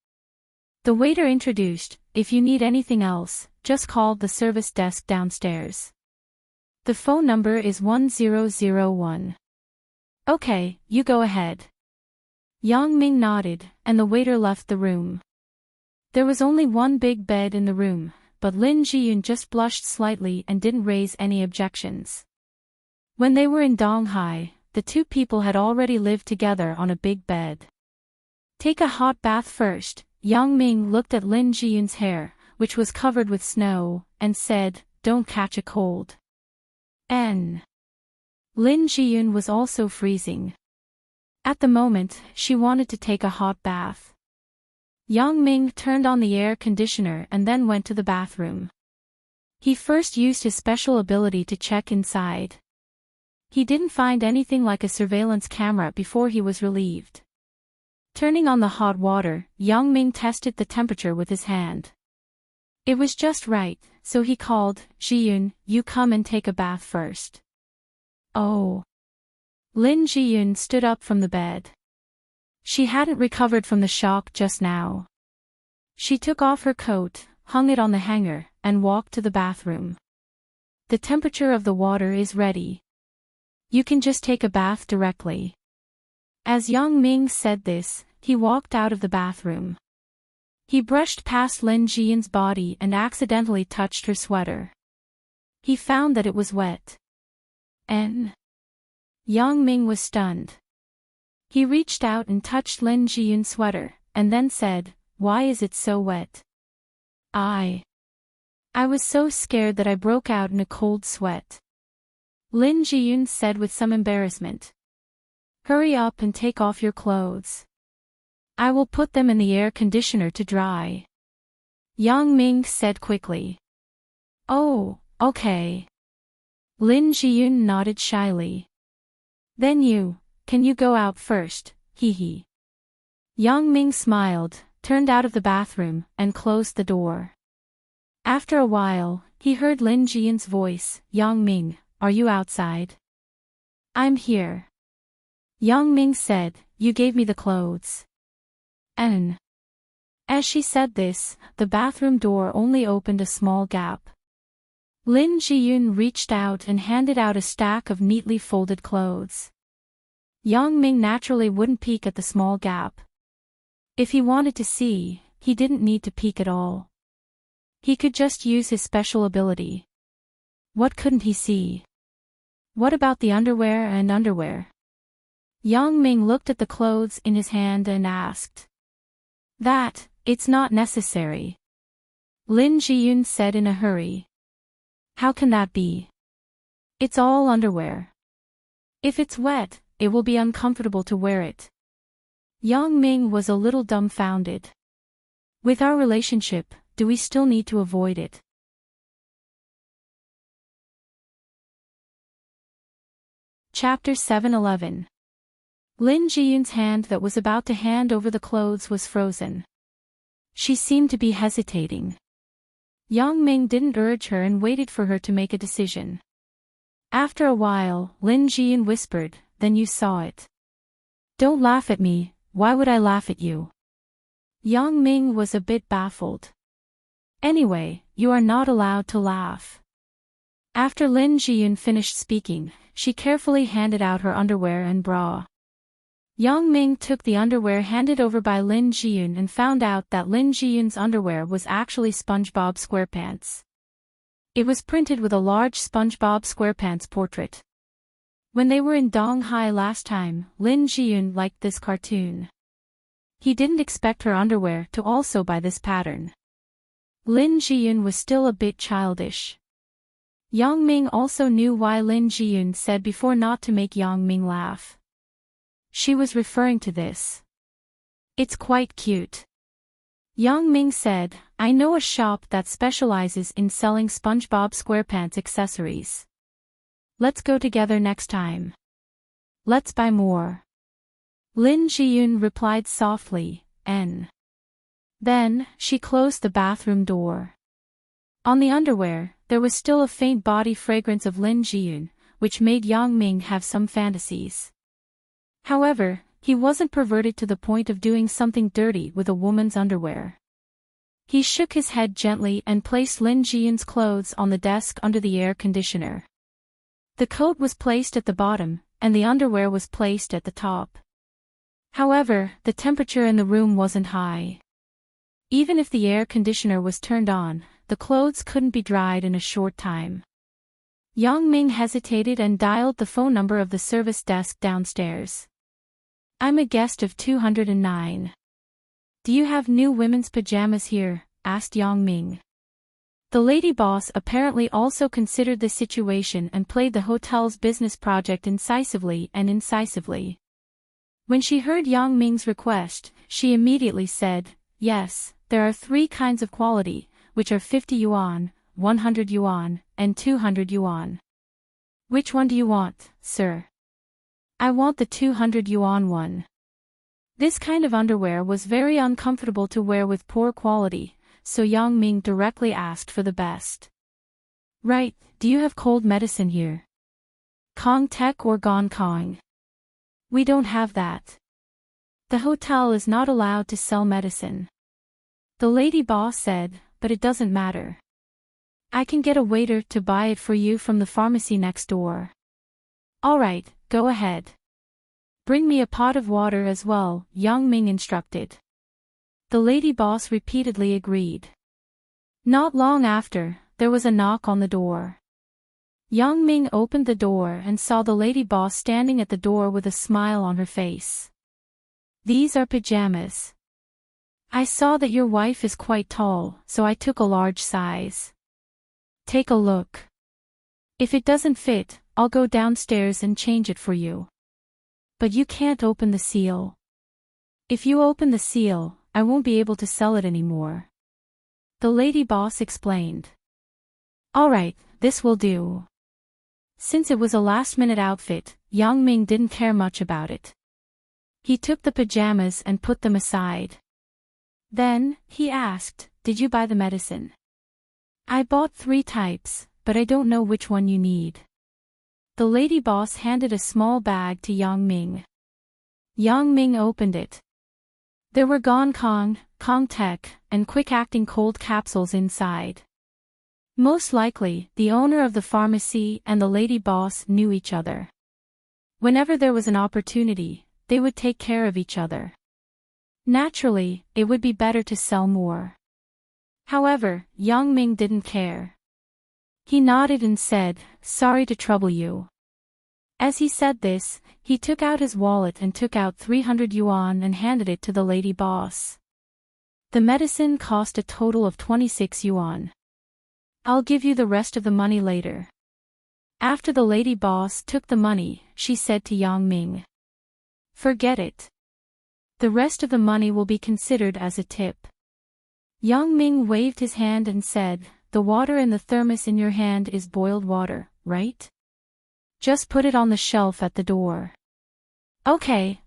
A: The waiter introduced, if you need anything else, just call the service desk downstairs. The phone number is 1001. Okay, you go ahead. Yang Ming nodded, and the waiter left the room. There was only one big bed in the room, but Lin Jiyun just blushed slightly and didn't raise any objections. When they were in Donghai, the two people had already lived together on a big bed. Take a hot bath first. Yang Ming looked at Lin Jiyun's hair, which was covered with snow, and said, don't catch a cold. Lin Jiyun was also freezing. At the moment, she wanted to take a hot bath. Yang Ming turned on the air conditioner and then went to the bathroom. He first used his special ability to check inside. He didn't find anything like a surveillance camera before he was relieved. Turning on the hot water, Yang Ming tested the temperature with his hand. It was just right, so he called, Jiyun, you come and take a bath first. Oh. Lin Jiyun stood up from the bed. She hadn't recovered from the shock just now. She took off her coat, hung it on the hanger, and walked to the bathroom. The temperature of the water is ready. You can just take a bath directly. As Yang Ming said this, he walked out of the bathroom. He brushed past Lin Jiyun's body and accidentally touched her sweater. He found that it was wet. Yang Ming was stunned. He reached out and touched Lin Jiyun's sweater, and then said, why is it so wet? I was so scared that I broke out in a cold sweat. Lin Jiyun said with some embarrassment. Hurry up and take off your clothes. I will put them in the air conditioner to dry. Yang Ming said quickly. Oh, okay. Lin Jiyun nodded shyly. Then can you go out first, hee. Yang Ming smiled, turned out of the bathroom, and closed the door. After a while, he heard Lin Jiyun's voice, Yang Ming, are you outside? I'm here. Yang Ming said, you gave me the clothes. And as she said this, the bathroom door only opened a small gap. Lin Jiyun reached out and handed out a stack of neatly folded clothes. Yang Ming naturally wouldn't peek at the small gap. If he wanted to see, he didn't need to peek at all. He could just use his special ability. What couldn't he see? What about the underwear and underwear? Yang Ming looked at the clothes in his hand and asked. That, it's not necessary. Lin Jiyun said in a hurry. How can that be? It's all underwear. If it's wet, it will be uncomfortable to wear it. Yang Ming was a little dumbfounded. With our relationship, do we still need to avoid it? Chapter 7:11. Lin Jiyun's hand that was about to hand over the clothes was frozen. She seemed to be hesitating. Yang Ming didn't urge her and waited for her to make a decision. After a while, Lin Jiyun whispered, "Then you saw it." "Don't laugh at me, why would I laugh at you?" Yang Ming was a bit baffled. "Anyway, you are not allowed to laugh." After Lin Jiyun finished speaking, she carefully handed out her underwear and bra. Yang Ming took the underwear handed over by Lin Jiyun and found out that Lin Jiyun's underwear was actually SpongeBob SquarePants. It was printed with a large SpongeBob SquarePants portrait. When they were in Donghai last time, Lin Jiyun liked this cartoon. He didn't expect her underwear to also buy this pattern. Lin Jiyun was still a bit childish. Yang Ming also knew why Lin Jiyun said before not to make Yang Ming laugh. She was referring to this. It's quite cute. Yang Ming said, I know a shop that specializes in selling SpongeBob SquarePants accessories. Let's go together next time. Let's buy more. Lin Jiyun replied softly, N. Then, she closed the bathroom door. On the underwear, there was still a faint body fragrance of Lin Jiyun, which made Yang Ming have some fantasies. However, he wasn't perverted to the point of doing something dirty with a woman's underwear. He shook his head gently and placed Lin Jiyun's clothes on the desk under the air conditioner. The coat was placed at the bottom, and the underwear was placed at the top. However, the temperature in the room wasn't high. Even if the air conditioner was turned on, the clothes couldn't be dried in a short time. Yang Ming hesitated and dialed the phone number of the service desk downstairs. I'm a guest of 209. Do you have new women's pajamas here? Asked Yang Ming. The lady boss apparently also considered the situation and played the hotel's business project incisively. When she heard Yang Ming's request, she immediately said, Yes, there are 3 kinds of quality, which are 50 yuan, 100 yuan, and 200 yuan. Which one do you want, sir? I want the 200 yuan one. This kind of underwear was very uncomfortable to wear with poor quality, so Yang Ming directly asked for the best. Right, do you have cold medicine here? Kong Tek or Gong Kong? We don't have that. The hotel is not allowed to sell medicine. The lady boss said, but it doesn't matter. I can get a waiter to buy it for you from the pharmacy next door. Alright, go ahead. Bring me a pot of water as well, Yang Ming instructed. The lady boss repeatedly agreed. Not long after, there was a knock on the door. Yang Ming opened the door and saw the lady boss standing at the door with a smile on her face. These are pajamas. I saw that your wife is quite tall, so I took a large size. Take a look. If it doesn't fit, I'll go downstairs and change it for you. But you can't open the seal. If you open the seal, I won't be able to sell it anymore. The lady boss explained. Alright, this will do. Since it was a last-minute outfit, Yang Ming didn't care much about it. He took the pajamas and put them aside. Then, he asked, Did you buy the medicine? I bought 3 types, but I don't know which one you need. The lady boss handed a small bag to Yang Ming. Yang Ming opened it. There were Gong Kong, Kong Tech, and quick-acting cold capsules inside. Most likely, the owner of the pharmacy and the lady boss knew each other. Whenever there was an opportunity, they would take care of each other. Naturally, it would be better to sell more. However, Yang Ming didn't care. He nodded and said, "Sorry to trouble you." As he said this, he took out his wallet and took out 300 yuan and handed it to the lady boss. The medicine cost a total of 26 yuan. "I'll give you the rest of the money later." After the lady boss took the money, she said to Yang Ming, "Forget it. The rest of the money will be considered as a tip." Yang Ming waved his hand and said, "The water in the thermos in your hand is boiled water, right? Just put it on the shelf at the door." Okay.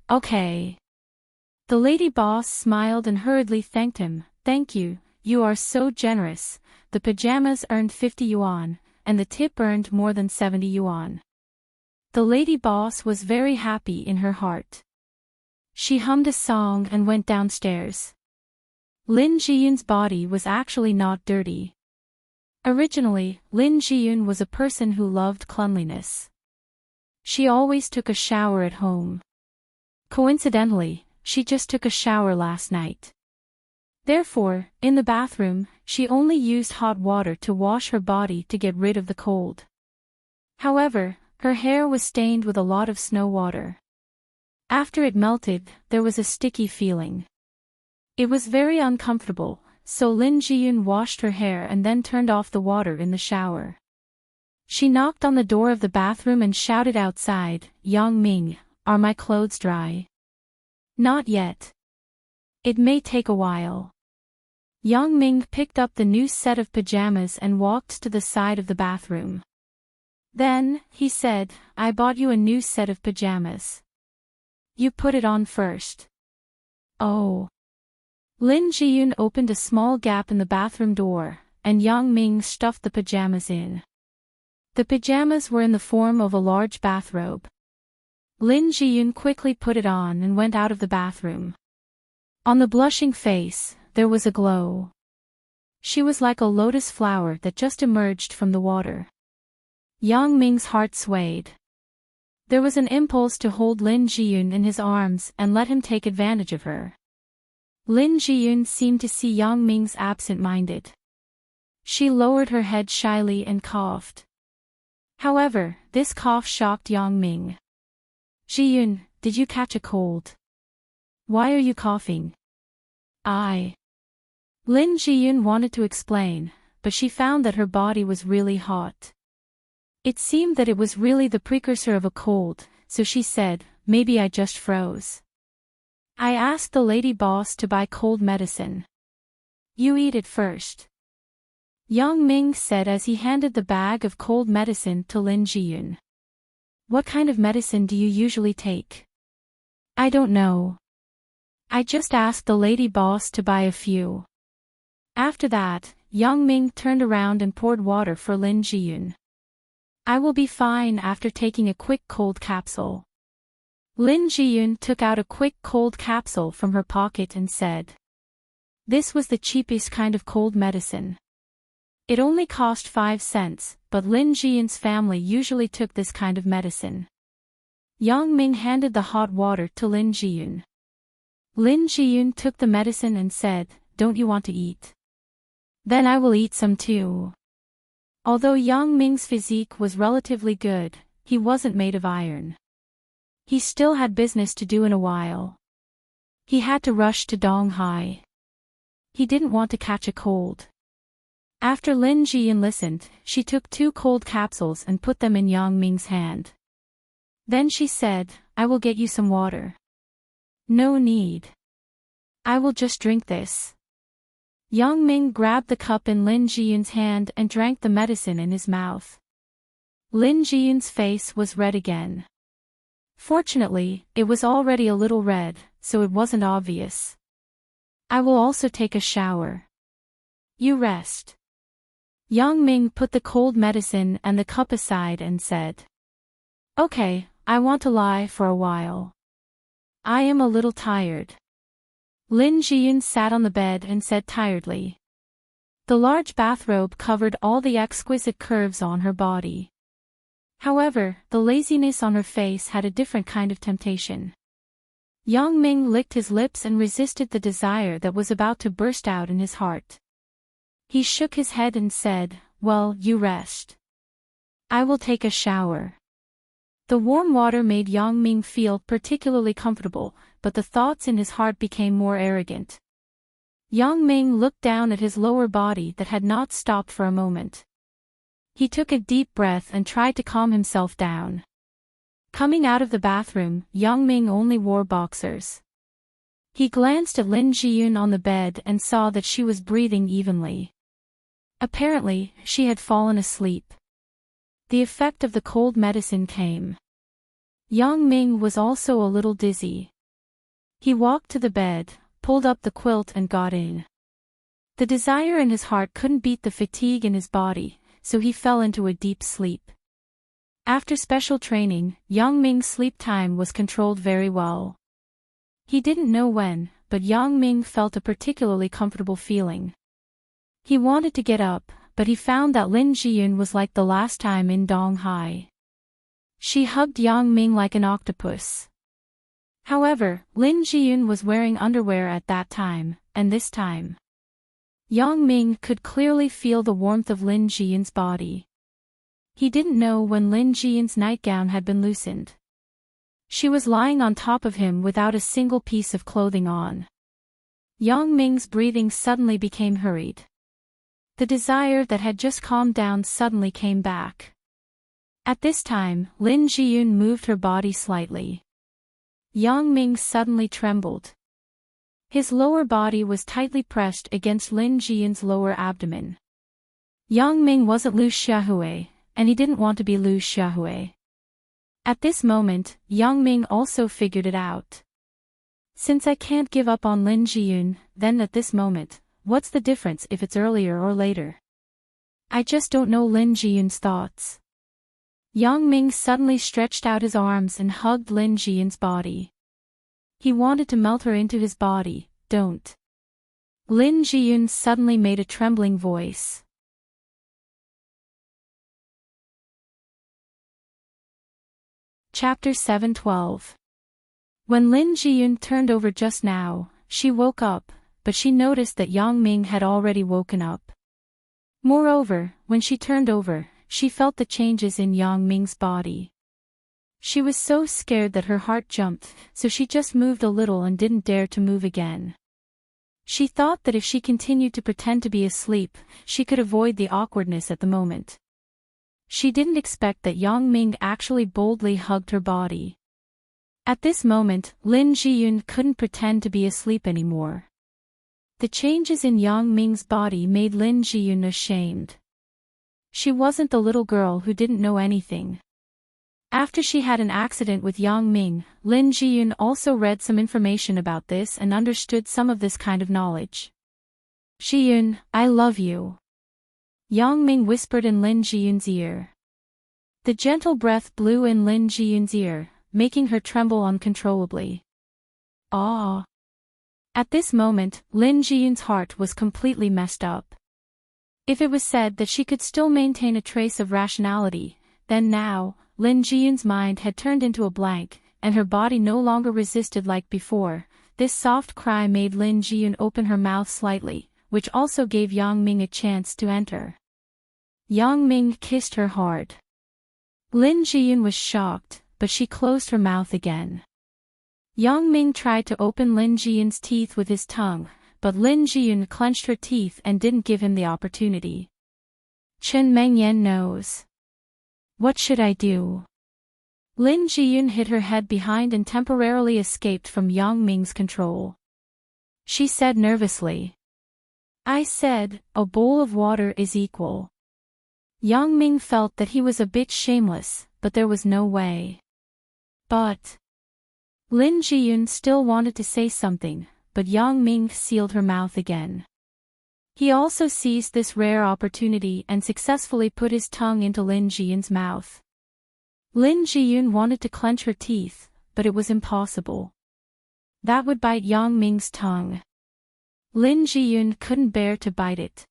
A: The lady boss smiled and hurriedly thanked him. "Thank you, you are so generous." The pajamas earned 50 yuan, and the tip earned more than 70 yuan. The lady boss was very happy in her heart. She hummed a song and went downstairs. Lin Jiyun's body was actually not dirty. Originally, Lin Jiyun was a person who loved cleanliness. She always took a shower at home. Coincidentally, she just took a shower last night. Therefore, in the bathroom, she only used hot water to wash her body to get rid of the cold. However, her hair was stained with a lot of snow water. After it melted, there was a sticky feeling. It was very uncomfortable, so Lin Jiyun washed her hair and then turned off the water in the shower. She knocked on the door of the bathroom and shouted outside, "Yang Ming, are my clothes dry?" "Not yet. It may take a while." Yang Ming picked up the new set of pajamas and walked to the side of the bathroom. Then, he said, "I bought you a new set of pajamas. You put it on first." "Oh." Lin Jiyun opened a small gap in the bathroom door, and Yang Ming stuffed the pajamas in. The pajamas were in the form of a large bathrobe. Lin Jiyun quickly put it on and went out of the bathroom. On the blushing face, there was a glow. She was like a lotus flower that just emerged from the water. Yang Ming's heart swayed. There was an impulse to hold Lin Jiyun in his arms and let him take advantage of her. Lin Jiyun seemed to see Yang Ming's absent-minded. She lowered her head shyly and coughed. However, this cough shocked Yang Ming. "Jiyun, did you catch a cold? Why are you coughing?" Lin Jiyun wanted to explain, but she found that her body was really hot. It seemed that it was really the precursor of a cold, so she said, "Maybe I just froze. I asked the lady boss to buy cold medicine. You eat it first." Yang Ming said as he handed the bag of cold medicine to Lin Jiyun. "What kind of medicine do you usually take?" "I don't know. I just asked the lady boss to buy a few." After that, Yang Ming turned around and poured water for Lin Jiyun. "I will be fine after taking a quick cold capsule." Lin Jiyun took out a quick cold capsule from her pocket and said. This was the cheapest kind of cold medicine. It only cost 5 cents, but Lin Jiyun's family usually took this kind of medicine. Yang Ming handed the hot water to Lin Jiyun. Lin Jiyun took the medicine and said, "Don't you want to eat? Then I will eat some too." Although Yang Ming's physique was relatively good, he wasn't made of iron. He still had business to do in a while. He had to rush to Donghai. He didn't want to catch a cold. After Lin Jiyun listened, she took 2 cold capsules and put them in Yang Ming's hand. Then she said, "I will get you some water." "No need. I will just drink this." Yang Ming grabbed the cup in Lin Jiyun's hand and drank the medicine in his mouth. Lin Jiyun's face was red again. Fortunately, it was already a little red, so it wasn't obvious. "I will also take a shower. You rest." Yang Ming put the cold medicine and the cup aside and said, "Okay, I want to lie for a while." I am a little tired. Lin Jiyun sat on the bed and said tiredly. The large bathrobe covered all the exquisite curves on her body. However, the laziness on her face had a different kind of temptation. Yang Ming licked his lips and resisted the desire that was about to burst out in his heart. He shook his head and said, "Well, you rest. I will take a shower." The warm water made Yang Ming feel particularly comfortable, but the thoughts in his heart became more arrogant. Yang Ming looked down at his lower body that had not stopped for a moment. He took a deep breath and tried to calm himself down. Coming out of the bathroom, Yang Ming only wore boxers. He glanced at Lin Jiyun on the bed and saw that she was breathing evenly. Apparently, she had fallen asleep. The effect of the cold medicine came. Yang Ming was also a little dizzy. He walked to the bed, pulled up the quilt and got in. The desire in his heart couldn't beat the fatigue in his body, so he fell into a deep sleep. After special training, Yang Ming's sleep time was controlled very well. He didn't know when, but Yang Ming felt a particularly comfortable feeling. He wanted to get up, but he found that Lin Jiyun was like the last time in Donghai. She hugged Yang Ming like an octopus. However, Lin Jiyun was wearing underwear at that time, and this time, Yang Ming could clearly feel the warmth of Lin Jiyun's body. He didn't know when Lin Jiyun's nightgown had been loosened. She was lying on top of him without a single piece of clothing on. Yang Ming's breathing suddenly became hurried. The desire that had just calmed down suddenly came back. At this time, Lin Jiyun moved her body slightly. Yang Ming suddenly trembled. His lower body was tightly pressed against Lin Jiyun's lower abdomen. Yang Ming wasn't Lu Xiaohui, and he didn't want to be Lu Xiaohui. At this moment, Yang Ming also figured it out. Since I can't give up on Lin Jiyun, then at this moment, what's the difference if it's earlier or later? I just don't know Lin Jiyun's thoughts. Yang Ming suddenly stretched out his arms and hugged Lin Jiyun's body. He wanted to melt her into his body. Don't. Lin Jiyun suddenly made a trembling voice. Chapter 7:12. When Lin Jiyun turned over just now, she woke up, but she noticed that Yang Ming had already woken up. Moreover, when she turned over, she felt the changes in Yang Ming's body. She was so scared that her heart jumped, so she just moved a little and didn't dare to move again. She thought that if she continued to pretend to be asleep, she could avoid the awkwardness at the moment. She didn't expect that Yang Ming actually boldly hugged her body. At this moment, Lin Jiyun couldn't pretend to be asleep anymore. The changes in Yang Ming's body made Lin Jiyun ashamed. She wasn't the little girl who didn't know anything. After she had an accident with Yang Ming, Lin Jiyun also read some information about this and understood some of this kind of knowledge. Jiyun, I love you. Yang Ming whispered in Lin Jiyun's ear. The gentle breath blew in Lin Jiyun's ear, making her tremble uncontrollably. Ah! At this moment, Lin Jiyun's heart was completely messed up. If it was said that she could still maintain a trace of rationality, then now, Lin Jiyun's mind had turned into a blank, and her body no longer resisted like before. This soft cry made Lin Jiyun open her mouth slightly, which also gave Yang Ming a chance to enter. Yang Ming kissed her hard. Lin Jiyun was shocked, but she closed her mouth again. Yang Ming tried to open Lin Jiyun's teeth with his tongue, but Lin Jiyun clenched her teeth and didn't give him the opportunity. Chen Mengyan knows. What should I do? Lin Jiyun hid her head behind and temporarily escaped from Yang Ming's control. She said nervously. I said, a bowl of water is equal. Yang Ming felt that he was a bit shameless, but there was no way. But Lin Jiyun still wanted to say something, but Yang Ming sealed her mouth again. He also seized this rare opportunity and successfully put his tongue into Lin Jiyun's mouth. Lin Jiyun wanted to clench her teeth, but it was impossible. That would bite Yang Ming's tongue. Lin Jiyun couldn't bear to bite it.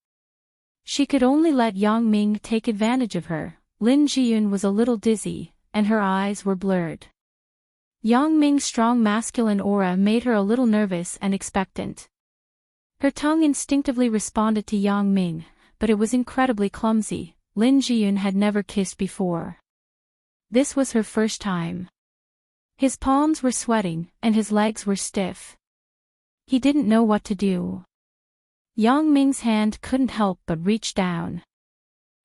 A: She could only let Yang Ming take advantage of her. Lin Jiyun was a little dizzy, and her eyes were blurred. Yang Ming's strong masculine aura made her a little nervous and expectant. Her tongue instinctively responded to Yang Ming, but it was incredibly clumsy. Lin Jiyun had never kissed before. This was her first time. His palms were sweating, and his legs were stiff. He didn't know what to do. Yang Ming's hand couldn't help but reach down.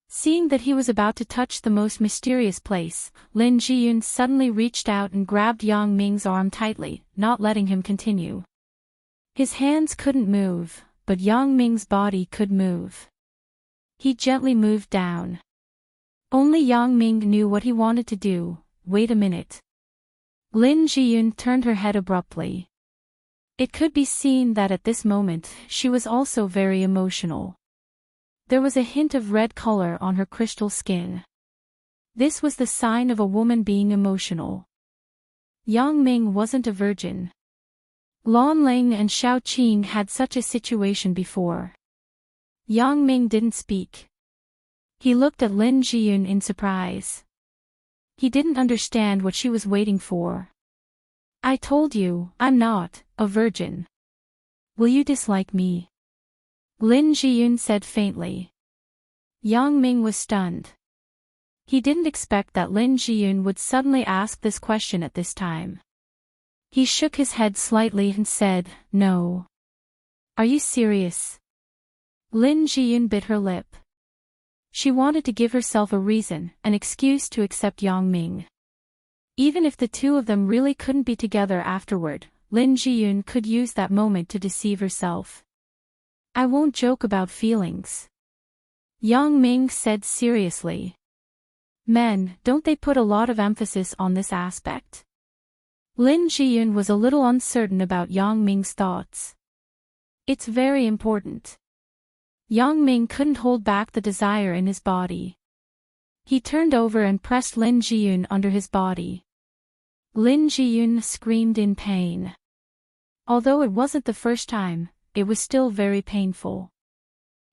A: Seeing that he was about to touch the most mysterious place, Lin Jiyun suddenly reached out and grabbed Yang Ming's arm tightly, not letting him continue. His hands couldn't move, but Yang Ming's body could move. He gently moved down. Only Yang Ming knew what he wanted to do. Wait a minute. Lin Jiyun turned her head abruptly. It could be seen that at this moment she was also very emotional. There was a hint of red color on her crystal skin. This was the sign of a woman being emotional. Yang Ming wasn't a virgin. Lan Ling and Xiao Qing had such a situation before. Yang Ming didn't speak. He looked at Lin Jiyun in surprise. He didn't understand what she was waiting for. I told you, I'm not a virgin. Will you dislike me? Lin Jiyun said faintly. Yang Ming was stunned. He didn't expect that Lin Jiyun would suddenly ask this question at this time. He shook his head slightly and said, No. Are you serious? Lin Jiyun bit her lip. She wanted to give herself a reason, an excuse to accept Yang Ming. Even if the two of them really couldn't be together afterward, Lin Jiyun could use that moment to deceive herself. I won't joke about feelings. Yang Ming said seriously. Men, don't they put a lot of emphasis on this aspect? Lin Jiyun was a little uncertain about Yang Ming's thoughts. It's very important. Yang Ming couldn't hold back the desire in his body. He turned over and pressed Lin Jiyun under his body. Lin Jiyun screamed in pain. Although it wasn't the first time, it was still very painful.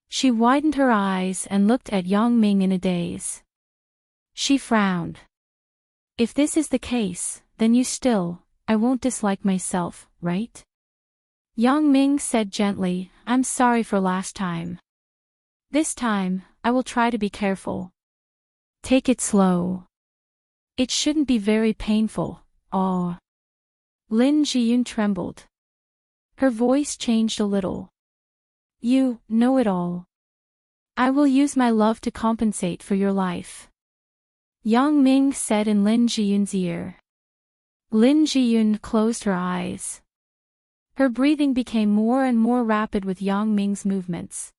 A: She widened her eyes and looked at Yang Ming in a daze. She frowned. If this is the case, then I won't dislike myself, right? Yang Ming said gently, I'm sorry for last time. This time, I will try to be careful. Take it slow. It shouldn't be very painful, Lin Jiyun trembled. Her voice changed a little. You know it all. I will use my love to compensate for your life. Yang Ming said in Lin Jiyun's ear. Lin Jiyun closed her eyes. Her breathing became more and more rapid with Yang Ming's movements.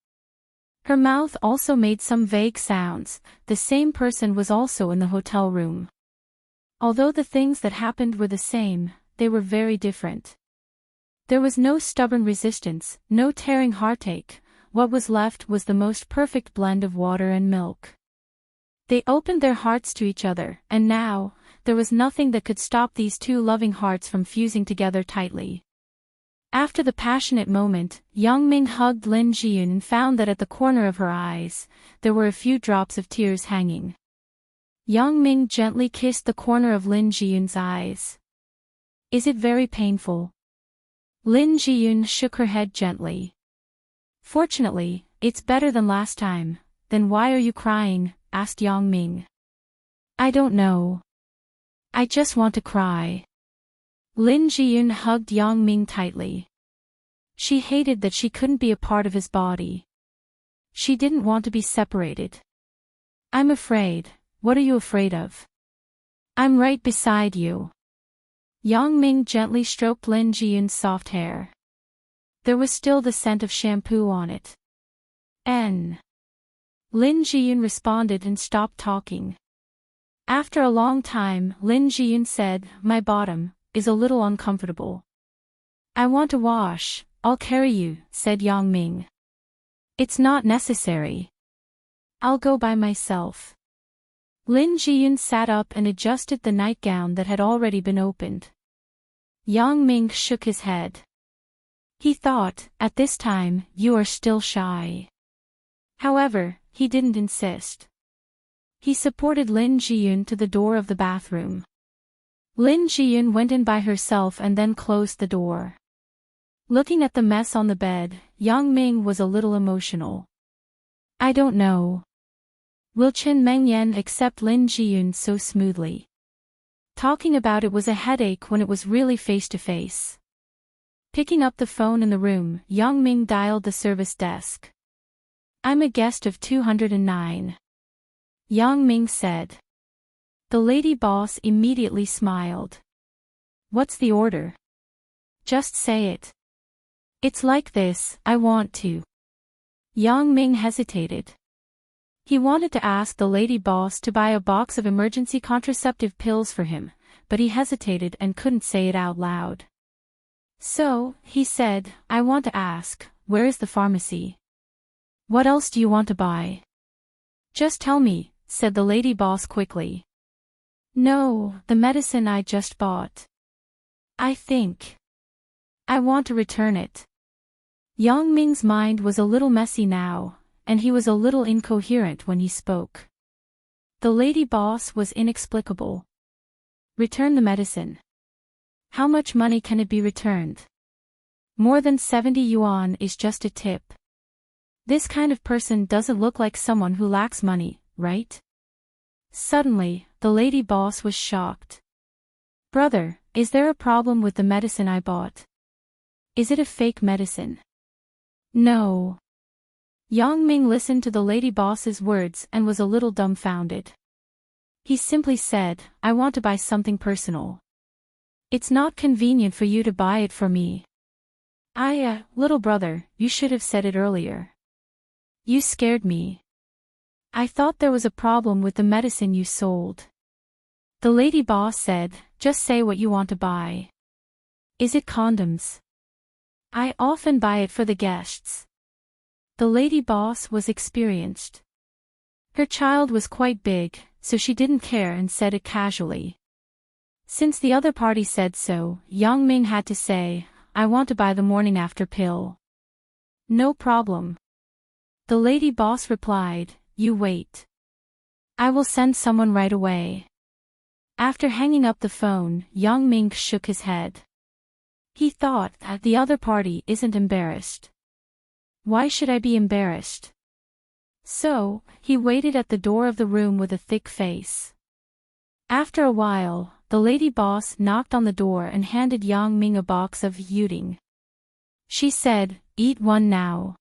A: Her mouth also made some vague sounds. The same person was also in the hotel room. Although the things that happened were the same, they were very different. There was no stubborn resistance, no tearing heartache. What was left was the most perfect blend of water and milk. They opened their hearts to each other, and now, there was nothing that could stop these two loving hearts from fusing together tightly. After the passionate moment, Yang Ming hugged Lin Jiyun and found that at the corner of her eyes, there were a few drops of tears hanging. Yang Ming gently kissed the corner of Lin Jiyun's eyes. Is it very painful? Lin Jiyun shook her head gently. Fortunately, it's better than last time. Then why are you crying? Asked Yang Ming. I don't know. I just want to cry. Lin Jiyun hugged Yang Ming tightly. She hated that she couldn't be a part of his body. She didn't want to be separated. I'm afraid. What are you afraid of? I'm right beside you. Yang Ming gently stroked Lin Jiyun's soft hair. There was still the scent of shampoo on it. Lin Jiyun responded and stopped talking. After a long time, Lin Jiyun said, My bottom is a little uncomfortable. I want to wash. I'll carry you, said Yang Ming. It's not necessary. I'll go by myself. Lin Jiyun sat up and adjusted the nightgown that had already been opened. Yang Ming shook his head. He thought, at this time, you are still shy. However, he didn't insist. He supported Lin Jiyun to the door of the bathroom. Lin Jiyun went in by herself and then closed the door. Looking at the mess on the bed, Yang Ming was a little emotional. I don't know. Will Chen Mengyan accept Lin Jiyun so smoothly? Talking about it was a headache when it was really face-to-face. Picking up the phone in the room, Yang Ming dialed the service desk. I'm a guest of 209. Yang Ming said. The lady boss immediately smiled. What's the order? Just say it. It's like this, I want to. Yang Ming hesitated. He wanted to ask the lady boss to buy a box of emergency contraceptive pills for him, but he hesitated and couldn't say it out loud. So, he said, I want to ask, where is the pharmacy? What else do you want to buy? Just tell me, said the lady boss quickly. No, the medicine I just bought. I think I want to return it. Yang Ming's mind was a little messy now, and he was a little incoherent when he spoke. The lady boss was inexplicable. Return the medicine. How much money can it be returned? More than 70 yuan is just a tip. This kind of person doesn't look like someone who lacks money, right? Suddenly, the lady boss was shocked. Brother, is there a problem with the medicine I bought? Is it a fake medicine? No. Yang Ming listened to the lady boss's words and was a little dumbfounded. He simply said, I want to buy something personal. It's not convenient for you to buy it for me. Little brother, you should have said it earlier. You scared me. I thought there was a problem with the medicine you sold. The lady boss said, just say what you want to buy. Is it condoms? I often buy it for the guests. The lady boss was experienced. Her child was quite big, so she didn't care and said it casually. Since the other party said so, Yang Ming had to say, I want to buy the morning after pill. No problem. The lady boss replied, you wait. I will send someone right away. After hanging up the phone, Yang Ming shook his head. He thought that the other party isn't embarrassed. Why should I be embarrassed? So, he waited at the door of the room with a thick face. After a while, the lady boss knocked on the door and handed Yang Ming a box of Yuding. She said, eat one now.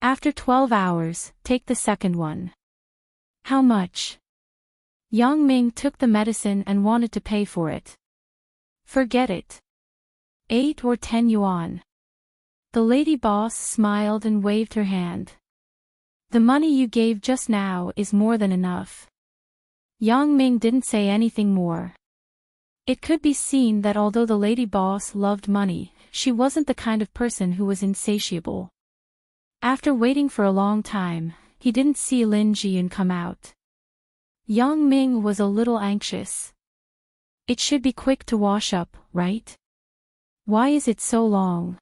A: After 12 hours, take the second one. How much? Yang Ming took the medicine and wanted to pay for it. Forget it. 8 or 10 yuan. The lady boss smiled and waved her hand. The money you gave just now is more than enough. Yang Ming didn't say anything more. It could be seen that although the lady boss loved money, she wasn't the kind of person who was insatiable. After waiting for a long time, he didn't see Lin Jiyun come out. Yang Ming was a little anxious. It should be quick to wash up, right? Why is it so long?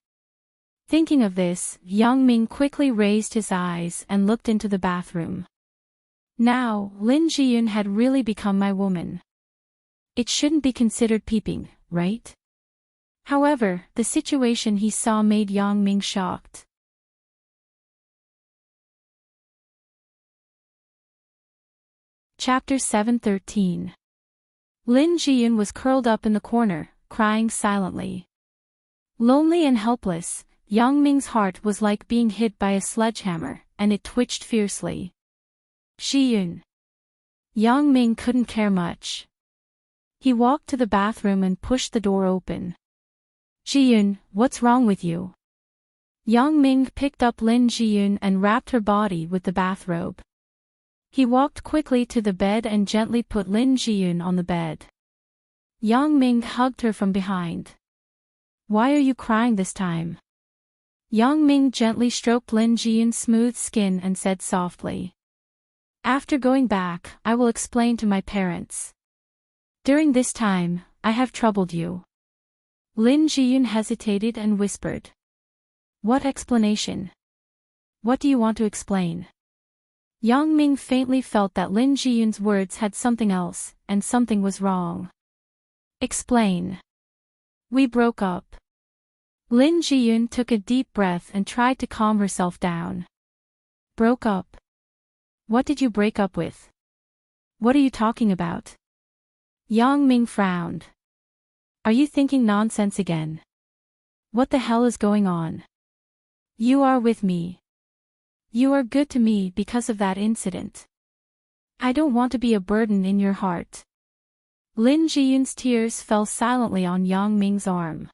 A: Thinking of this, Yang Ming quickly raised his eyes and looked into the bathroom. Now, Lin Jiyun had really become my woman. It shouldn't be considered peeping, right? However, the situation he saw made Yang Ming shocked. Chapter 713. Lin Jiyun was curled up in the corner, crying silently. Lonely and helpless, Yang Ming's heart was like being hit by a sledgehammer, and it twitched fiercely. Jiyun. Yang Ming couldn't care much. He walked to the bathroom and pushed the door open. Jiyun, what's wrong with you? Yang Ming picked up Lin Jiyun and wrapped her body with the bathrobe. He walked quickly to the bed and gently put Lin Jiyun on the bed. Yang Ming hugged her from behind. Why are you crying this time? Yang Ming gently stroked Lin Jiyun's smooth skin and said softly. After going back, I will explain to my parents. During this time, I have troubled you. Lin Jiyun hesitated and whispered. What explanation? What do you want to explain? Yang Ming faintly felt that Lin Jiyun's words had something else, and something was wrong. Explain. We broke up. Lin Jiyun took a deep breath and tried to calm herself down. Broke up? What did you break up with? What are you talking about? Yang Ming frowned. Are you thinking nonsense again? What the hell is going on? You are with me. You are good to me because of that incident. I don't want to be a burden in your heart. Lin Jiyun's tears fell silently on Yang Ming's arm.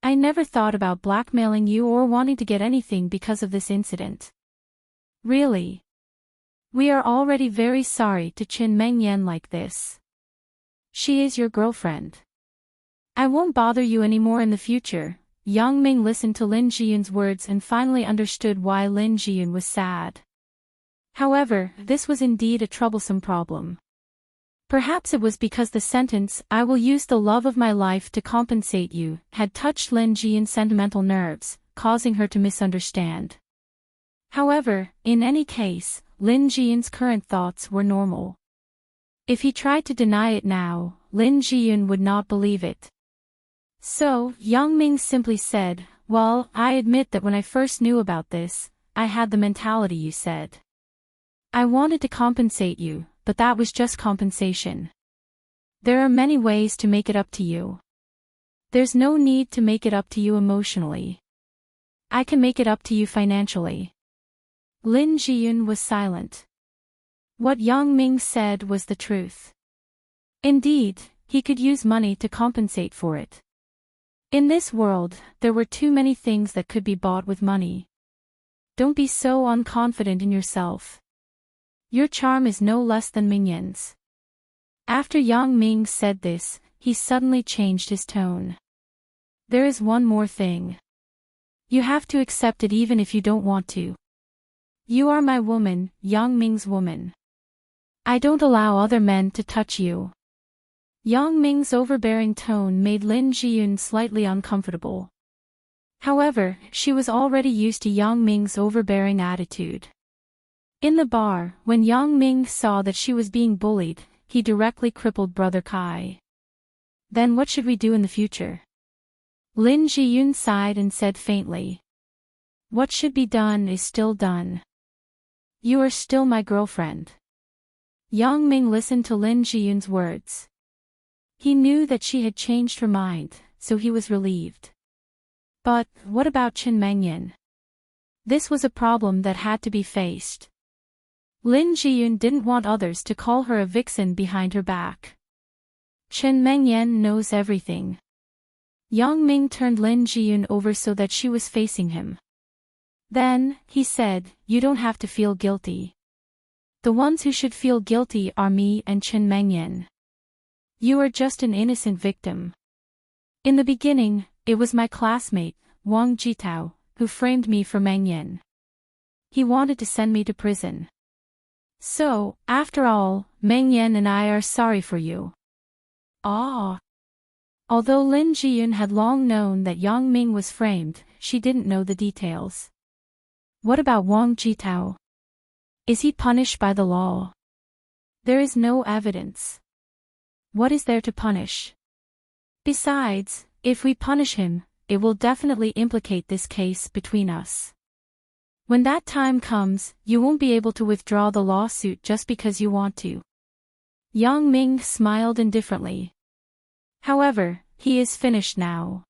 A: I never thought about blackmailing you or wanting to get anything because of this incident. Really? We are already very sorry to Qin Mengyan like this. She is your girlfriend. I won't bother you anymore in the future. Yang Ming listened to Lin Jiyun's words and finally understood why Lin Jiyun was sad. However, this was indeed a troublesome problem. Perhaps it was because the sentence, "I will use the love of my life to compensate you," had touched Lin Jiyun's sentimental nerves, causing her to misunderstand. However, in any case, Lin Jiyun's current thoughts were normal. If he tried to deny it now, Lin Jiyun would not believe it. So, Yang Ming simply said, well, I admit that when I first knew about this, I had the mentality you said. I wanted to compensate you, but that was just compensation. There are many ways to make it up to you. There's no need to make it up to you emotionally. I can make it up to you financially. Lin Jiyun was silent. What Yang Ming said was the truth. Indeed, he could use money to compensate for it. In this world, there were too many things that could be bought with money. Don't be so unconfident in yourself. Your charm is no less than Mingyin's. After Yang Ming said this, he suddenly changed his tone. There is one more thing. You have to accept it even if you don't want to. You are my woman, Yang Ming's woman. I don't allow other men to touch you. Yang Ming's overbearing tone made Lin Jiyun slightly uncomfortable. However, she was already used to Yang Ming's overbearing attitude. In the bar, when Yang Ming saw that she was being bullied, he directly crippled Brother Kai. Then what should we do in the future? Lin Jiyun sighed and said faintly. What should be done is still done. You are still my girlfriend. Yang Ming listened to Lin Jiyun's words. He knew that she had changed her mind, so he was relieved. But, what about Qin Mengyan? This was a problem that had to be faced. Lin Jiyun didn't want others to call her a vixen behind her back. Qin Mengyan knows everything. Yang Ming turned Lin Jiyun over so that she was facing him. Then, he said, you don't have to feel guilty. The ones who should feel guilty are me and Qin Mengyan. You are just an innocent victim. In the beginning, it was my classmate, Wang Jitao, who framed me for Mengyan. He wanted to send me to prison. So, after all, Mengyan and I are sorry for you. Ah. Although Lin Jiyun had long known that Yang Ming was framed, she didn't know the details. What about Wang Jitao? Is he punished by the law? There is no evidence. What is there to punish? Besides, if we punish him, it will definitely implicate this case between us. When that time comes, you won't be able to withdraw the lawsuit just because you want to. Yang Ming smiled indifferently. However, he is finished now.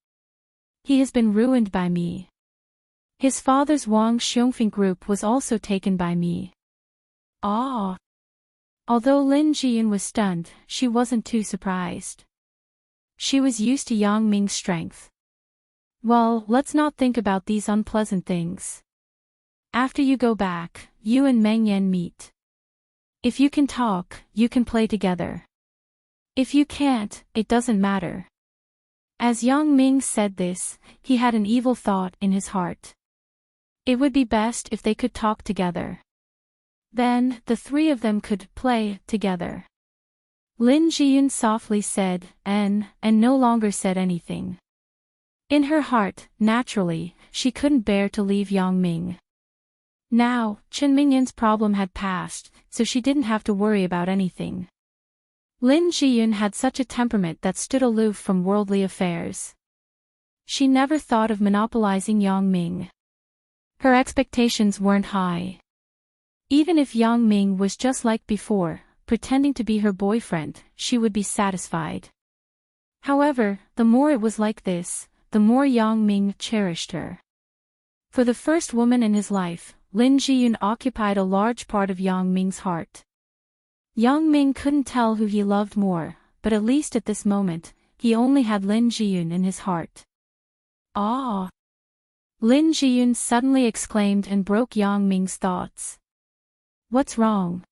A: He has been ruined by me. His father's Wang Xiongfeng group was also taken by me. Ah. Although Lin Jiyun was stunned, she wasn't too surprised. She was used to Yang Ming's strength. Well, let's not think about these unpleasant things. After you go back, you and Mengyan meet. If you can talk, you can play together. If you can't, it doesn't matter. As Yang Ming said this, he had an evil thought in his heart. It would be best if they could talk together. Then, the three of them could play together. Lin Jiyun softly said, and no longer said anything. In her heart, naturally, she couldn't bear to leave Yang Ming. Now, Chen Mingyun's problem had passed, so she didn't have to worry about anything. Lin Jiyun had such a temperament that stood aloof from worldly affairs. She never thought of monopolizing Yang Ming. Her expectations weren't high. Even if Yang Ming was just like before, pretending to be her boyfriend, she would be satisfied. However, the more it was like this, the more Yang Ming cherished her. For the first woman in his life, Lin Jiyun occupied a large part of Yang Ming's heart. Yang Ming couldn't tell who he loved more, but at least at this moment, he only had Lin Jiyun in his heart. Ah! Lin Jiyun suddenly exclaimed and broke Yang Ming's thoughts. What's wrong?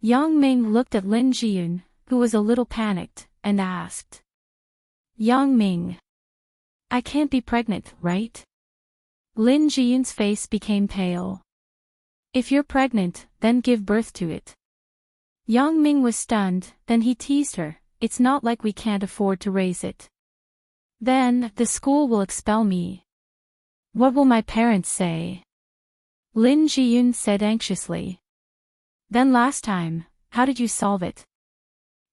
A: Yang Ming looked at Lin Jiyun, who was a little panicked, and asked. Yang Ming. I can't be pregnant, right? Lin Jiyun's face became pale. If you're pregnant, then give birth to it. Yang Ming was stunned, then he teased her, it's not like we can't afford to raise it. Then, the school will expel me. What will my parents say? Lin Jiyun said anxiously. Then last time, how did you solve it?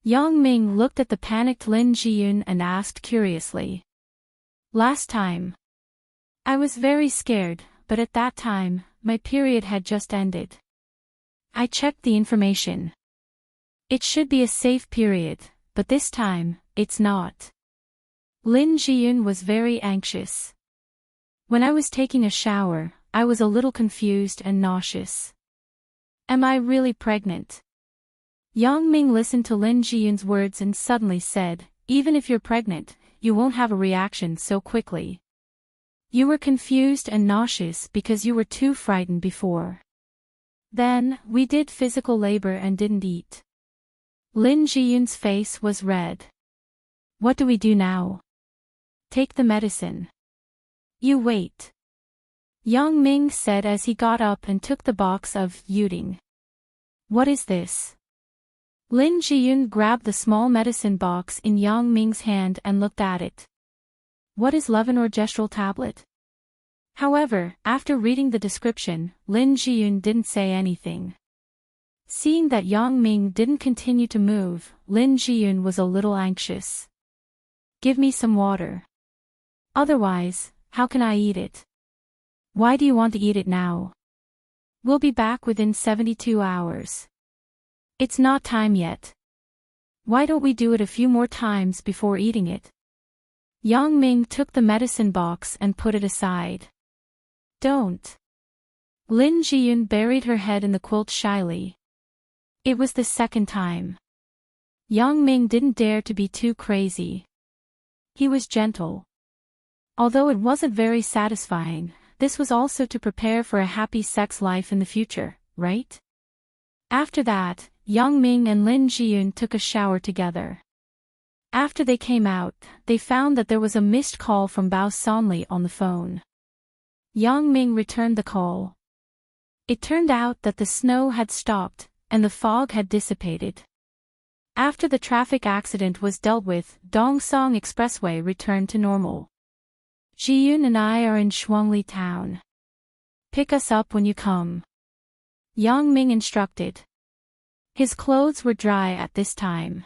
A: Yang Ming looked at the panicked Lin Jiyun and asked curiously. Last time. I was very scared, but at that time, my period had just ended. I checked the information. It should be a safe period, but this time, it's not. Lin Jiyun was very anxious. When I was taking a shower, I was a little confused and nauseous. Am I really pregnant? Yang Ming listened to Lin Jiyun's words and suddenly said, even if you're pregnant, you won't have a reaction so quickly. You were confused and nauseous because you were too frightened before. Then, we did physical labor and didn't eat. Lin Jiyun's face was red. What do we do now? Take the medicine. You wait. Yang Ming said as he got up and took the box of Yuding. What is this? Lin Jiyun grabbed the small medicine box in Yang Ming's hand and looked at it. What is LoveLore gestural tablet? However, after reading the description, Lin Jiyun didn't say anything. Seeing that Yang Ming didn't continue to move, Lin Jiyun was a little anxious. Give me some water. Otherwise, how can I eat it? Why do you want to eat it now? We'll be back within 72 hours. It's not time yet. Why don't we do it a few more times before eating it? Yang Ming took the medicine box and put it aside. Don't. Lin Jiyun buried her head in the quilt shyly. It was the second time. Yang Ming didn't dare to be too crazy. He was gentle. Although it wasn't very satisfying, this was also to prepare for a happy sex life in the future, right? After that, Yang Ming and Lin Jiyun took a shower together. After they came out, they found that there was a missed call from Bao Sonli on the phone. Yang Ming returned the call. It turned out that the snow had stopped, and the fog had dissipated. After the traffic accident was dealt with, Dongsong Expressway returned to normal. Jiyun and I are in Shuangli town. Pick us up when you come. Yang Ming instructed. His clothes were dry at this time.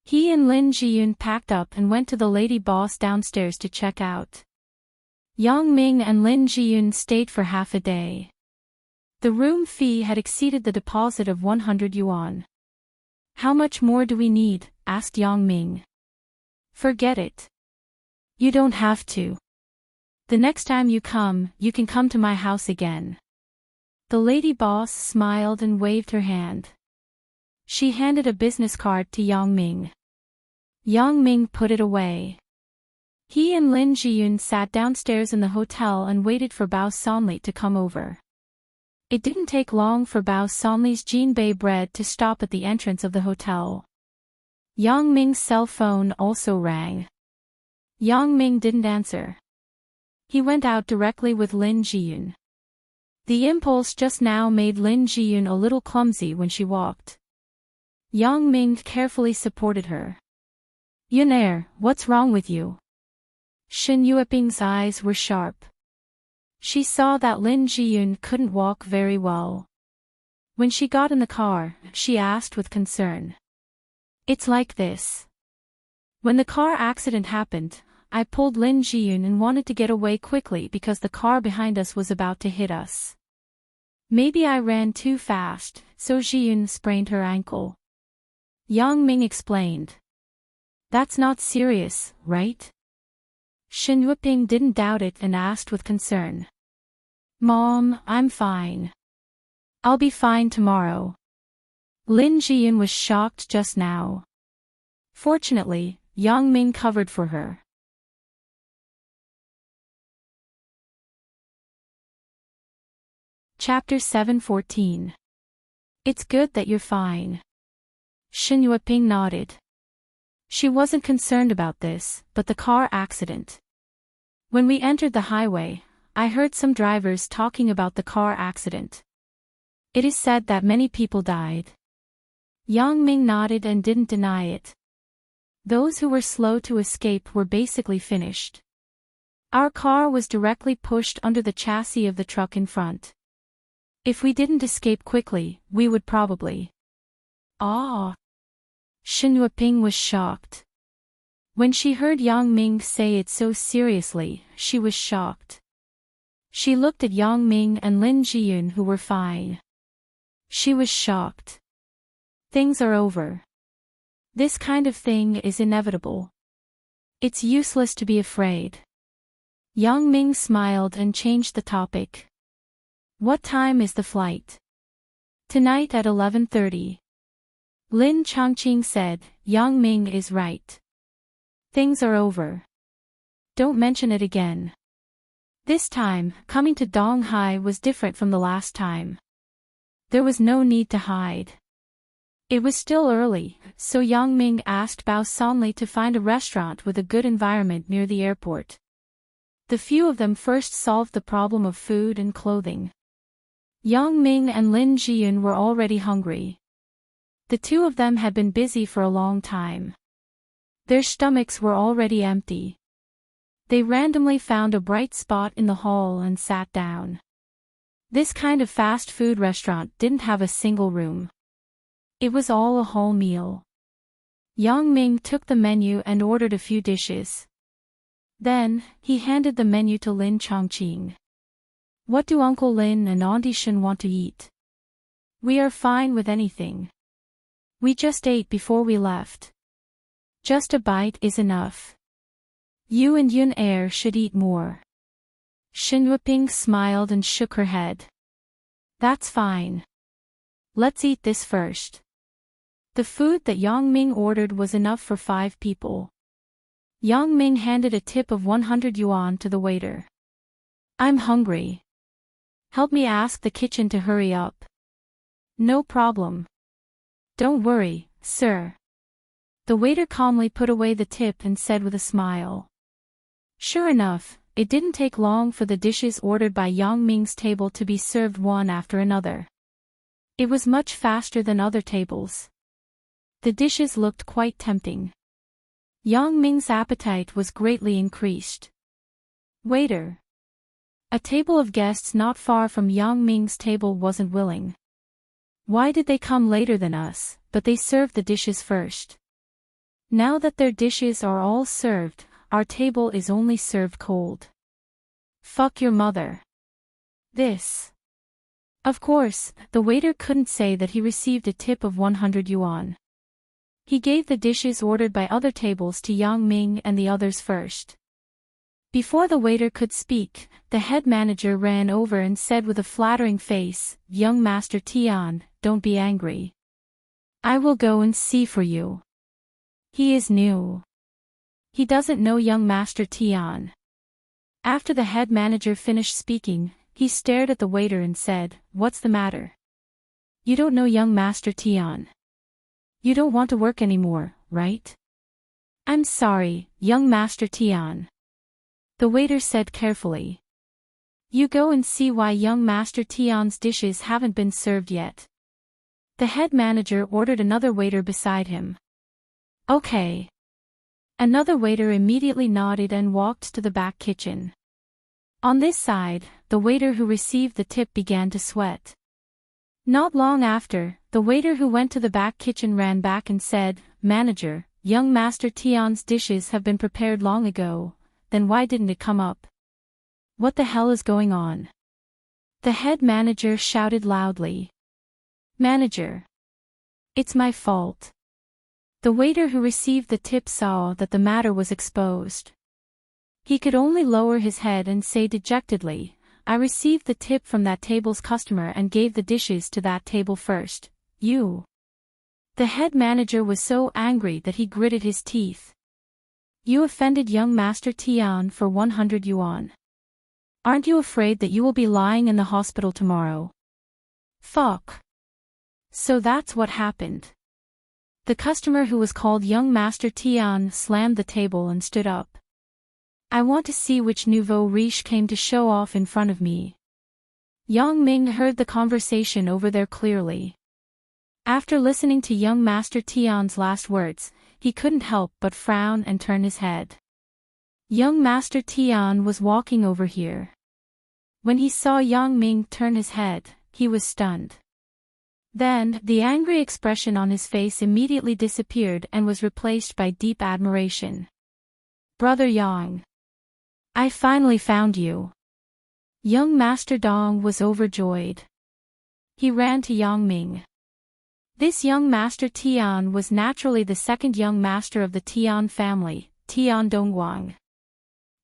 A: He and Lin Jiyun packed up and went to the lady boss downstairs to check out. Yang Ming and Lin Jiyun stayed for half a day. The room fee had exceeded the deposit of 100 yuan. How much more do we need? Asked Yang Ming. Forget it. You don't have to. The next time you can come to my house again. The lady boss smiled and waved her hand. She handed a business card to Yang Ming. Yang Ming put it away. He and Lin Jiyun sat downstairs in the hotel and waited for Bao Sonli to come over. It didn't take long for Bao Sonli's Jinbei bread to stop at the entrance of the hotel. Yang Ming's cell phone also rang. Yang Ming didn't answer. He went out directly with Lin Jiyun. The impulse just now made Lin Jiyun a little clumsy when she walked. Yang Ming carefully supported her. Yunair, what's wrong with you? Shin Yueping's eyes were sharp. She saw that Lin Jiyun couldn't walk very well. When she got in the car, she asked with concern. It's like this. When the car accident happened, I pulled Lin Jiyun and wanted to get away quickly because the car behind us was about to hit us. Maybe I ran too fast, so Jiyun sprained her ankle. Yang Ming explained. That's not serious, right? Shin Yueping didn't doubt it and asked with concern. Mom, I'm fine. I'll be fine tomorrow. Lin Jiyun was shocked just now. Fortunately, Yang Ming covered for her. Chapter 7:14. It's good that you're fine. Shin Yueping nodded. She wasn't concerned about this, but the car accident. When we entered the highway, I heard some drivers talking about the car accident. It is said that many people died. Yang Ming nodded and didn't deny it. Those who were slow to escape were basically finished. Our car was directly pushed under the chassis of the truck in front. If we didn't escape quickly, we would probably. Ah! Shin Yueping was shocked. When she heard Yang Ming say it so seriously, she was shocked. She looked at Yang Ming and Lin Jiyun who were fine. She was shocked. Things are over. This kind of thing is inevitable. It's useless to be afraid. Yang Ming smiled and changed the topic. What time is the flight? Tonight at 11:30. Lin Chongqing said. Yang Ming is right. Things are over. Don't mention it again. This time, coming to Donghai was different from the last time. There was no need to hide. It was still early, so Yang Ming asked Bao Sonli to find a restaurant with a good environment near the airport. The few of them first solved the problem of food and clothing. Yang Ming and Lin Jiyun were already hungry. The two of them had been busy for a long time. Their stomachs were already empty. They randomly found a bright spot in the hall and sat down. This kind of fast food restaurant didn't have a single room. It was all a whole meal. Yang Ming took the menu and ordered a few dishes. Then, he handed the menu to Lin Chongqing. What do Uncle Lin and Auntie Shen want to eat? We are fine with anything. We just ate before we left. Just a bite is enough. You and Yun Er should eat more. Shin Yueping smiled and shook her head. That's fine. Let's eat this first. The food that Yang Ming ordered was enough for 5 people. Yang Ming handed a tip of 100 yuan to the waiter. I'm hungry. Help me ask the kitchen to hurry up. No problem. Don't worry, sir. The waiter calmly put away the tip and said with a smile. Sure enough, it didn't take long for the dishes ordered by Yang Ming's table to be served one after another. It was much faster than other tables. The dishes looked quite tempting. Yang Ming's appetite was greatly increased. Waiter. A table of guests not far from Yang Ming's table wasn't willing. Why did they come later than us, but they served the dishes first? Now that their dishes are all served, our table is only served cold. Fuck your mother. This. Of course, the waiter couldn't say that he received a tip of 100 yuan. He gave the dishes ordered by other tables to Yang Ming and the others first. Before the waiter could speak, the head manager ran over and said with a flattering face, Young Master Tian, don't be angry. I will go and see for you. He is new. He doesn't know young Master Tian. After the head manager finished speaking, he stared at the waiter and said, What's the matter? You don't know young Master Tian. You don't want to work anymore, right? I'm sorry, young Master Tian. The waiter said carefully. You go and see why young Master Tian's dishes haven't been served yet. The head manager ordered another waiter beside him. Okay. Another waiter immediately nodded and walked to the back kitchen. On this side, the waiter who received the tip began to sweat. Not long after, the waiter who went to the back kitchen ran back and said, "Manager, young Master Tion's dishes have been prepared long ago, then why didn't it come up? What the hell is going on?" The head manager shouted loudly. "Manager. It's my fault." The waiter who received the tip saw that the matter was exposed. He could only lower his head and say dejectedly, "I received the tip from that table's customer and gave the dishes to that table first. You." The head manager was so angry that he gritted his teeth. "You offended young Master Tion for 100 yuan. Aren't you afraid that you will be lying in the hospital tomorrow?" Fuck. So that's what happened. The customer who was called young Master Tion slammed the table and stood up. "I want to see which nouveau riche came to show off in front of me." Yang Ming heard the conversation over there clearly. After listening to young Master Tion's last words, he couldn't help but frown and turn his head. Young Master Tion was walking over here. When he saw Yang Ming turn his head, he was stunned. Then, the angry expression on his face immediately disappeared and was replaced by deep admiration. "Brother Yang. I finally found you." Young Master Dong was overjoyed. He ran to Yang Ming. This young Master Tian was naturally the second young master of the Tian family, Tian Dongguang.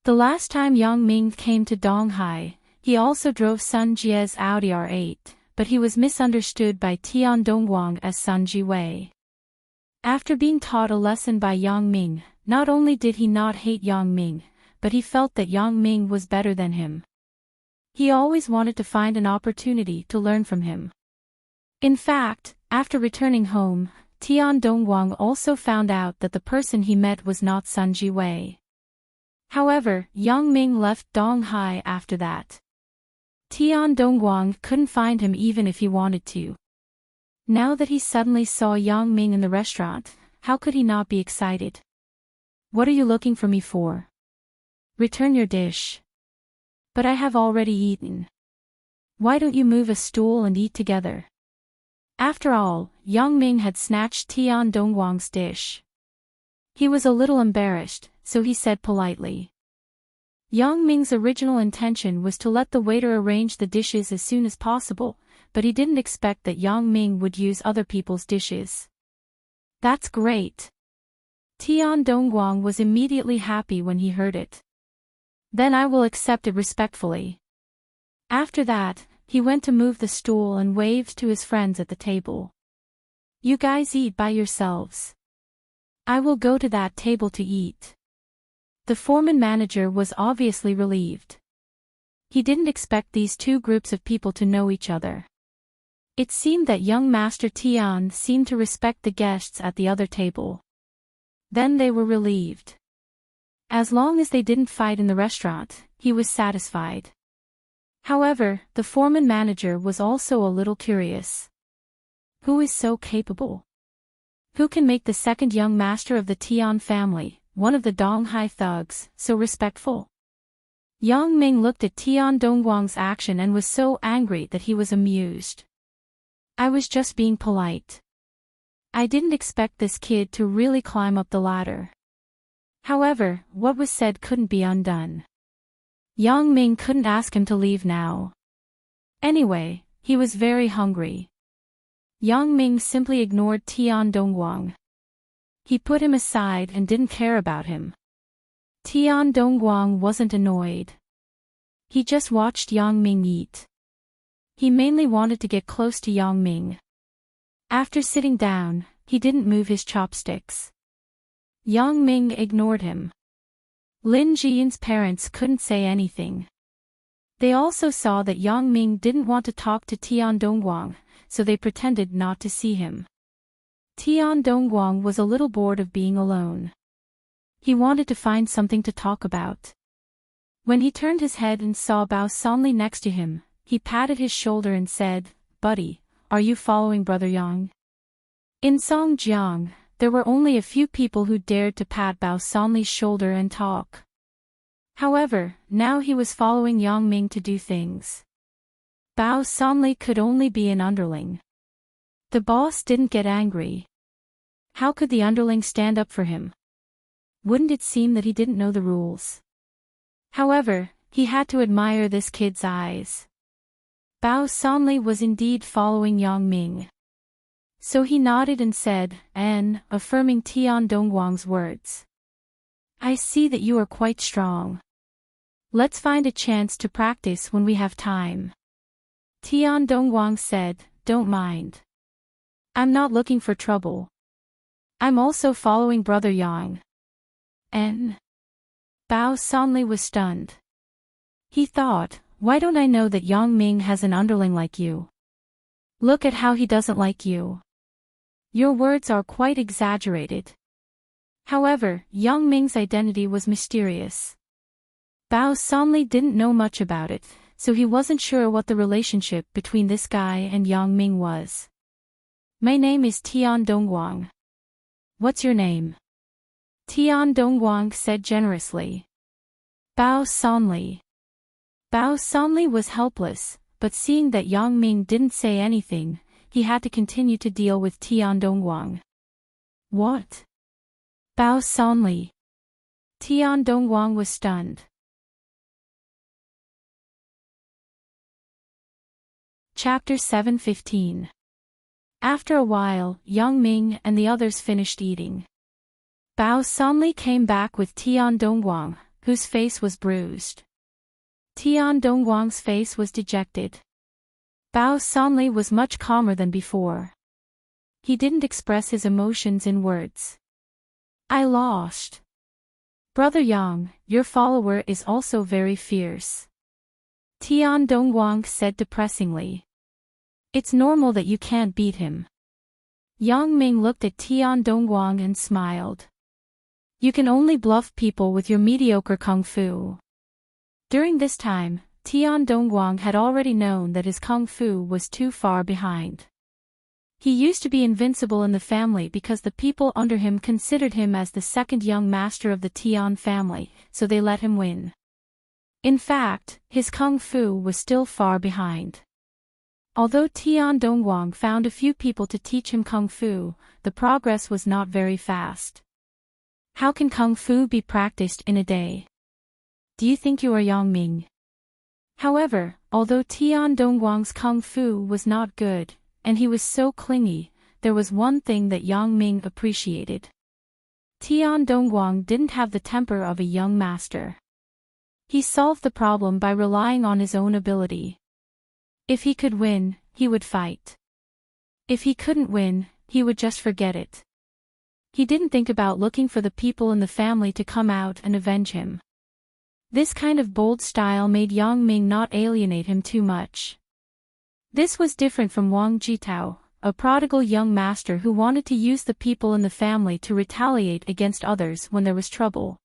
A: The last time Yang Ming came to Donghai, he also drove Sun Jie's Audi R8, but he was misunderstood by Tian Dongguang as Sun Jiwei. After being taught a lesson by Yang Ming, not only did he not hate Yang Ming, but he felt that Yang Ming was better than him. He always wanted to find an opportunity to learn from him. In fact, after returning home, Tian Dongguang also found out that the person he met was not Sun Jiwei. However, Yang Ming left Donghai after that. Tian Dongguang couldn't find him even if he wanted to. Now that he suddenly saw Yang Ming in the restaurant, how could he not be excited? "What are you looking for me for? Return your dish." "But I have already eaten." "Why don't you move a stool and eat together?" After all, Yang Ming had snatched Tian Dongguang's dish. He was a little embarrassed, so he said politely. Yang Ming's original intention was to let the waiter arrange the dishes as soon as possible, but he didn't expect that Yang Ming would use other people's dishes. "That's great." Tian Dongguang was immediately happy when he heard it. "Then I will accept it respectfully." After that, he went to move the stool and waved to his friends at the table. "You guys eat by yourselves. I will go to that table to eat." The foreman manager was obviously relieved. He didn't expect these two groups of people to know each other. It seemed that young Master Tian seemed to respect the guests at the other table. Then they were relieved. As long as they didn't fight in the restaurant, he was satisfied. However, the foreman manager was also a little curious. Who is so capable? Who can make the second young master of the Tian family, one of the Donghai thugs, so respectful? Yang Ming looked at Tian Dongguang's action and was so angry that he was amused. "I was just being polite. I didn't expect this kid to really climb up the ladder." However, what was said couldn't be undone. Yang Ming couldn't ask him to leave now. Anyway, he was very hungry. Yang Ming simply ignored Tian Dongguang. He put him aside and didn't care about him. Tian Dongguang wasn't annoyed. He just watched Yang Ming eat. He mainly wanted to get close to Yang Ming. After sitting down, he didn't move his chopsticks. Yang Ming ignored him. Lin Jiyin's parents couldn't say anything. They also saw that Yang Ming didn't want to talk to Tian Dongguang, so they pretended not to see him. Tian Dongguang was a little bored of being alone. He wanted to find something to talk about. When he turned his head and saw Bao Sanli next to him, he patted his shoulder and said, "Buddy, are you following Brother Yang?" In Songjiang, there were only a few people who dared to pat Bao Sanli's shoulder and talk. However, now he was following Yang Ming to do things. Bao Sanli could only be an underling. The boss didn't get angry. How could the underling stand up for him? Wouldn't it seem that he didn't know the rules? However, he had to admire this kid's eyes. Bao Sanli was indeed following Yang Ming. So he nodded and said, affirming Tian Dongguang's words. I see that you are quite strong. Let's find a chance to practice when we have time. Tian Dongguang said, don't mind. I'm not looking for trouble. I'm also following Brother Yang. Bao Sanli was stunned. He thought, why don't I know that Yang Ming has an underling like you? Look at how he doesn't like you. Your words are quite exaggerated. However, Yang Ming's identity was mysterious. Bao Sanli didn't know much about it, so he wasn't sure what the relationship between this guy and Yang Ming was. My name is Tian Dongguang. What's your name? Tian Dongguang said generously. Bao Sanli. Bao Sanli was helpless, but seeing that Yang Ming didn't say anything, he had to continue to deal with Tian Dongguang. What? Bao Sanli. Tian Dongguang was stunned. Chapter 7:15. After a while, Yang Ming and the others finished eating. Bao Sanli came back with Tian Dongguang, whose face was bruised. Tian Dongguang's face was dejected. Bao Sanli was much calmer than before. He didn't express his emotions in words. I lost. Brother Yang, your follower is also very fierce. Tian Dongguang said depressingly. It's normal that you can't beat him. Yang Ming looked at Tian Dongguang and smiled. You can only bluff people with your mediocre kung fu. During this time, Tian Dongguang had already known that his kung fu was too far behind. He used to be invincible in the family because the people under him considered him as the second young master of the Tian family, so they let him win. In fact, his kung fu was still far behind. Although Tian Dongguang found a few people to teach him kung fu, the progress was not very fast. How can kung fu be practiced in a day? Do you think you are Yang Ming? However, although Tian Dongguang's kung fu was not good, and he was so clingy, there was one thing that Yang Ming appreciated. Tian Dongguang didn't have the temper of a young master. He solved the problem by relying on his own ability. If he could win, he would fight. If he couldn't win, he would just forget it. He didn't think about looking for the people in the family to come out and avenge him. This kind of bold style made Yang Ming not alienate him too much. This was different from Wang Jitao, a prodigal young master who wanted to use the people in the family to retaliate against others when there was trouble.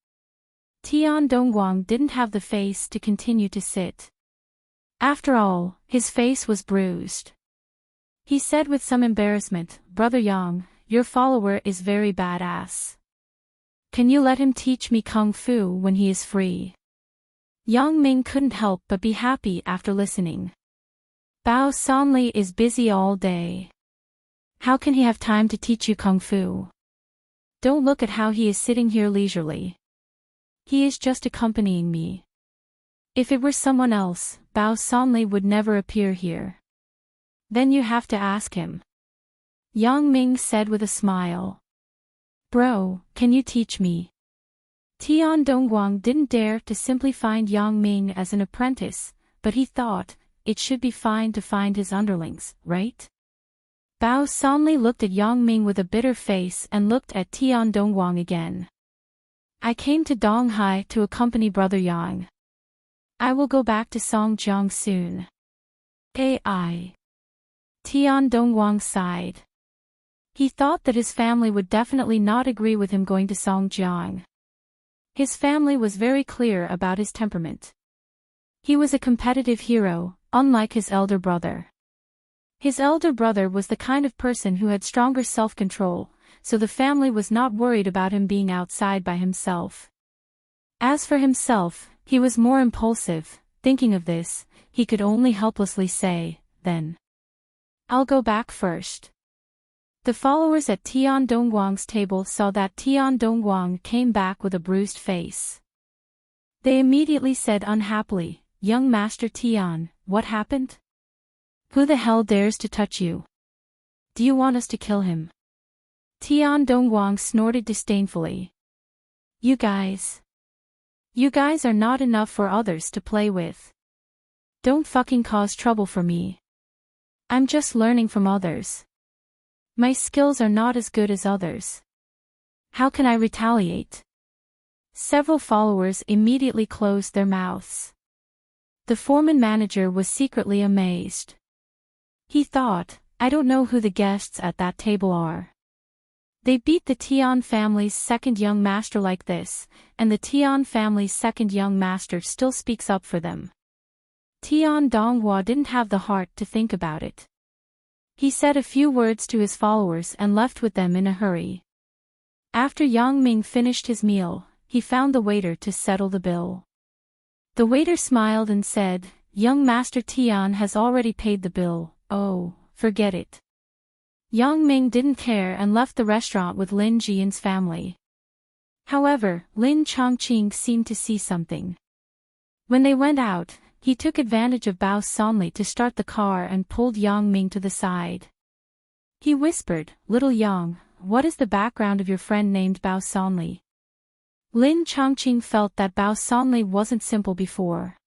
A: Tian Dongguang didn't have the face to continue to sit. After all, his face was bruised. He said with some embarrassment, Brother Yang, your follower is very badass. Can you let him teach me kung fu when he is free? Yang Ming couldn't help but be happy after listening. Bao Sanli is busy all day. How can he have time to teach you kung fu? Don't look at how he is sitting here leisurely. He is just accompanying me. If it were someone else, Bao Sanli would never appear here. Then you have to ask him. Yang Ming said with a smile. Bro, can you teach me? Tian Dongguang didn't dare to simply find Yang Ming as an apprentice, but he thought, it should be fine to find his underlings, right? Bao Sanli looked at Yang Ming with a bitter face and looked at Tian Dongguang again. I came to Donghai to accompany Brother Yang. I will go back to Songjiang soon. Tian Dongguang sighed. He thought that his family would definitely not agree with him going to Songjiang. His family was very clear about his temperament. He was a competitive hero, unlike his elder brother. His elder brother was the kind of person who had stronger self-control, so the family was not worried about him being outside by himself. As for himself, he was more impulsive. Thinking of this, he could only helplessly say, "Then I'll go back first." The followers at Tian Dongguang's table saw that Tian Dongguang came back with a bruised face. They immediately said unhappily, "Young Master Tian, what happened? Who the hell dares to touch you? Do you want us to kill him?" Tian Dongguang snorted disdainfully. You guys are not enough for others to play with. Don't fucking cause trouble for me. I'm just learning from others. My skills are not as good as others. How can I retaliate?" Several followers immediately closed their mouths. The foreman manager was secretly amazed. He thought, I don't know who the guests at that table are. They beat the Tian family's second young master like this, and the Tian family's second young master still speaks up for them. Tian Donghua didn't have the heart to think about it. He said a few words to his followers and left with them in a hurry. After Yang Ming finished his meal, he found the waiter to settle the bill. The waiter smiled and said, "Young Master Tian has already paid the bill." "Oh, forget it." Yang Ming didn't care and left the restaurant with Lin Jiyun's family. However, Lin Chongqing seemed to see something. When they went out, he took advantage of Bao Sanli to start the car and pulled Yang Ming to the side. He whispered, "Little Yang, what is the background of your friend named Bao Sanli?" Lin Chongqing felt that Bao Sanli wasn't simple before.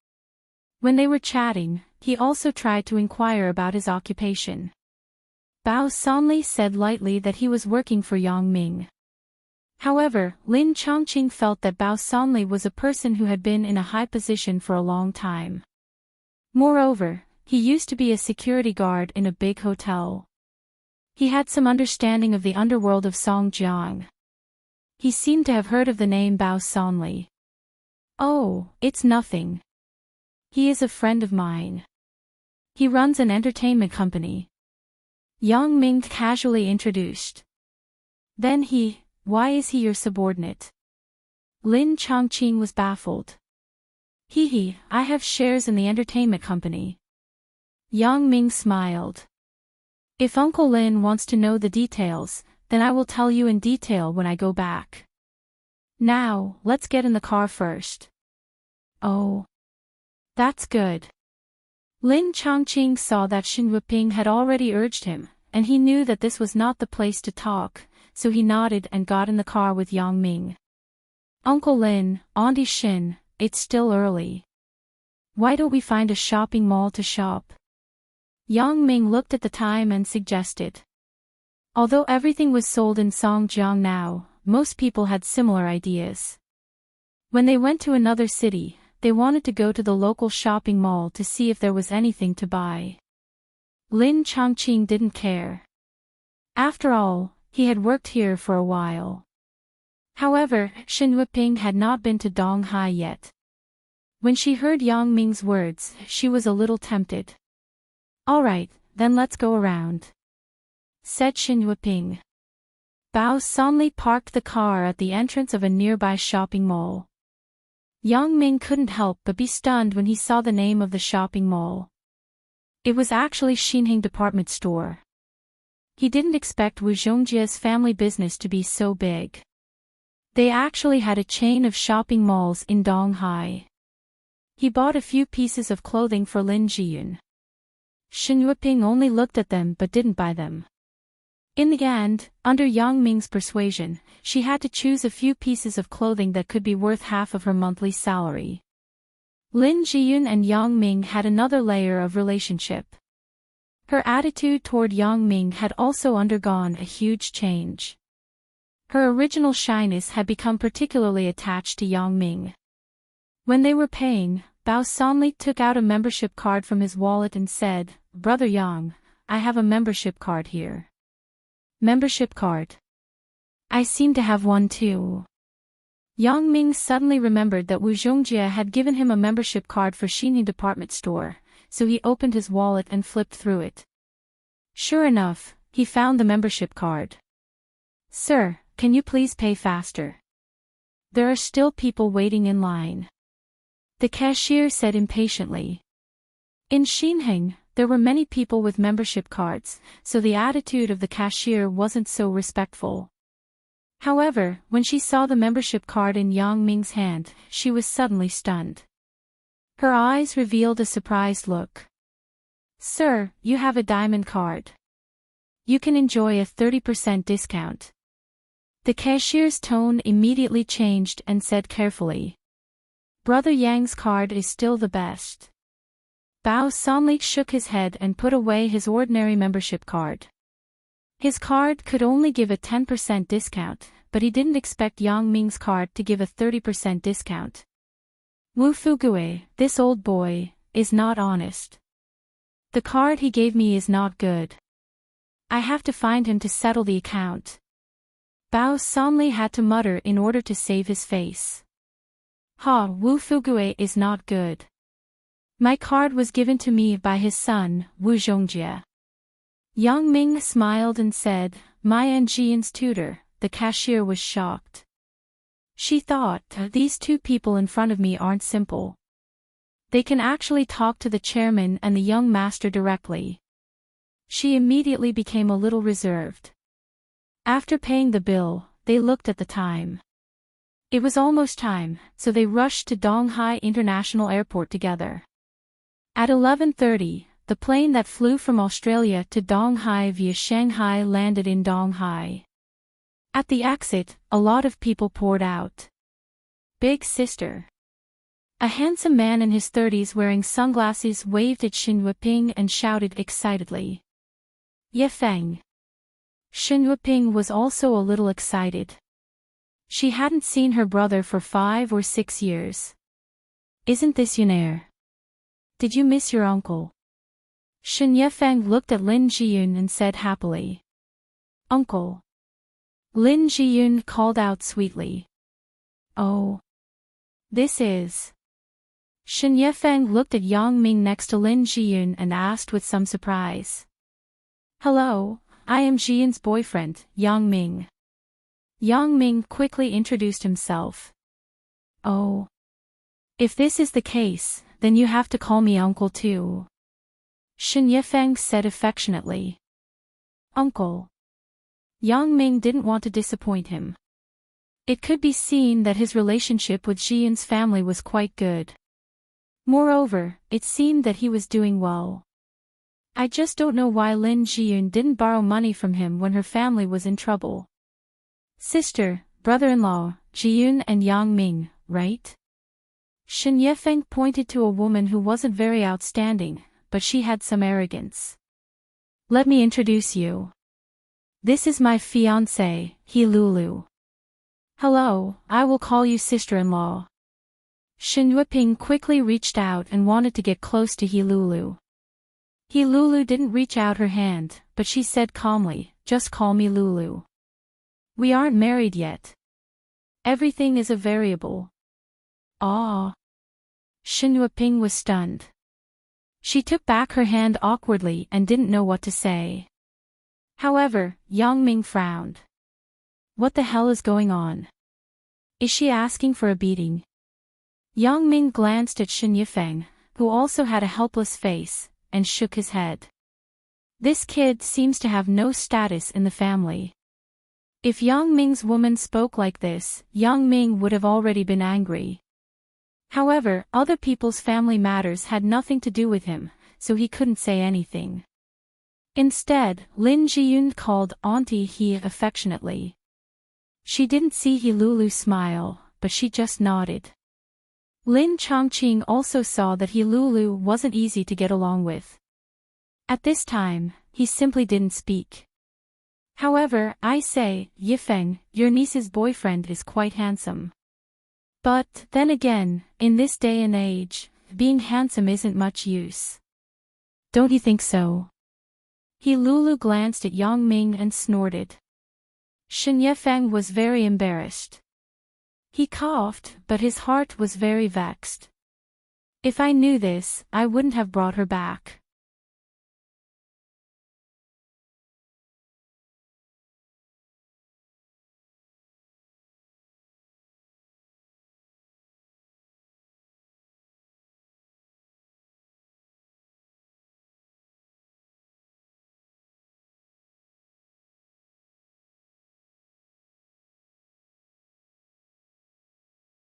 A: When they were chatting, he also tried to inquire about his occupation. Bao Sanli said lightly that he was working for Yang Ming. However, Lin Chongqing felt that Bao Sanli was a person who had been in a high position for a long time. Moreover, he used to be a security guard in a big hotel. He had some understanding of the underworld of Songjiang. He seemed to have heard of the name Bao Sanli. "Oh, it's nothing. He is a friend of mine. He runs an entertainment company." Yang Ming casually introduced. Then why is he your subordinate? Lin Chongqing was baffled. I have shares in the entertainment company. Yang Ming smiled. If Uncle Lin wants to know the details, then I will tell you in detail when I go back. Now, let's get in the car first. Oh. That's good. Lin Chongqing saw that Xin Wuping had already urged him, and he knew that this was not the place to talk, so he nodded and got in the car with Yang Ming. Uncle Lin, Auntie Xin, it's still early. Why don't we find a shopping mall to shop? Yang Ming looked at the time and suggested. Although everything was sold in Songjiang now, most people had similar ideas. When they went to another city, they wanted to go to the local shopping mall to see if there was anything to buy. Lin Chongqing didn't care. After all, he had worked here for a while. However, Xin Wuping had not been to Donghai yet. When she heard Yang Ming's words, she was a little tempted. All right, then let's go around, said Xin Wuping. Bao Sanli parked the car at the entrance of a nearby shopping mall. Yang Ming couldn't help but be stunned when he saw the name of the shopping mall. It was actually Xinheng Department Store. He didn't expect Wu Zhongjia's family business to be so big. They actually had a chain of shopping malls in Donghai. He bought a few pieces of clothing for Lin Jiyun. Xin Wuping only looked at them but didn't buy them. In the end, under Yang Ming's persuasion, she had to choose a few pieces of clothing that could be worth half of her monthly salary. Lin Jiyun and Yang Ming had another layer of relationship. Her attitude toward Yang Ming had also undergone a huge change. Her original shyness had become particularly attached to Yang Ming. When they were paying, Bao Sanli took out a membership card from his wallet and said, "Brother Yang, I have a membership card here." Membership card. I seem to have one too. Yang Ming suddenly remembered that Wu Zhongjia had given him a membership card for Xinheng Department Store, so he opened his wallet and flipped through it. Sure enough, he found the membership card. Sir, can you please pay faster? There are still people waiting in line. The cashier said impatiently. In Enchanting, there were many people with membership cards, so the attitude of the cashier wasn't so respectful. However, when she saw the membership card in Yang Ming's hand, she was suddenly stunned. Her eyes revealed a surprised look. Sir, you have a diamond card. You can enjoy a 30% discount. The cashier's tone immediately changed and said carefully. Brother Yang's card is still the best. Bao Sanli shook his head and put away his ordinary membership card. His card could only give a 10% discount, but he didn't expect Yang Ming's card to give a 30% discount. Wu Fugue, this old boy, is not honest. The card he gave me is not good. I have to find him to settle the account. Bao Sanli had to mutter in order to save his face. Ha, Wu Fugue is not good. My card was given to me by his son, Wu Zhongjie. Yang Ming smiled and said, my and Jian's tutor. The cashier was shocked. She thought, these two people in front of me aren't simple. They can actually talk to the chairman and the young master directly. She immediately became a little reserved. After paying the bill, they looked at the time. It was almost time, so they rushed to Donghai International Airport together. At 11:30, the plane that flew from Australia to Donghai via Shanghai landed in Donghai. At the exit, a lot of people poured out. Big sister. A handsome man in his 30s wearing sunglasses waved at Xin Weiping and shouted excitedly. Ye Feng. Xin Weiping was also a little excited. She hadn't seen her brother for 5 or 6 years. Isn't this Yunair? Did you miss your uncle? Shen Yefeng looked at Lin Jiyun and said happily. Uncle. Lin Jiyun called out sweetly. Oh. This is. Shen Yefeng looked at Yang Ming next to Lin Jiyun and asked with some surprise. Hello, I am Jiyun's boyfriend, Yang Ming. Yang Ming quickly introduced himself. Oh. If this is the case, then you have to call me uncle too. Shen Yefeng said affectionately. Uncle. Yang Ming didn't want to disappoint him. It could be seen that his relationship with Jiyun's family was quite good. Moreover, it seemed that he was doing well. I just don't know why Lin Jiyun didn't borrow money from him when her family was in trouble. Sister, brother-in-law, Jiyun and Yang Ming, right? Shen Yefeng pointed to a woman who wasn't very outstanding, but she had some arrogance. Let me introduce you. This is my fiancé, He Lulu. Hello, I will call you sister-in-law. Shen Yueping quickly reached out and wanted to get close to He Lulu. He Lulu didn't reach out her hand, but she said calmly, just call me Lulu. We aren't married yet. Everything is a variable. Ah. Shen Yueping was stunned. She took back her hand awkwardly and didn't know what to say. However, Yang Ming frowned. What the hell is going on? Is she asking for a beating? Yang Ming glanced at Shen Yifeng, who also had a helpless face, and shook his head. This kid seems to have no status in the family. If Yang Ming's woman spoke like this, Yang Ming would have already been angry. However, other people's family matters had nothing to do with him, so he couldn't say anything. Instead, Lin Jiyun called Auntie He affectionately. She didn't see He Lulu smile, but she just nodded. Lin Chongqing also saw that He Lulu wasn't easy to get along with. At this time, he simply didn't speak. However, I say, Yifeng, your niece's boyfriend is quite handsome. But, then again, in this day and age, being handsome isn't much use. Don't you think so? He Lulu glanced at Yang Ming and snorted. Shen Yefeng was very embarrassed. He coughed, but his heart was very vexed. If I knew this, I wouldn't have brought her back.